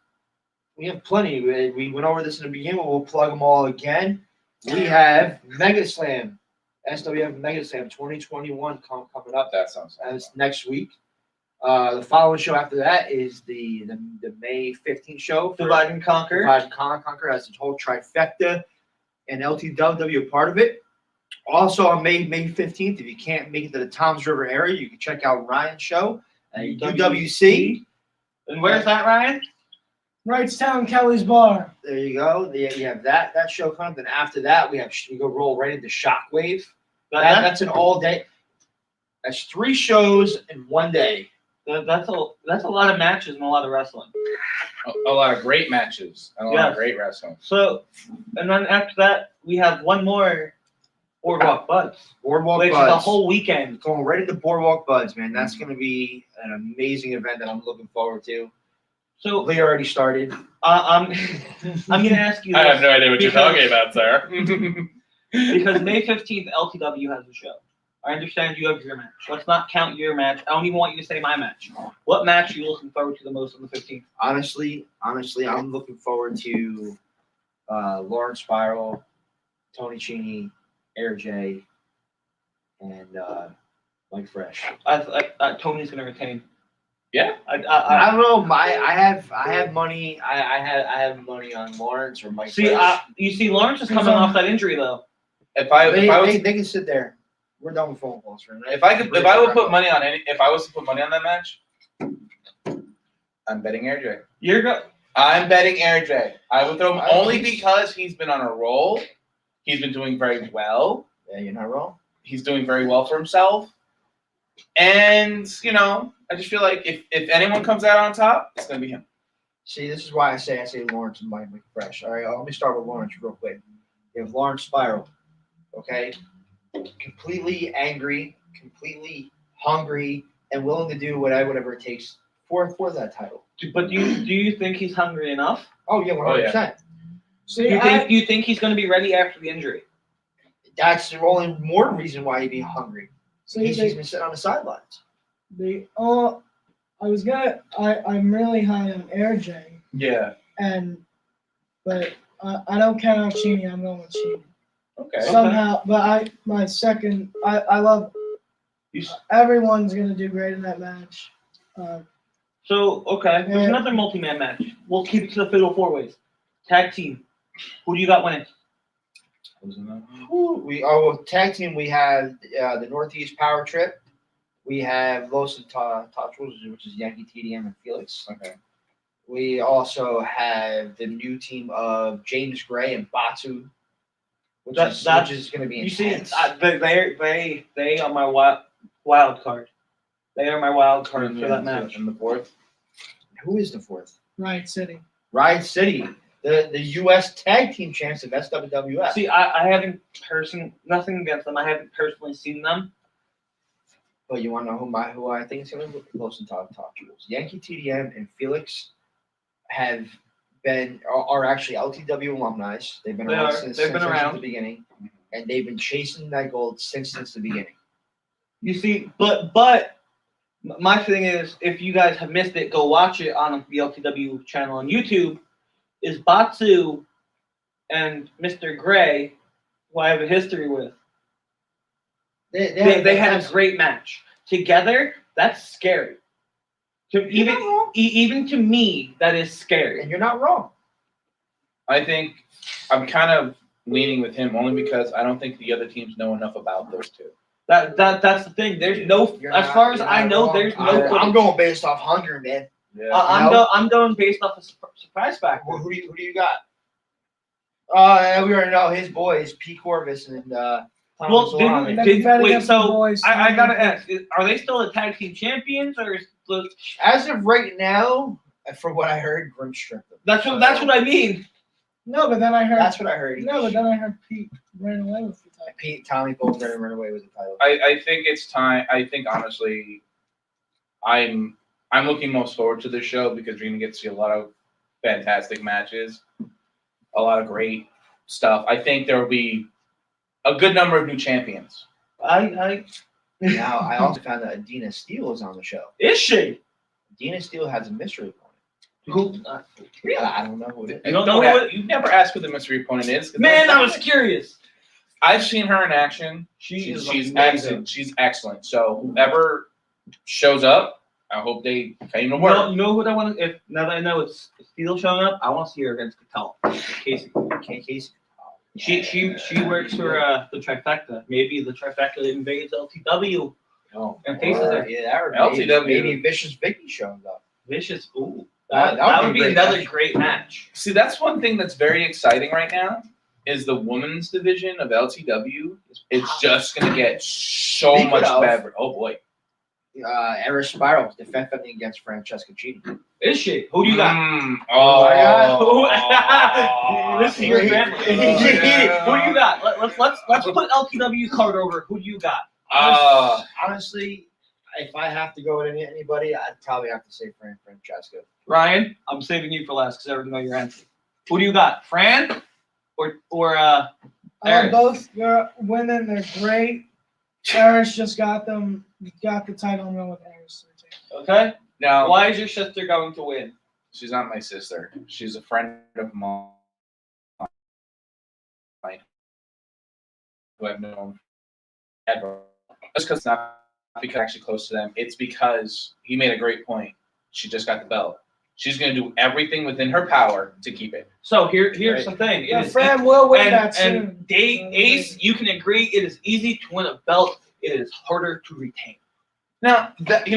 Speaker 1: We have plenty. We went over this in the beginning, but we'll plug them all again. We have Mega Slam, SWF Mega Slam 2021 coming up.
Speaker 3: That sounds.
Speaker 1: That's next week. The following show after that is the May 15th show.
Speaker 8: Divide and Conquer.
Speaker 1: Divide and Conquer has the whole trifecta, and LTW part of it. Also on May 15th, if you can't make it to the Toms River area, you can check out Ryan's show at UWC.
Speaker 8: And where's that, Ryan?
Speaker 2: Wrightstown, Kelly's Bar.
Speaker 1: There you go. You have that show coming. Then after that, we go roll right into Shockwave. That's an all day. That's 3 shows in one day.
Speaker 8: That's a lot of matches and a lot of wrestling.
Speaker 3: A lot of great matches and a lot of
Speaker 8: Yes.
Speaker 3: great wrestling.
Speaker 8: So, and then after that, we have one more Boardwalk Buds,
Speaker 1: Boardwalk
Speaker 8: which
Speaker 1: Buds.
Speaker 8: is a whole weekend.
Speaker 1: Going right into Boardwalk Buds, man. That's going to be an amazing event that I'm looking forward to.
Speaker 8: So
Speaker 1: Lee already started.
Speaker 8: I'm gonna ask you this
Speaker 3: I have no idea what you're
Speaker 8: because-
Speaker 3: talking about, sir.
Speaker 8: because May 15th, LTW has a show. I understand you have your match. Let's not count your match. I don't even want you to say my match. What match are you looking forward to the most on the 15th?
Speaker 1: Honestly, I'm looking forward to Lawrence Spiral, Tony Cheney, Air J, and Mike Fresh.
Speaker 8: Tony's gonna retain.
Speaker 3: Yeah.
Speaker 1: I don't know. I have money. I have money on Lawrence or Mike.
Speaker 8: See,
Speaker 1: Fresh.
Speaker 8: you see, Lawrence is coming off that injury though.
Speaker 3: If I was
Speaker 1: they can sit there. We're done with phone calls for tonight.
Speaker 3: if I would put money on if I was to put money on that match, I'm betting Air J. I'm betting Air J. I would throw him only because he's been on a roll. He's been doing very well.
Speaker 1: Yeah, you're not wrong.
Speaker 3: He's doing very well for himself. And, I just feel like if anyone comes out on top, it's going to be him.
Speaker 1: See, this is why I say Lawrence and Mike Fresh. All right, let me start with Lawrence real quick. You have Lawrence Spiral, okay? Completely angry, completely hungry, and willing to do whatever it takes for that title.
Speaker 8: But do you think he's hungry enough?
Speaker 1: Oh yeah, 100%.
Speaker 2: See,
Speaker 8: Do you think he's going to be ready after the injury?
Speaker 1: That's the only more reason why he'd be hungry. He's been sitting on the sidelines.
Speaker 2: I'm really high on Air J,
Speaker 3: Yeah.
Speaker 2: but I don't count out Cheney. I'm going with Cheney.
Speaker 3: Okay.
Speaker 2: Somehow, but I love. Everyone's gonna do great in that match.
Speaker 8: There's another multi-man match. We'll keep it to the fatal 4-ways. Tag team. Who do you got winning?
Speaker 1: Tag team. We have the Northeast Power Trip. We have Los Tachos, which is Yankee TDM and Felix.
Speaker 3: Okay.
Speaker 1: We also have the new team of James Gray and Batu, which is going to be intense.
Speaker 8: They are my wild card. They are my wild card for that match.
Speaker 3: In the 4th.
Speaker 1: Who is the 4th?
Speaker 2: Riot City.
Speaker 1: Riot City, the U.S. Tag Team Champs of SWWF.
Speaker 8: See, I haven't nothing against them. I haven't personally seen them.
Speaker 1: But you want to know who I think is going to be close to top jewels? Yankee TDM and Felix are actually LTW alumni. They've been around since the beginning, and they've been chasing that gold since the beginning.
Speaker 8: You see, but my thing is, if you guys have missed it, go watch it on the LTW channel on YouTube. Is Batu and Mr. Gray, who I have a history with, they had a great match together. That's scary. Even to me, that is scary.
Speaker 1: And you're not wrong.
Speaker 3: I think I'm kind of leaning with him only because I don't think the other teams know enough about those two.
Speaker 8: That's the thing. There's no, as far as I know, there's no.
Speaker 1: I'm going based off hunger, man.
Speaker 3: Yeah.
Speaker 8: I'm going based off a surprise factor.
Speaker 1: Who do you got? We already know his boys, P. Corvus and Thomas Solomon.
Speaker 8: I gotta ask: are they still the tag team champions, or is
Speaker 1: as of right now, from what I heard, Grim stripped them.
Speaker 8: That's what I mean.
Speaker 2: No, but then I heard.
Speaker 1: That's what I heard.
Speaker 2: No, but then I heard Pete ran away with the title.
Speaker 1: Tommy Bolt ran away with the title.
Speaker 3: I think it's time. I think honestly, I'm looking most forward to this show because you're gonna get to see a lot of fantastic matches, a lot of great stuff. I think there will be a good number of new champions.
Speaker 1: Now, I also found that Adina Steele is on the show.
Speaker 8: Is she?
Speaker 1: Adina Steele has a mystery opponent.
Speaker 8: Who?
Speaker 1: I don't know who it is.
Speaker 8: You don't know who it-
Speaker 3: You've never asked who the mystery opponent is. 'Cause
Speaker 8: Man, I was curious.
Speaker 3: I've seen her in action.
Speaker 8: She's
Speaker 3: She's
Speaker 8: amazing.
Speaker 3: excellent. She's excellent. So whoever shows up, I hope they came to work.
Speaker 8: You know what I want to? If now that I know it's Steel showing up, I want to see her against Cattell. Casey.
Speaker 1: Casey.
Speaker 8: She works for the trifecta. Maybe the trifecta invades LTW
Speaker 3: Oh,
Speaker 8: and faces her.
Speaker 1: Yeah, that would
Speaker 3: LTW.
Speaker 1: maybe Vicious Vicky shows up.
Speaker 8: Vicious. Ooh,
Speaker 1: That
Speaker 8: that
Speaker 1: would
Speaker 8: would
Speaker 1: be
Speaker 8: be
Speaker 1: a great
Speaker 8: another
Speaker 1: match.
Speaker 8: great match.
Speaker 3: See, that's one thing that's very exciting right now is the women's division of LTW. It's just going to get so
Speaker 1: Speaking
Speaker 3: much
Speaker 1: of-
Speaker 3: better. Oh, boy.
Speaker 1: Eris Spiral is defending against Francesca Cheating.
Speaker 8: Is she? Who do you got?
Speaker 3: Oh.
Speaker 8: This is your family. Who do you got? Let's put LTW card over. Who do you got?
Speaker 1: Honestly, if I have to go with anybody, I'd probably have to say Francesca.
Speaker 8: Ryan, I'm saving you for last because I already know your answer. Who do you got? Fran or Eris?
Speaker 2: Both your women, they're great. Eris just got the title. I'm going with Eris.
Speaker 8: Okay.
Speaker 3: Now,
Speaker 8: Why is your sister going to win?
Speaker 3: she's not my sister. She's a friend of mine who I've known ever. Just because not because I'm actually close to them. It's because he made a great point. She just got the belt. She's going to do everything within her power to keep it.
Speaker 8: So here's the thing.
Speaker 2: Yeah, Fran will win that
Speaker 8: and
Speaker 2: soon.
Speaker 8: Ace, you can agree it is easy to win a belt. It is harder to retain.
Speaker 3: Now, that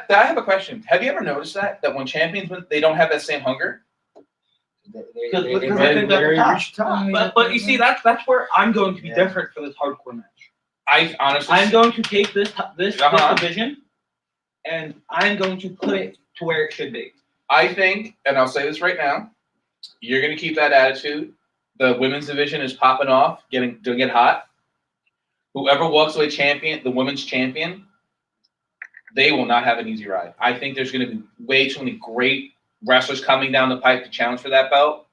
Speaker 3: I have a question. Have you ever noticed that when champions win, they don't have that same hunger?
Speaker 8: Because I think
Speaker 1: very
Speaker 8: that's
Speaker 1: reach the top.
Speaker 8: But you see, that's where I'm going to be different for this hardcore match.
Speaker 3: I honestly,
Speaker 8: I'm going to take this
Speaker 3: Uh-huh.
Speaker 8: division, and I'm going to put it to where it should be.
Speaker 3: I think, and I'll say this right now, you're going to keep that attitude. The women's division is popping off, going to get hot. Whoever walks away champion, the women's champion, they will not have an easy ride. I think there's going to be way too many great wrestlers coming down the pipe to challenge for that belt.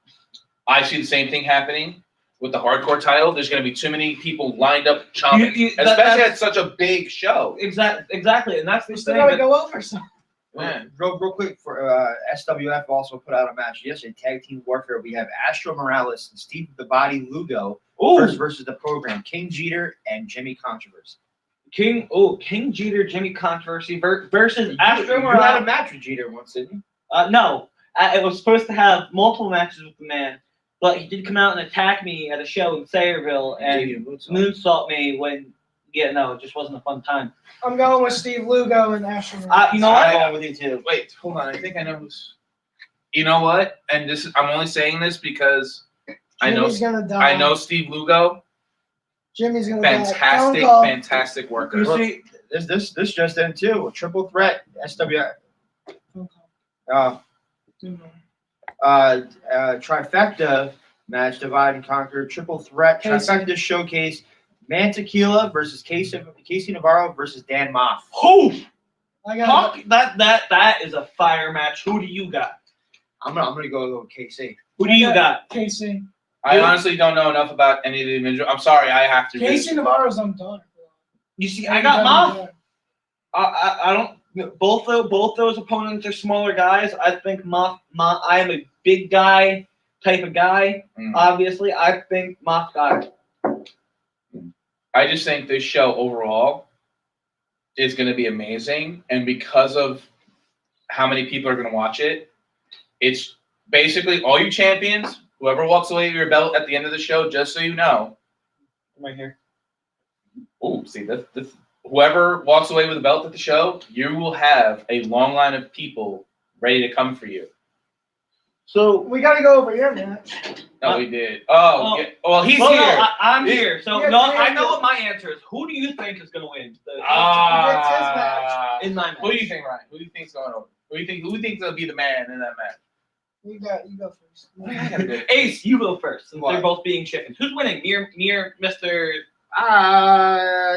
Speaker 3: I see the same thing happening with the hardcore title. There's going to be too many people lined up chomping, especially at such a big show.
Speaker 8: Exactly, and that's the
Speaker 2: We still
Speaker 8: thing.
Speaker 2: got to
Speaker 8: that-
Speaker 2: go over some.
Speaker 3: Man.
Speaker 1: Real quick for SWF also put out a match yesterday, Tag Team Warfare. We have Astro Morales and Steve the Body Lugo versus the program, King Jeter and Jimmy Controversy.
Speaker 8: King Jeter, Jimmy Controversy versus Astro
Speaker 1: You had a
Speaker 8: Morales.
Speaker 1: match with Jeter once, didn't you?
Speaker 8: No, it was supposed to have multiple matches with the man, but he did come out and attack me at a show in Sayreville and moonsault me when. Yeah, no, it just wasn't a fun time.
Speaker 2: I'm going with Steve Lugo and Asher.
Speaker 8: You know what?
Speaker 1: I'm going with you too.
Speaker 3: Wait, hold on. I think I know who's. You know what? And I'm only saying this because
Speaker 2: Jimmy's gonna die.
Speaker 3: I know Steve Lugo.
Speaker 2: Jimmy's gonna die.
Speaker 3: Fantastic worker.
Speaker 8: You see,
Speaker 1: This just in too. A triple threat SWF. Trifecta match, divide and conquer, triple threat, trifecta showcase, Mantequilla versus Casey Navarro versus Dan Moff.
Speaker 8: who?
Speaker 2: I got
Speaker 8: That is a fire match. Who do you got?
Speaker 1: I'm gonna go with KC.
Speaker 8: Who do you got?
Speaker 2: Casey.
Speaker 3: I honestly don't know enough about any of the individuals. I'm sorry, I have to.
Speaker 2: Casey Navarro's on done.
Speaker 8: You see, I got Moff. I don't. Both those opponents are smaller guys. I think Moff. I am a big guy type of guy. Obviously, I think Moff got it.
Speaker 3: I just think this show overall is going to be amazing, and because of how many people are going to watch it, it's basically all you champions. Whoever walks away with your belt at the end of the show, just so you know.
Speaker 8: Right here.
Speaker 3: Oh, see this. Whoever walks away with a belt at the show, you will have a long line of people ready to come for you.
Speaker 8: So
Speaker 2: we got to go over your match.
Speaker 3: No, we did. Oh, yeah. Well, he's here.
Speaker 8: I'm here. So
Speaker 2: Yeah,
Speaker 8: no,
Speaker 2: yeah,
Speaker 8: I know
Speaker 2: yeah.
Speaker 8: what my answer is. Who do you think is going to win? In my match.
Speaker 3: Who do you think, Ryan? Who do you think's going over? Who do you think will be the man in that match?
Speaker 2: You go first.
Speaker 8: Ace, you go first. Since
Speaker 1: What?
Speaker 8: they're both being chickens. Who's winning? Near Mr.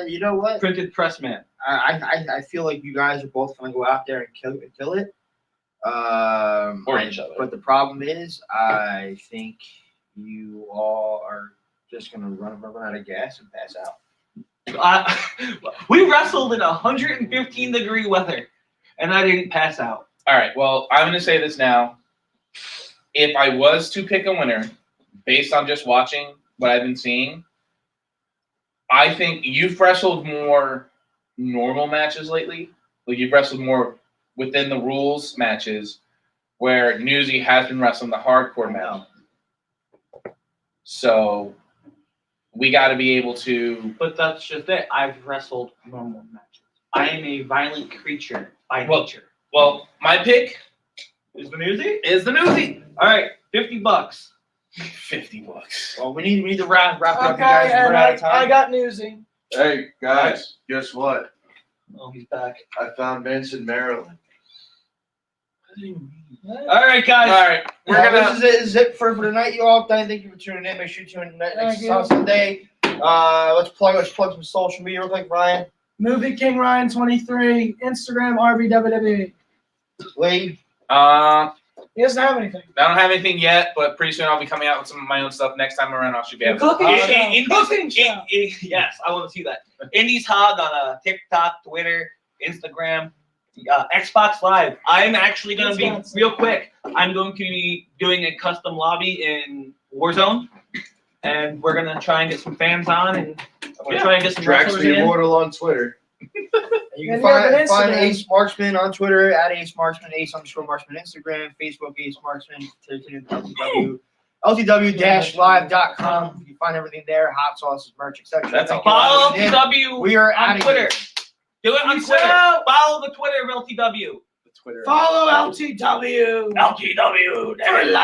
Speaker 1: You know what?
Speaker 8: Printed Press Man.
Speaker 1: I feel like you guys are both gonna go out there and kill it.
Speaker 3: Or each other.
Speaker 1: But the problem is, I think you all are just gonna run out of gas and pass out.
Speaker 8: We wrestled in 115-degree weather, and I didn't pass out.
Speaker 3: All right. Well, I'm going to say this now. If I was to pick a winner, based on just watching what I've been seeing, I think you've wrestled more normal matches lately. Like you've wrestled more within the rules matches, where Newsy has been wrestling the hardcore match. So we got to be able to.
Speaker 8: But that's just it. I've wrestled normal matches. I am a violent creature by nature.
Speaker 3: Well, my pick
Speaker 8: Is the Newsy?
Speaker 3: is the Newsy.
Speaker 8: All right, $50.
Speaker 3: $50.
Speaker 1: Well, we need to wrap it up,
Speaker 2: Okay,
Speaker 1: you guys. We're
Speaker 2: and
Speaker 1: out of time.
Speaker 2: I got newsy.
Speaker 9: Hey, guys, guess what?
Speaker 8: Oh, he's back.
Speaker 9: I found Vince in Maryland.
Speaker 8: All right, guys.
Speaker 3: All right, we're gonna.
Speaker 1: This is it for tonight, you all. Thank you for tuning in. Make sure you tune in next
Speaker 2: Thank you.
Speaker 1: Sunday. Let's plug some social media real quick, Ryan.
Speaker 2: Movie King Ryan 23, Instagram RBWWE.
Speaker 1: Lee.
Speaker 2: He doesn't have anything.
Speaker 3: I don't have anything yet, but pretty soon I'll be coming out with some of my own stuff. Next time around, I should be able to.
Speaker 2: Cooking show. Cooking show.
Speaker 8: Yes, I want to see that. Indies Hog on TikTok, Twitter, Instagram, Xbox Live. I'm actually going to be real quick. I'm going to be doing a custom lobby in Warzone, and we're going to try and get some fans on, and I'm going to try and get some
Speaker 9: Drax
Speaker 8: wrestlers
Speaker 9: the
Speaker 8: in.
Speaker 9: Immortal on Twitter.
Speaker 1: You
Speaker 2: And
Speaker 1: can
Speaker 2: you have an
Speaker 1: find
Speaker 2: Instagram.
Speaker 1: Ace Marksman on Twitter at Ace Marksman, Ace_Marksman Instagram, Facebook Ace Marksman, LTW-live.com. You can find everything there, hot sauces, merch, etc.
Speaker 3: That's
Speaker 1: Thank you
Speaker 8: Follow
Speaker 1: all for tuning in.
Speaker 8: LTW
Speaker 1: We are
Speaker 8: on
Speaker 1: outta
Speaker 8: Twitter.
Speaker 1: here.
Speaker 8: Do it on
Speaker 2: Peace
Speaker 8: Twitter.
Speaker 2: out.
Speaker 8: Follow the Twitter of LTW.
Speaker 3: Twitter.
Speaker 2: Follow LTW.
Speaker 8: LTW.
Speaker 2: For life.